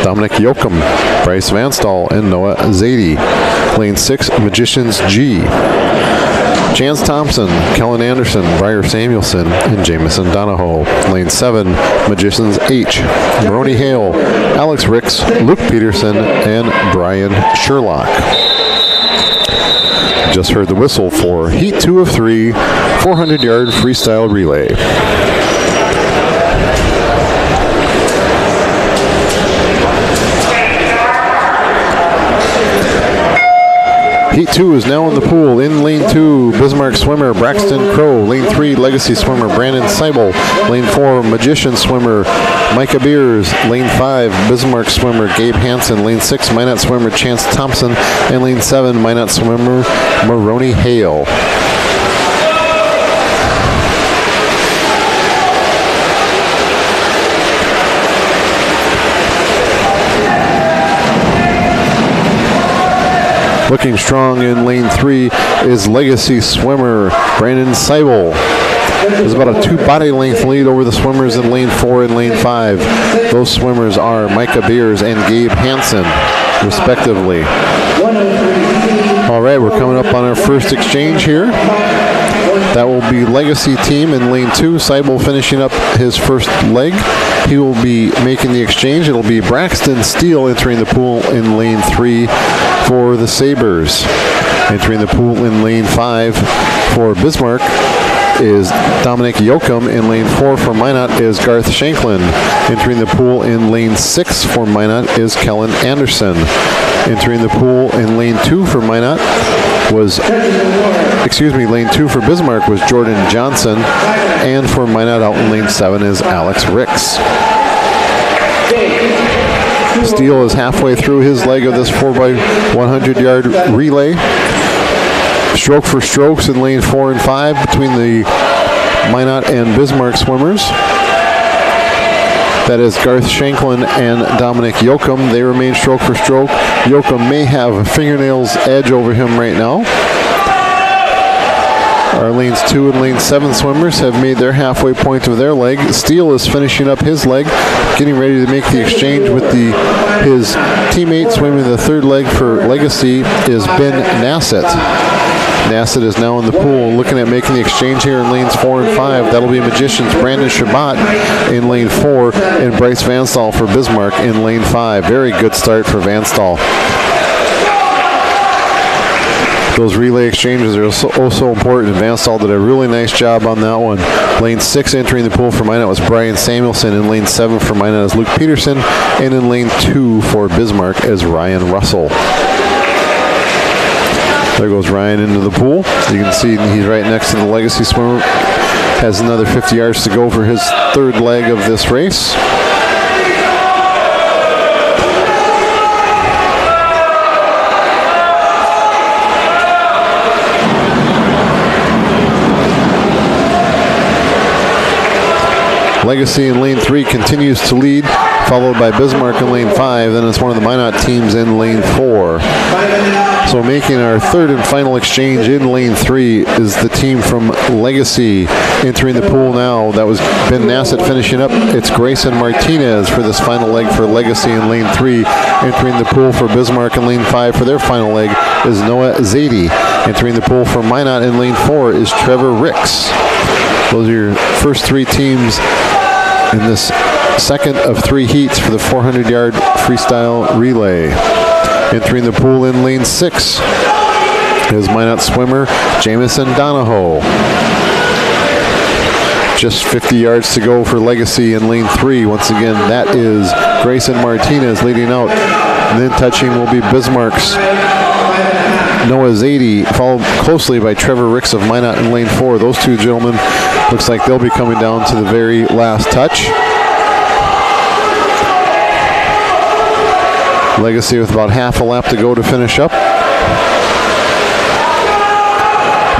Dominic Yoakum, Bryce Vanstall, and Noah Zadie. Lane 6, Magicians G, Chance Thompson, Kellen Anderson, Briar Samuelson, and Jamison Donahoe. Lane 7, Magicians H, Maroney Hale, Alex Ricks, Luke Peterson, and Brian Sherlock. Just heard the whistle for Heat 2 of 3, 400-yard freestyle relay. Heat 2 is now in the pool. In Lane 2, Bismarck swimmer Braxton Crow. Lane 3, Legacy swimmer Brandon Seibel. Lane 4, Magician swimmer Micah Beers. Lane 5, Bismarck swimmer Gabe Hansen. Lane 6, Minot swimmer Chance Thompson. And Lane 7, Minot swimmer Maroney Hale. Looking strong in Lane 3 is Legacy swimmer Brandon Seibel. There's about a 2-body length lead over the swimmers in Lane 4 and Lane 5. Those swimmers are Micah Beers and Gabe Hansen, respectively. All right, we're coming up on our first exchange here. That will be Legacy team in Lane 2. Seibel finishing up his first leg. He will be making the exchange. It'll be Braxton Steele entering the pool in Lane 3 for the Sabres. Entering the pool in Lane 5 for Bismarck is Dominic Yoakum. In Lane 4 for Minot is Garth Shanklin. Entering the pool in Lane 6 for Minot is Kellen Anderson. Entering the pool in Lane 2 for Minot Lane 2 for Bismarck was Jordan Johnson, and for Minot out in Lane 7 is Alex Ricks. Steele is halfway through his leg of this 4x100-yard relay. Stroke for strokes in Lane 4 and 5 between the Minot and Bismarck swimmers. That is Garth Shanklin and Dominic Yoakum. They remain stroke for stroke. Yoakum may have a fingernail's edge over him right now. Our Lanes 2 and Lane 7 swimmers have made their halfway point of their leg. Steele is finishing up his leg, getting ready to make the exchange with his teammate swimming the third leg for Legacy is Ben Nassett. Nassett is now in the pool looking at making the exchange here in Lanes 4 and 5. That'll be Magicians Brandon Shabbat in Lane 4 and Bryce Vanstall for Bismarck in Lane 5. Very good start for Vanstall. Those relay exchanges are so important, and Vanstall did a really nice job on that one. Lane 6 entering the pool for Minot was Brian Samuelson. In Lane 7 for Minot is Luke Peterson. And in Lane 2 for Bismarck is Ryan Russell. There goes Ryan into the pool. You can see he's right next to the Legacy swimmer. Has another 50 yards to go for his third leg of this race. Legacy in lane 3 continues to lead, followed by Bismarck in lane 5. Then it's one of the Minot teams in lane 4. So making our third and final exchange in lane 3 is the team from Legacy entering the pool now. That was Ben Nassett finishing up. It's Grayson Martinez for this final leg for Legacy in lane 3. Entering the pool for Bismarck in lane 5 for their final leg is Noah Zadie. Entering the pool for Minot in lane 4 is Trevor Ricks. Those are your first 3 teams in this second of 3 heats for the 400-yard freestyle relay. Entering the pool in lane 6 is Minot swimmer Jamison Donahoe. Just 50 yards to go for Legacy in lane 3. Once again, that is Grayson Martinez leading out. And then touching will be Bismarck's Noah Zadie, followed closely by Trevor Ricks of Minot in lane 4. Those 2 gentlemen, looks like they'll be coming down to the very last touch. Legacy with about half a lap to go to finish up.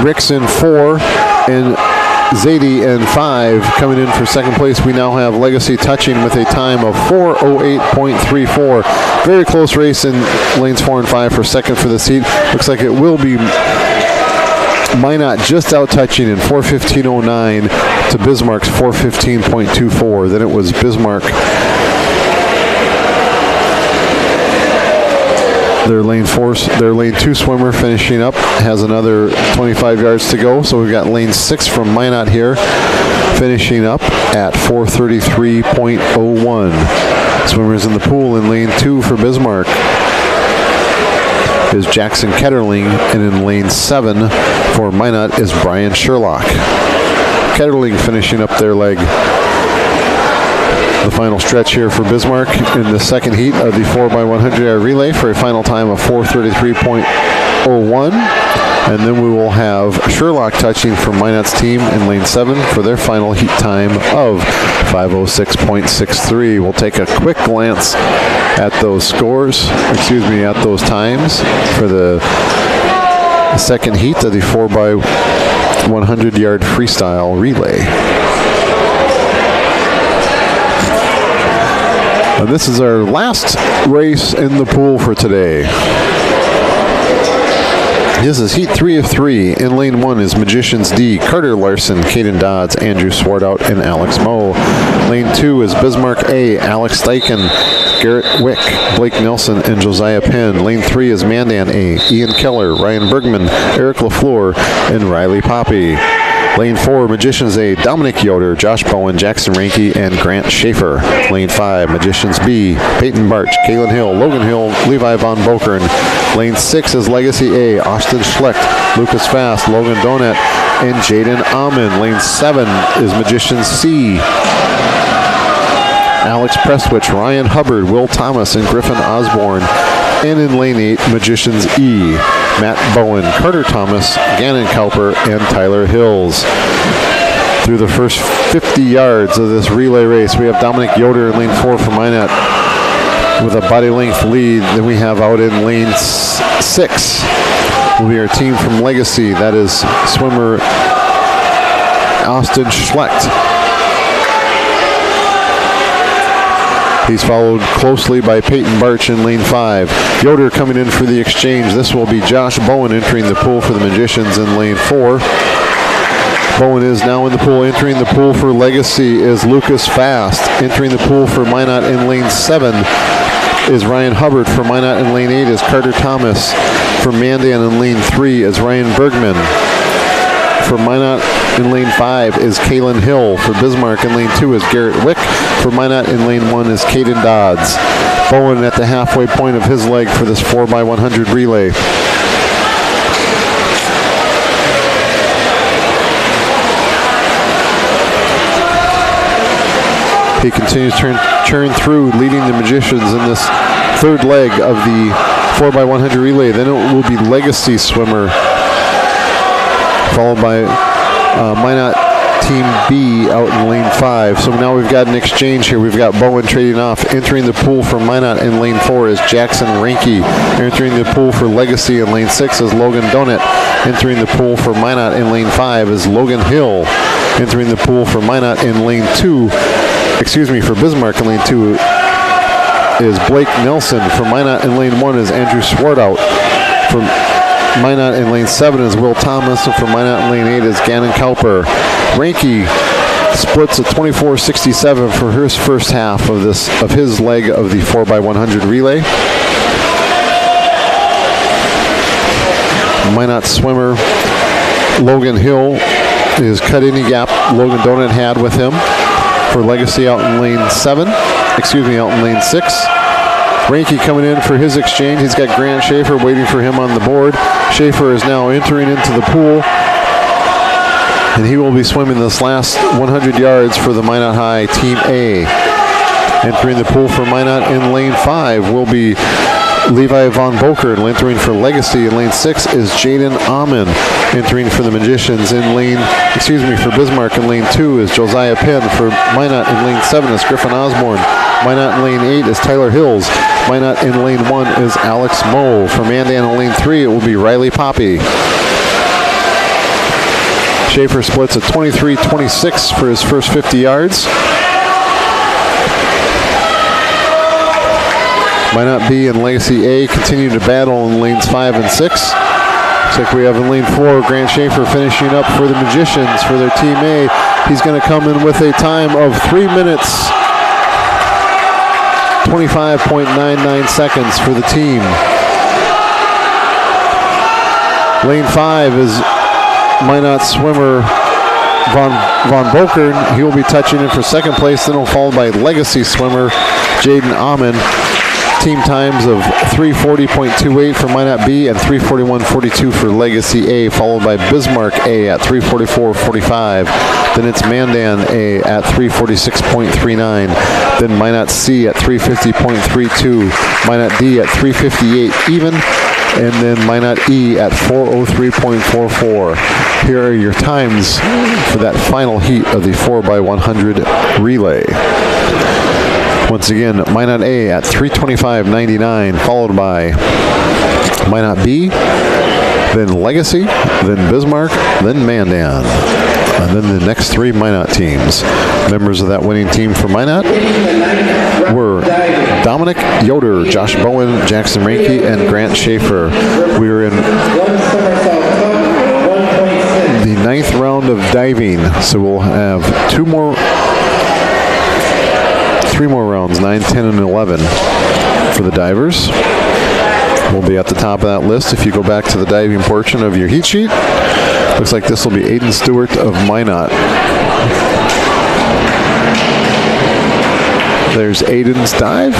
Ricks in 4 and Zadie in 5 coming in for second place. We now have Legacy touching with a time of 4:08.34. Very close race in lanes 4 and 5 for second for this heat. Looks like it will be Minot just out touching in 4:15.09 to Bismarck's 4:15.24. Then it was Bismarck. Their lane 2 swimmer finishing up has another 25 yards to go. So we've got lane 6 from Minot here finishing up at 4:33.01. Swimmers in the pool in lane 2 for Bismarck is Jackson Ketterling, and in lane 7 for Minot is Brian Sherlock. Ketterling finishing up their leg. The final stretch here for Bismarck in the second heat of the 4x100-yard relay for a final time of 4:33.01. And then we will have Sherlock touching from Minot's team in lane 7 for their final heat time of 5:06.63. We'll take a quick glance at those scores, at those times for the second heat of the 4x100-yard freestyle relay. And this is our last race in the pool for today. This is heat 3 of 3. In lane 1 is Magicians D, Carter Larson, Caden Dodds, Andrew Swartout, and Alex Moe. Lane 2 is Bismarck A, Alex Steichen, Garrett Wick, Blake Nelson, and Josiah Penn. Lane 3 is Mandan A, Ian Keller, Ryan Bergman, Eric LaFleur, and Riley Poppy. Lane 4, Magicians A, Dominic Yoder, Josh Bowen, Jackson Ranke, and Grant Schaefer. Lane 5, Magicians B, Peyton Barch, Kalen Hill, Logan Hill, Levi Von Bokern. Lane 6 is Legacy A, Austin Schlecht, Lucas Fast, Logan Donat, and Jaden Amon. Lane 7 is Magicians C, Alex Prestwich, Ryan Hubbard, Will Thomas, and Griffin Osborne. And in lane 8, Magicians E, Matt Bowen, Carter Thomas, Gannon Cowper, and Tyler Hills. Through the first 50 yards of this relay race, we have Dominic Yoder in lane 4 for Minot with a body length lead. Then we have out in lane 6 will be our team from Legacy. That is swimmer Austin Schlecht. He's followed closely by Peyton Barch in lane 5. Yoder coming in for the exchange. This will be Josh Bowen entering the pool for the Magicians in lane 4. Bowen is now in the pool. Entering the pool for Legacy is Lucas Fast. Entering the pool for Minot in lane 7 is Ryan Hubbard. For Minot in lane 8 is Carter Thomas. For Mandan in lane 3 is Ryan Bergman. For Minot in lane 5 is Kalen Hill. For Bismarck in lane 2 is Garrett Wick. For Minot in lane 1 is Caden Dodds. Bowen at the halfway point of his leg for this 4x100 relay. He continues to turn through, leading the Magicians in this third leg of the 4x100 relay. Then it will be Legacy swimmer, followed by Minot Team B out in lane 5. So now we've got an exchange here. We've got Bowen trading off. Entering the pool for Minot in lane 4 is Jackson Ranke. Entering the pool for Legacy in lane 6 is Logan Donat. Entering the pool for Minot in lane 5 is Logan Hill. Entering the pool for Minot in lane 2, for Bismarck in lane 2 is Blake Nelson. For Minot in lane 1 is Andrew Swartout. For Minot in lane 7 is Will Thomas, and for Minot in lane 8 is Gannon Cowper. Ranky splits a 24:67 for his first half of his leg of the 4x100 relay. Minot swimmer Logan Hill is cut any gap Logan Donut had with him for Legacy out in lane 6. Ranky coming in for his exchange. He's got Grant Schaefer waiting for him on the board. Schaefer is now entering into the pool, and he will be swimming this last 100 yards for the Minot High Team A. Entering the pool for Minot in lane 5 will be Levi Von Boker. Entering for Legacy in lane 6 is Jaden Amon. Entering for the Magicians in for Bismarck in lane 2 is Josiah Penn. For Minot in lane 7 is Griffin Osborne. Minot in lane 8 is Tyler Hills. Minot in lane 1 is Alex Moe. For Mandan in lane 3 it will be Riley Poppy. Schaefer splits a 23:26 for his first 50 yards. Minot B and Legacy A continue to battle in lanes 5 and 6. Looks like we have in lane 4 Grant Schaefer finishing up for the Magicians for their Team A. He's going to come in with a time of 3 minutes 25.99 seconds for the team. Lane 5 is Minot swimmer Von Boker. He will be touching in for second place. Then he'll followed by Legacy swimmer Jaden Amon. Team times of 3:40.28 for Minot B and 3:41.42 for Legacy A, followed by Bismarck A at 3:44.45. Then it's Mandan A at 3:46.39. Then Minot C at 3:50.32. Minot D at 3:58 even. And then Minot E at 4:03.44. Here are your times for that final heat of the 4x100 relay. Once again, Minot A at 3:25.99, followed by Minot B, then Legacy, then Bismarck, then Mandan. And then the next 3 Minot teams. Members of that winning team for Minot were Dominic Yoder, Josh Bowen, Jackson Ranky, and Grant Schaefer. We are in the 9th round of diving, so we'll have 3 more rounds, 9, 10, and 11 for the divers. We'll be at the top of that list if you go back to the diving portion of your heat sheet. Looks like this will be Aiden Stewart of Minot. There's Aiden's dive.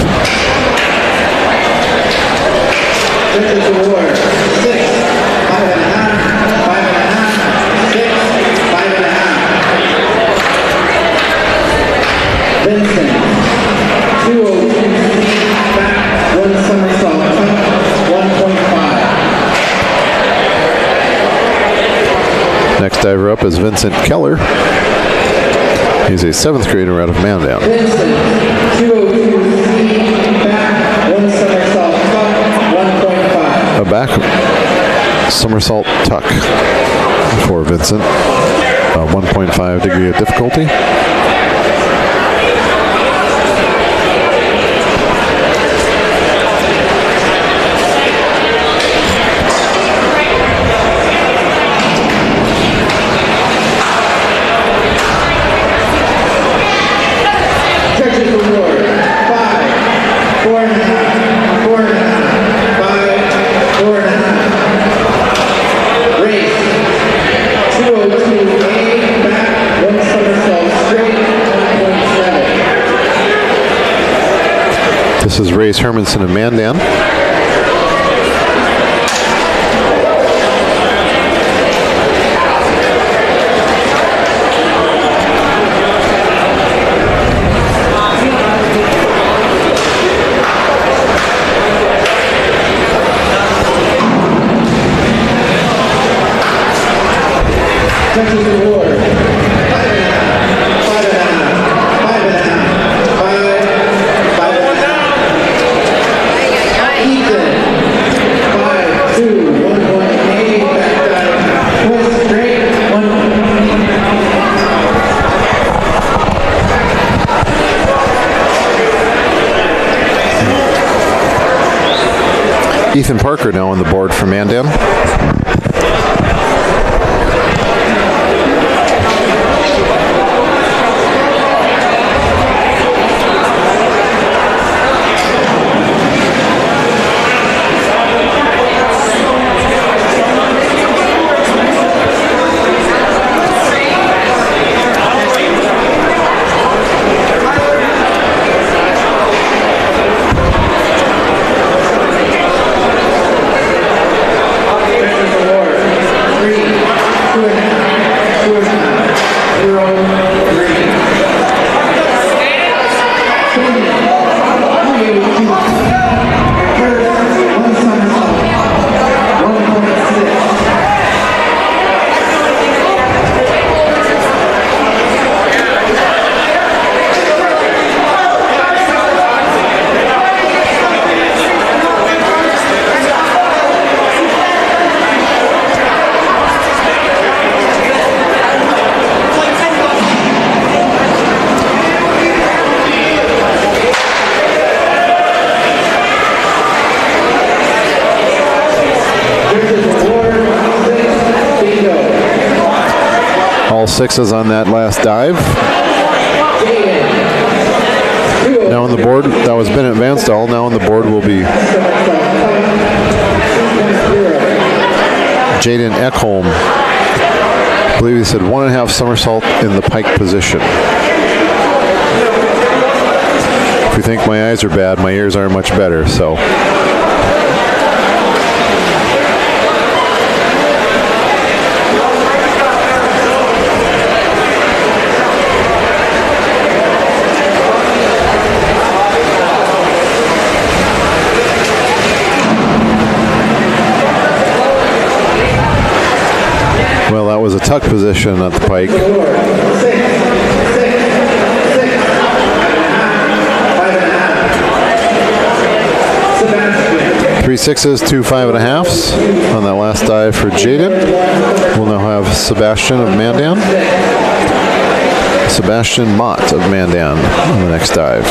Next diver up is Vincent Keller. He's a 7th grader out of Mandan. A back somersault tuck for Vincent. 1.5 degree of difficulty. This is Race Hermanson of Mandan. Ethan Parker now on the board for Mandan. All sixes on that last dive. Now on the board, that was Bennett Vanstall. Now on the board will be Jaden Ekholm. I believe he said 1.5 somersault in the pike position. If you think my eyes are bad, my ears aren't much better, so. Well, that was a tuck position at the pike. 3 6s, 2 5.5s on that last dive for Jaden. We'll now have Sebastian of Mandan. Sebastian Mott of Mandan on the next dive.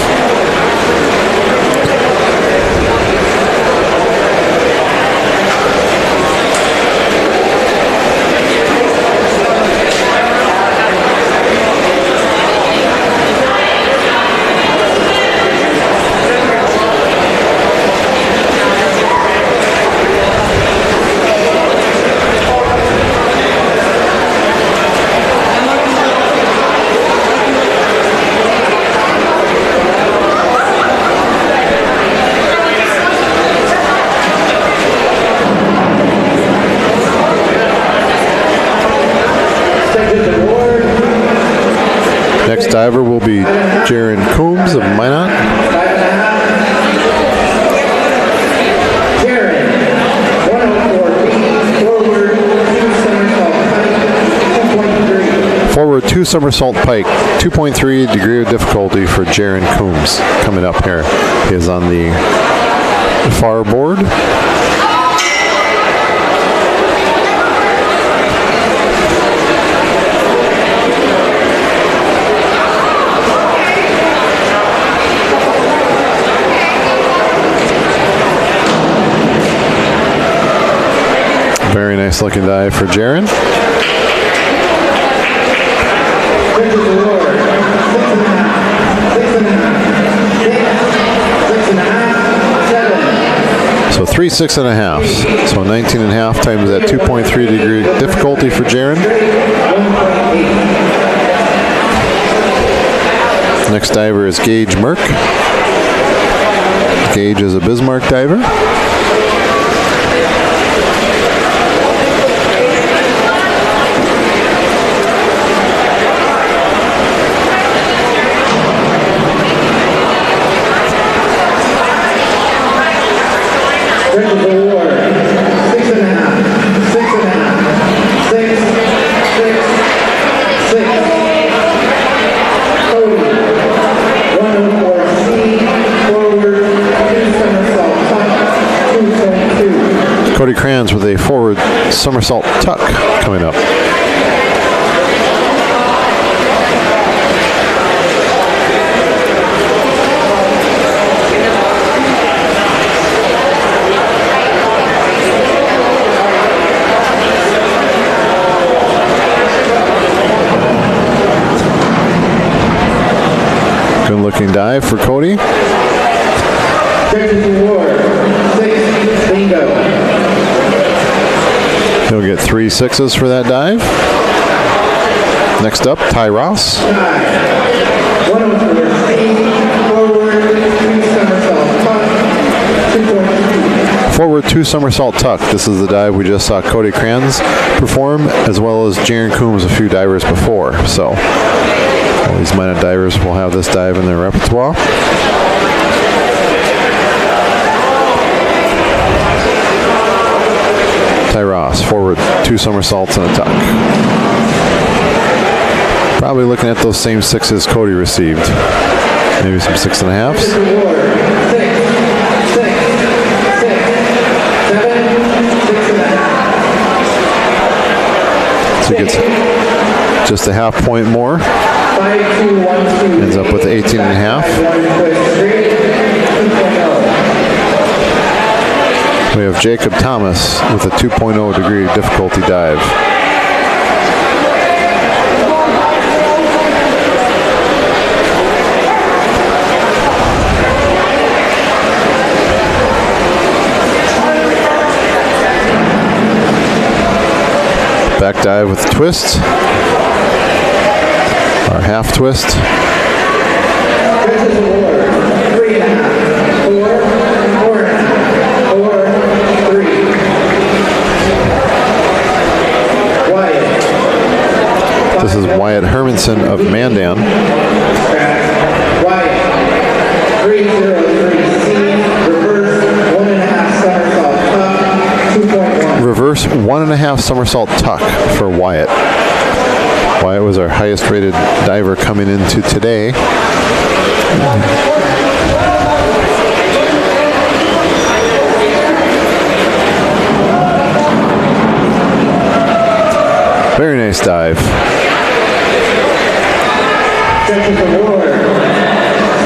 Next diver will be Jaron Coombs of Minot. Forward 2 somersault pike, 2.3 degree of difficulty for Jaron Coombs. Coming up here, he is on the far board. Very nice looking dive for Jaron. So 3 6.5s. So 19.5 times that 2.3 degree difficulty for Jaron. Next diver is Gage Merck. Gage is a Bismarck diver. Cody Kranz with a forward somersault tuck coming up. Good looking dive for Cody. Judges award 6, bingo. He'll get 3 6s for that dive. Next up, Ty Ross. 104 2 somersault tuck, 2.2. Forward 2 somersault tuck. This is the dive we just saw Cody Kranz perform, as well as Jaron Coombs a few divers before. So all these Minot divers will have this dive in their repertoire. Ty Ross, forward 2 somersaults and a tuck. Probably looking at those same 6s Cody received. Maybe some 6.5s. So he gets just a half point more. 5, 2, 1, 2. Ends up with 18.5. We have Jacob Thomas with a 2.0 degree difficulty dive. Back dive with a twist. Our half twist. Judges award 3.5, 4, 4.5, 4, 3. Wyatt. This is Wyatt Hermanson of Mandan. Wyatt. 303C. Reverse 1.5 somersault tuck. 2.1. Reverse 1.5 somersault tuck for Wyatt. Wyatt was our highest rated diver coming into today. Very nice dive. Judges award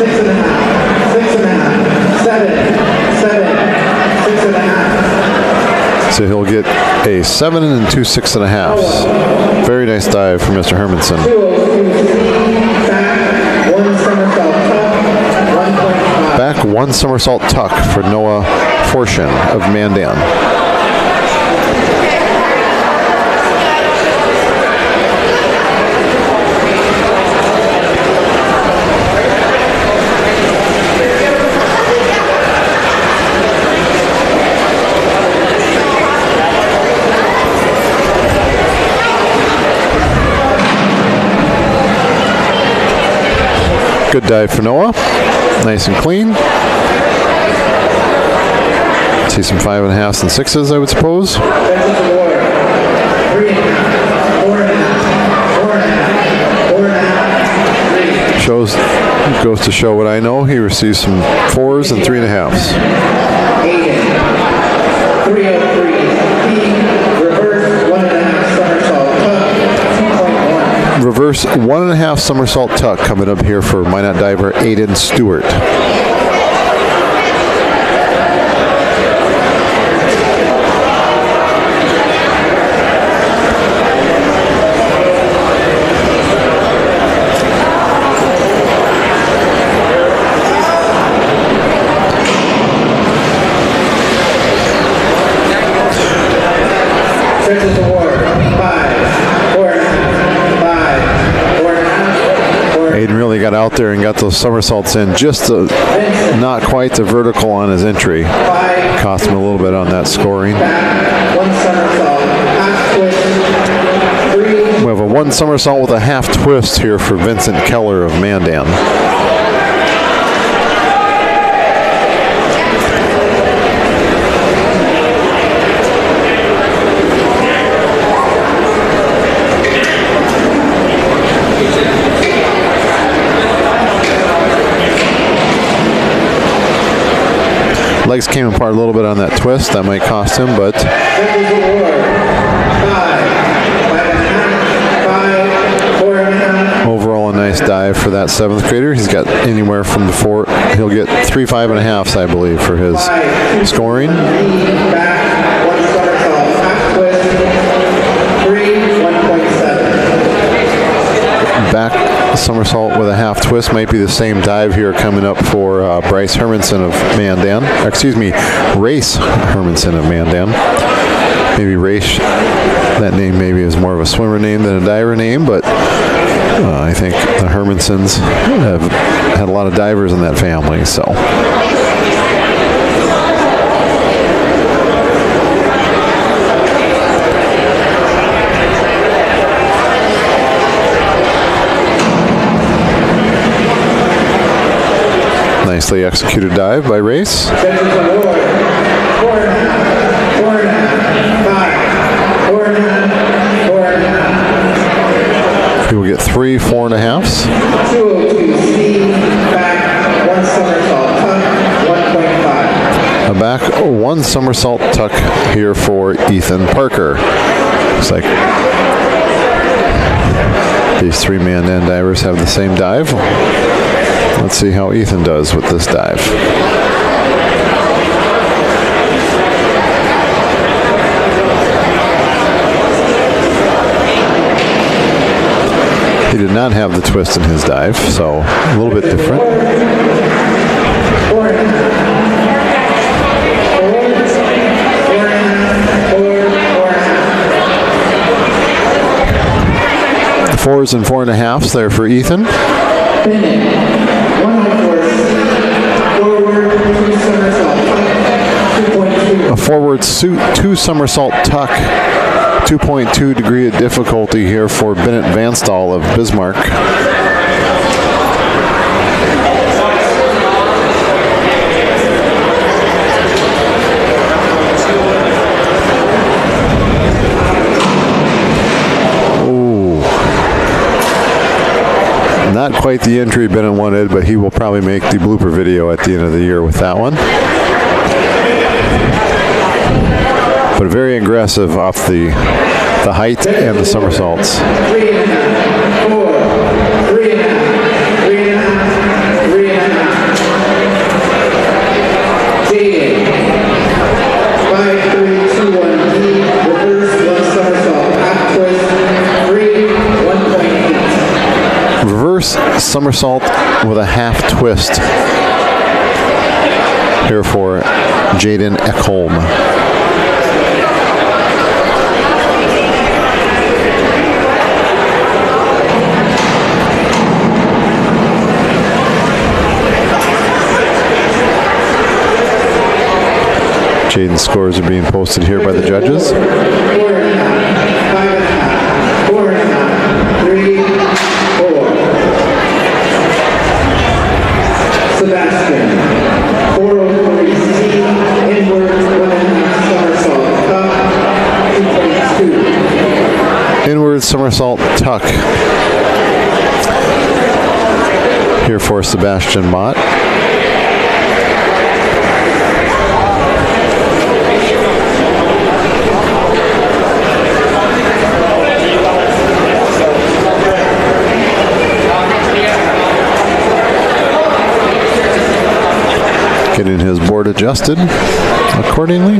6.5, 6.5, 7, 6.5. So he'll get a 7 and 2 6.5s. Very nice dive from Mr. Hermanson. 202C, back 1 somersault tuck, 1.5. Back 1 somersault tuck for Noah Forshin of Mandan. Good dive for Noah. Nice and clean. See some 5.5s and 6s, I would suppose. Judges award 3.5, 4.5, 4.5, 4.5, 3. Goes to show what I know. He receives some 4s and 3.5s. Aiden. 303C. Reverse 1.5 somersault tuck, 2.1. Reverse 1.5 somersault tuck coming up here for Minot diver Aiden Stewart. Judges award 5, 4.5, 5, 4.5, 4. Aiden really got out there and got those somersaults in just not quite the vertical on his entry. 5, Cost him a little bit on that scoring. back 1 somersault, half twist, 3. We have a 1 somersault with a half twist here for Vincent Keller of Mandan. Legs came apart a little bit on that twist. That might cost him, but Judges award 5, 5, 4.5. overall a nice dive for that 7th grader. He's got anywhere from he'll get 3 5.5s, I believe, for his scoring. Back 1 somersault, half twist, 3, 1.7. Back somersault with a half twist. Might be the same dive here coming up for Bryce Hermanson of Mandan. Excuse me, Race Hermanson of Mandan. Maybe Race, that name maybe is more of a swimmer name than a diver name, but I think the Hermansons have had a lot of divers in that family, so. Nicely executed dive by Race. He will get 3 4.5s. 202C, back, 1 somersault tuck, 1.5. A back 1 somersault tuck here for Ethan Parker. Looks like these 3 Mandan divers have the same dive. Let's see how Ethan does with this dive. He did not have the twist in his dive, so a little bit different. The 4s and 4.5s there for Ethan. A forward 2 somersault tuck, 2.2 degree of difficulty here for Bennett Vanstall of Bismarck. Not quite the entry Bennett wanted, but he will probably make the blooper video at the end of the year with that one. But very aggressive off the height and the somersaults. 3.5, 4, 3.5, 3.5, 3.5. D, 5, 3, 2, 1, D, reverse 1 somersault, half twist, 3, 1.8. Reverse somersault with a half twist here for Jaden Ekholm. Jaden's scores are being posted here by the judges. 4.5, 5.5, 4.5, 3, 4. Sebastian, 403C, inward 1.5 somersault tuck, 2.2. Inward somersault tuck here for Sebastian Mott. Getting his board adjusted accordingly.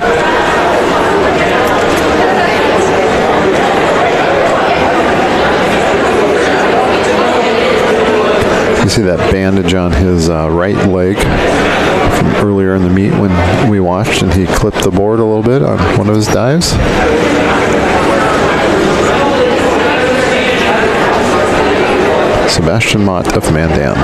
You see that bandage on his right leg from earlier in the meet when we watched, and he clipped the board a little bit on one of his dives. Sebastian Mott of Mandan.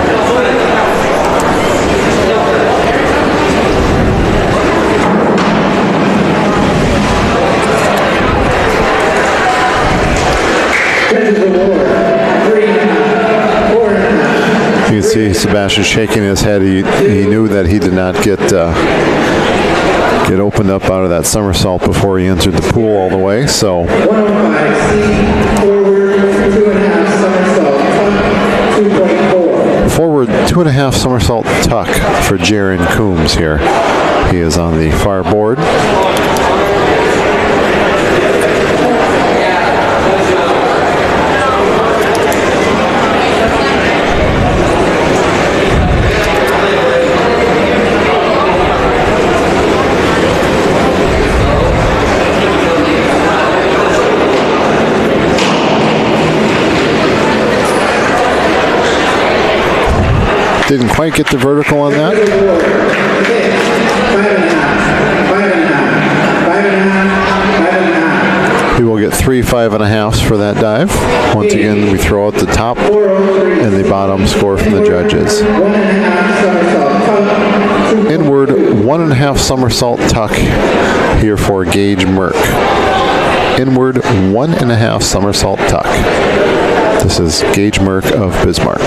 You can see Sebastian shaking his head. He knew that he did not get opened up out of that somersault before he entered the pool all the way. So 105C, forward 2.5 somersault tuck, 2.4. forward 2.5 somersault tuck for Jaron Coombs here. He is on the far board. Didn't quite get the vertical on that. 5.5, 5.5. He will get 3 5.5s for that dive. Once again, we throw out the top and the bottom score from the judges. 1.5 somersault tuck. Inward 1.5 somersault tuck here for Gage Merck. Inward 1.5 somersault tuck. This is Gage Merck of Bismarck.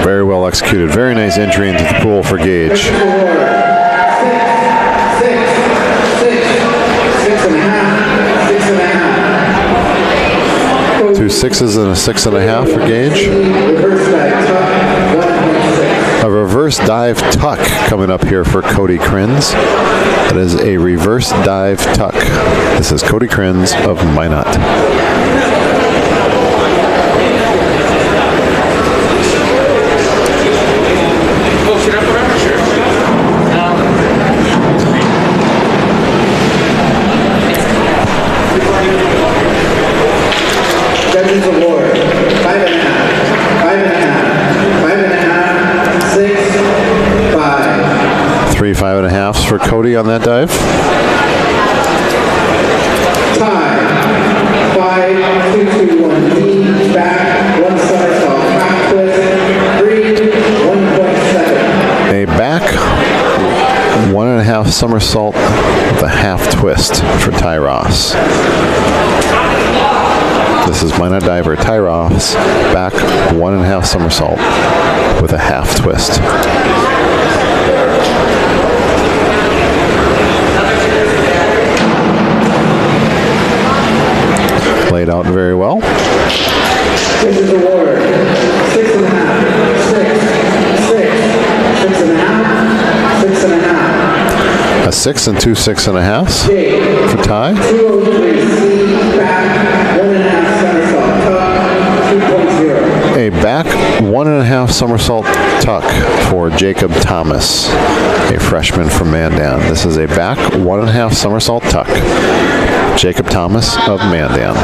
Very well executed. Very nice entry into the pool for Gage. 6.5, 6.5. 2 6s and a 6.5 for Gage. Reverse dive tuck, 1.6. A reverse dive tuck coming up here for Cody Krins. That is a reverse dive tuck. This is Cody Krins of Minot. Judges award 5.5, 5.5, 6, 5. 3 5.5s for Cody on that dive. Tie 5, 2, 2, 1 knee back, 1 somersault half twist, 3, 1.7. A back 1.5 somersault with a half twist for Ty Ross. This is Minot diver Ty Ross, back 1.5 somersault with a half twist. Laid out very well. Judges award 6.5, 6, 6, 6.5, 6.5. A 6 and 2 6.5s Jake, for Ty. 203C back, 1.5 somersault tuck, 2.0. A back 1.5 somersault tuck for Jacob Thomas, a freshman from Mandan. This is a back 1.5 somersault tuck. Jacob Thomas of Mandan.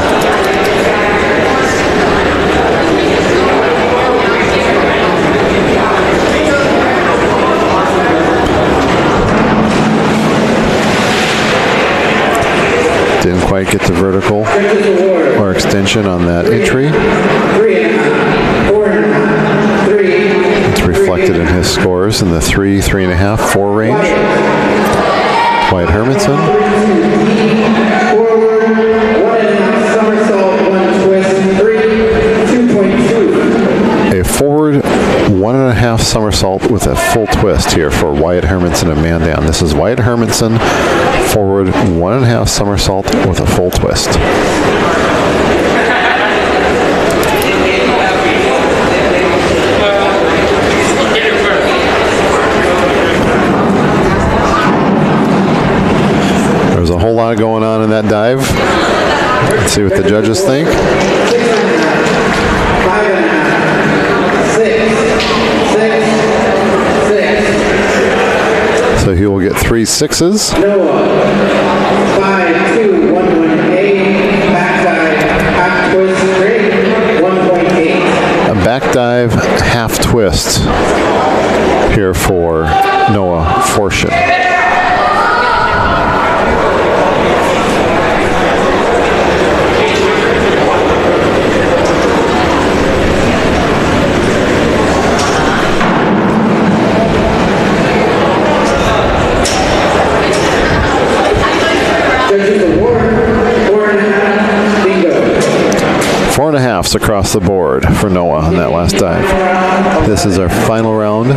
Didn't quite get the vertical or extension on that entry. 3.5, 4.5, 3. It's reflected in his scores in the 3, 3.5, 4 range. Wyatt Hermanson. Forward, 1.5 somersault, 1 twist, 3, 2.2. A forward 1.5 somersault with a full twist here for Wyatt Hermanson of Mandan. This is Wyatt Hermanson, forward 1.5 somersault with a full twist. There's a whole lot going on in that dive. Let's see what the judges think. 5.5, 6, 6, 6. So he will get 3 6s. Noah, 5, 2, 1, 1, 8. Back dive, half twist, straight, 1.8. A back dive half twist here for Noah Forshin. Judges award 4.5, bingo. 4.5s across the board for Noah on that last dive. This is our final round,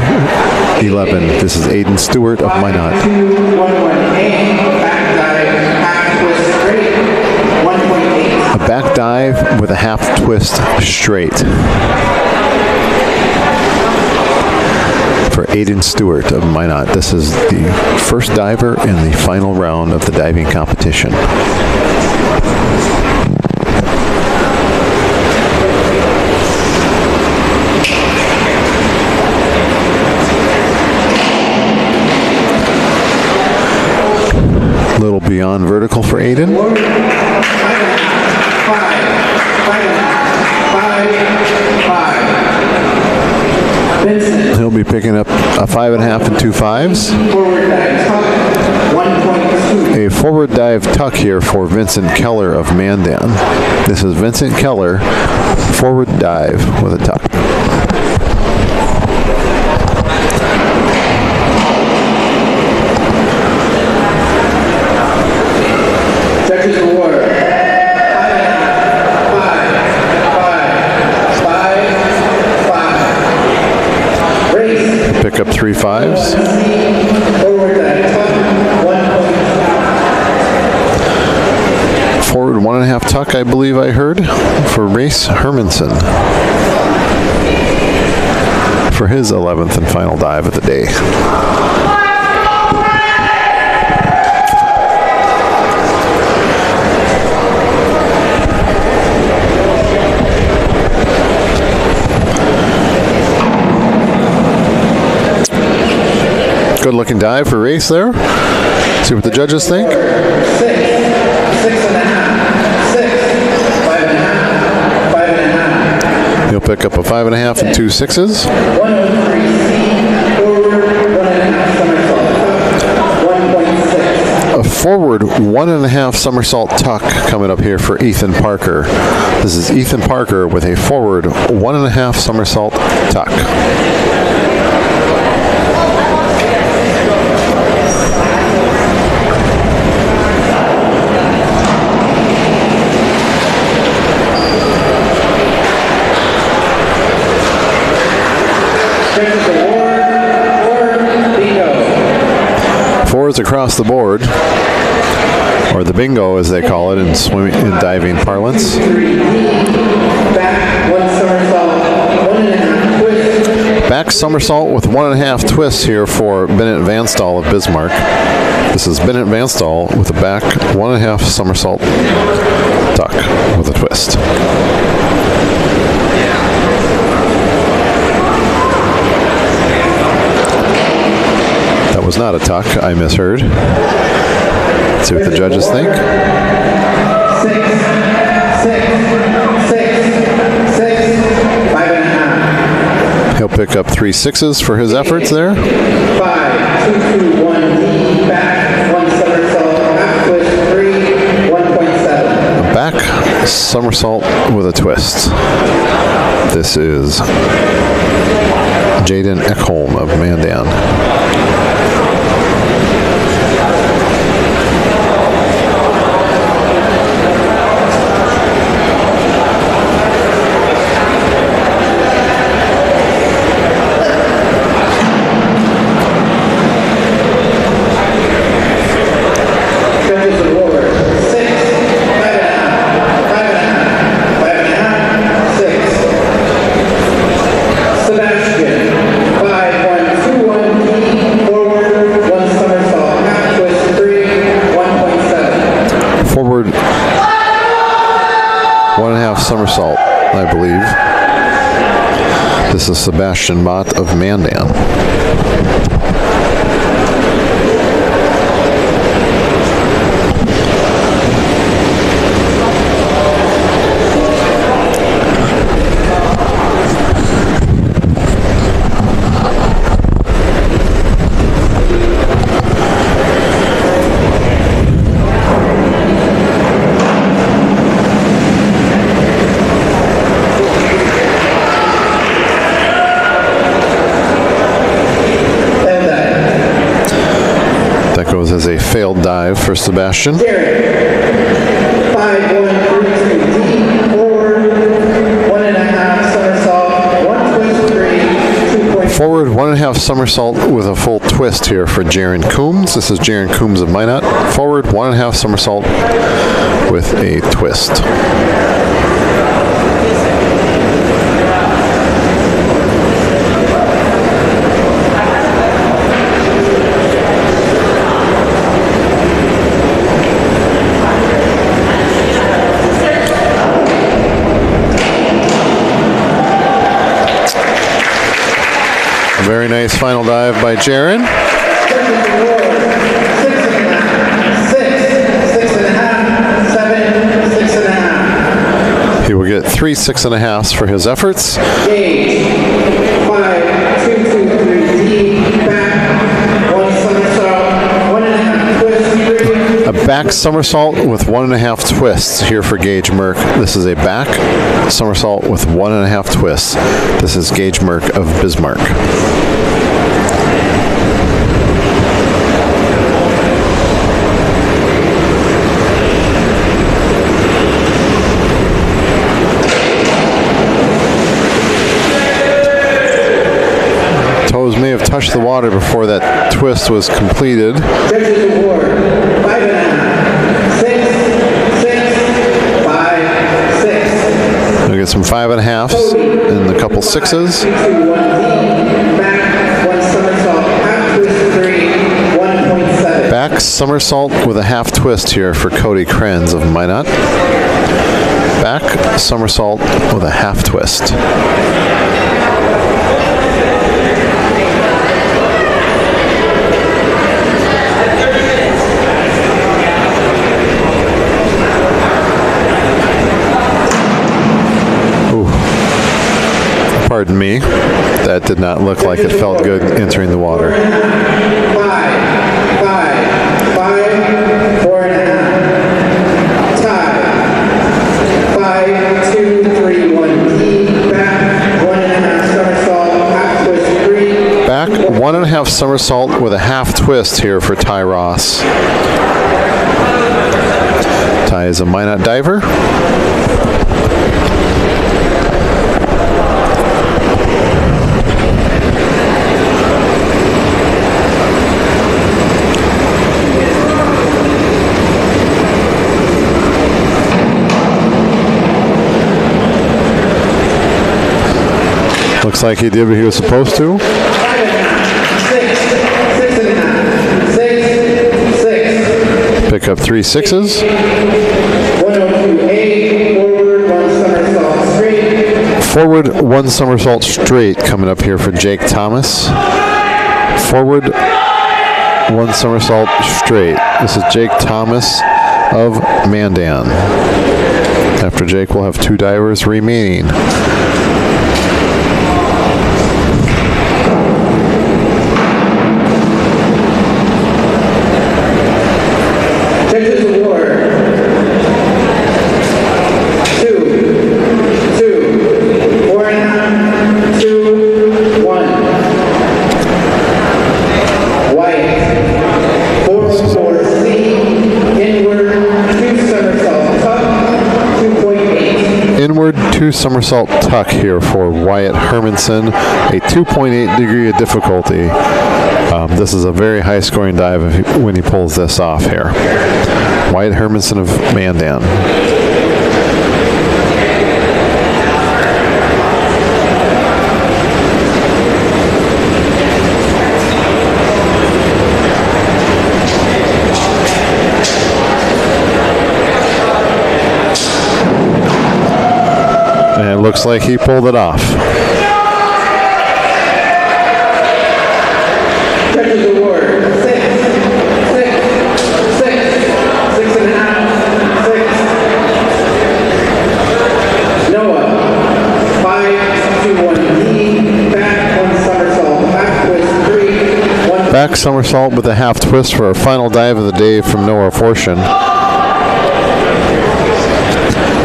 11. This is Aiden Stewart of Minot. 2, 1, 1, 8. Back dive, half twist, straight, 1.8. A back dive with a half twist straight for Aiden Stewart of Minot. This is the first diver in the final round of the diving competition. A little beyond vertical for Aiden. He'll be picking up a 5.5 and 2 5s. A forward dive tuck here for Vincent Keller of Mandan. This is Vincent Keller, forward dive with a tuck. Judges award. Pick up 3 5s. Forward 1.5 tuck, I believe I heard, for Race Hermanson for his 11th and final dive of the day. Good looking dive for Race there. See what the judges think. 6, 6.5, 6, 5.5, 5.5. He'll pick up a 5.5 and 2 6s. 103C, forward, 1.5 somersault, 1.6. A forward 1.5 somersault tuck coming up here for Ethan Parker. This is Ethan Parker with a forward 1.5 somersault tuck. Fours across the board, or the bingo as they call it in swimming and diving parlance. Back somersault with 1.5 twists here for Bennett Vanstall of Bismarck. This is Bennett Vanstall with a back 1.5 somersault tuck with a twist. Was not a tuck. I misheard. Let's see what the judges think. 6, 5.5. He'll pick up 3 6s for his efforts there. 5, 2, 2, 1, knee, back, 1 somersault, half twist, 3, 1.7. A back somersault with a twist. This is Jaden Ekholm of Mandan. Somersault, I believe. This is Sebastian Mott of Mandan. As a failed dive for Sebastian. 5, 1, 3, 2, deep, forward, 1.5 somersault, 1 twist, 3, 2. Forward 1.5 somersault with a full twist here for Jaron Coombs. This is Jaron Coombs of Minot. Forward 1.5 somersault with a twist. Very nice final dive by Jaron. 6, get 3 6.5s for his efforts. Gage, 5, 2, 2, 3, D, back, 1 somersault, 1.5 twist, 3. A back somersault with 1.5 twists here for Gage Merck. This is a back somersault with 1.5 twists. This is Gage Merck of Bismarck. Toes may have touched the water before that twist was completed. Judges award, 5.5, 6, 6, 5, 6. We'll get some 5.5s and a couple 6s. 2, 1, D, back, 1 somersault, half twist, 3, 1.7. Back somersault with a half twist here for Cody Krenz of Minot. Back somersault with a half twist. Pardon me, that did not look like it felt good entering the water. 5, 4.5. Tie. 5, 2, 3, 1, D, back, 1.5 somersault, half twist, 3. Back 1.5 somersault with a half twist here for Ty Ross. Ty is a Minot diver. Looks like he did what he was supposed to. 5.5, 6, 6.5, 6, 6. Pick up 3 6s. 102A, forward, 1 somersault straight. Forward 1 somersault straight coming up here for Jake Thomas. Forward 1 somersault straight. This is Jake Thomas of Mandan. After Jake, we'll have 2 divers remaining. Judges award, 2, 2, 4.5, 2, 1. White, 4, 4, C, inward, 2 somersault tuck, 2.8. Inward 2 somersault tuck here for Wyatt Hermanson, a 2.8 degree of difficulty. This is a very high scoring dive when he pulls this off here. Wyatt Hermanson of Mandan. And it looks like he pulled it off. Judges award, 6, 6, 6, 6.5, 6. Noah, 5, 2, 1, D, back, 1 somersault, half twist, 3, 1. Back somersault with a half twist for our final dive of the day from Noah Forshin.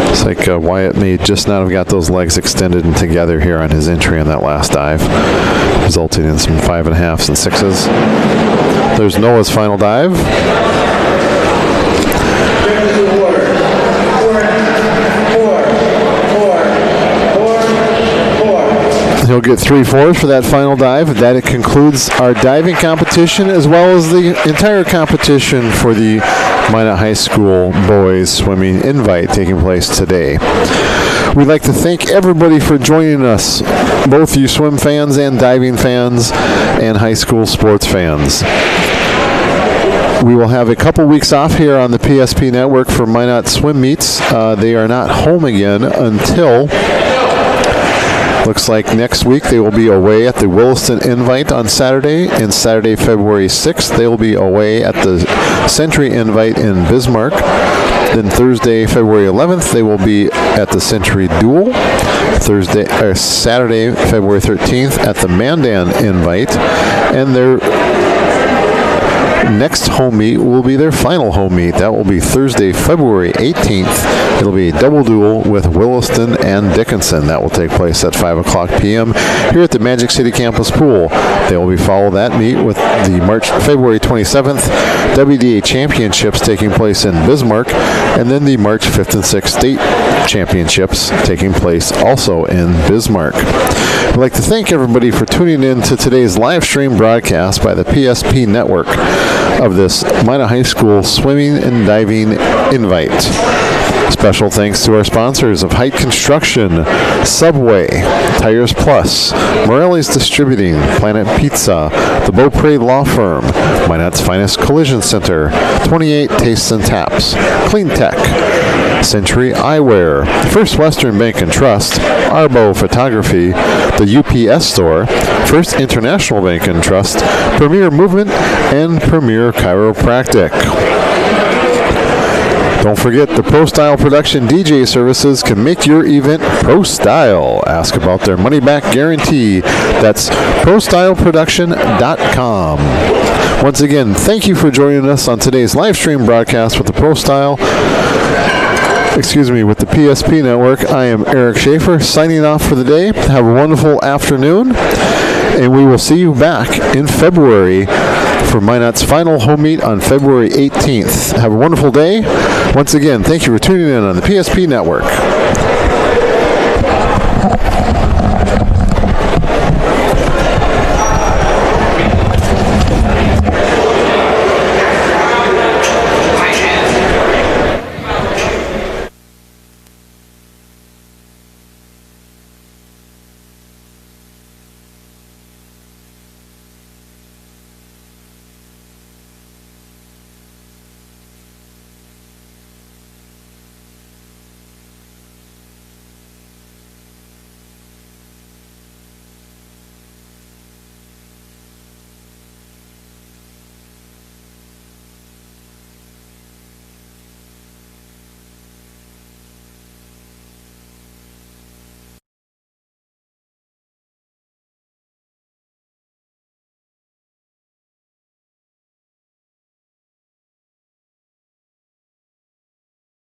Looks like Wyatt may just not have got those legs extended and together here on his entry on that last dive, resulting in some 5.5s and 6s. There's Noah's final dive. Judges award, 4, 4, 4, 4, 4. He'll get 3 4s for that final dive. That concludes our diving competition as well as the entire competition for the Minot High School boys swimming invite taking place today. We'd like to thank everybody for joining us, both you swim fans and diving fans and high school sports fans. We will have a couple weeks off here on the PSP network for Minot swim meets. They are not home again until, looks like next week they will be away at the Williston Invite on Saturday, and Saturday, February 6th, they will be away at the Century Invite in Bismarck. Then Thursday, February 11th, they will be at the Century Duel. Saturday, February 13th at the Mandan Invite. And their next home meet will be their final home meet. That will be Thursday, February 18th. It'll be a double duel with Williston and Dickinson. That will take place at 5 o'clock p.m. here at the Magic City Campus Pool. They will follow that meet with the February 27th WDA Championships taking place in Bismarck, and then the March 5th and 6th State Championships taking place also in Bismarck. I'd like to thank everybody for tuning in to today's live stream broadcast by the PSP Network of this Minot High School Swimming and Diving Invite. Special thanks to our sponsors of Height Construction, Subway, Tires Plus, Morelli's Distributing, Planet Pizza, the Beaupre Law Firm, Minot's Finest Collision Center, 28 Tastes and Taps, Clean Tech, Century Eyewear, First Western Bank and Trust, Arbo Photography, the UPS Store, First International Bank and Trust, Premier Movement, and Premier Chiropractic. Don't forget, the Pro Style Production DJ services can make your event Pro Style. Ask about their money-back guarantee. That's ProStyleProduction.com. Once again, thank you for joining us on today's live stream broadcast with the with the PSP Network. I am Eric Schaefer, signing off for the day. Have a wonderful afternoon, and we will see you back in February for Minot's final home meet on February 18th. Have a wonderful day. Once again, thank you for tuning in on the PSP Network.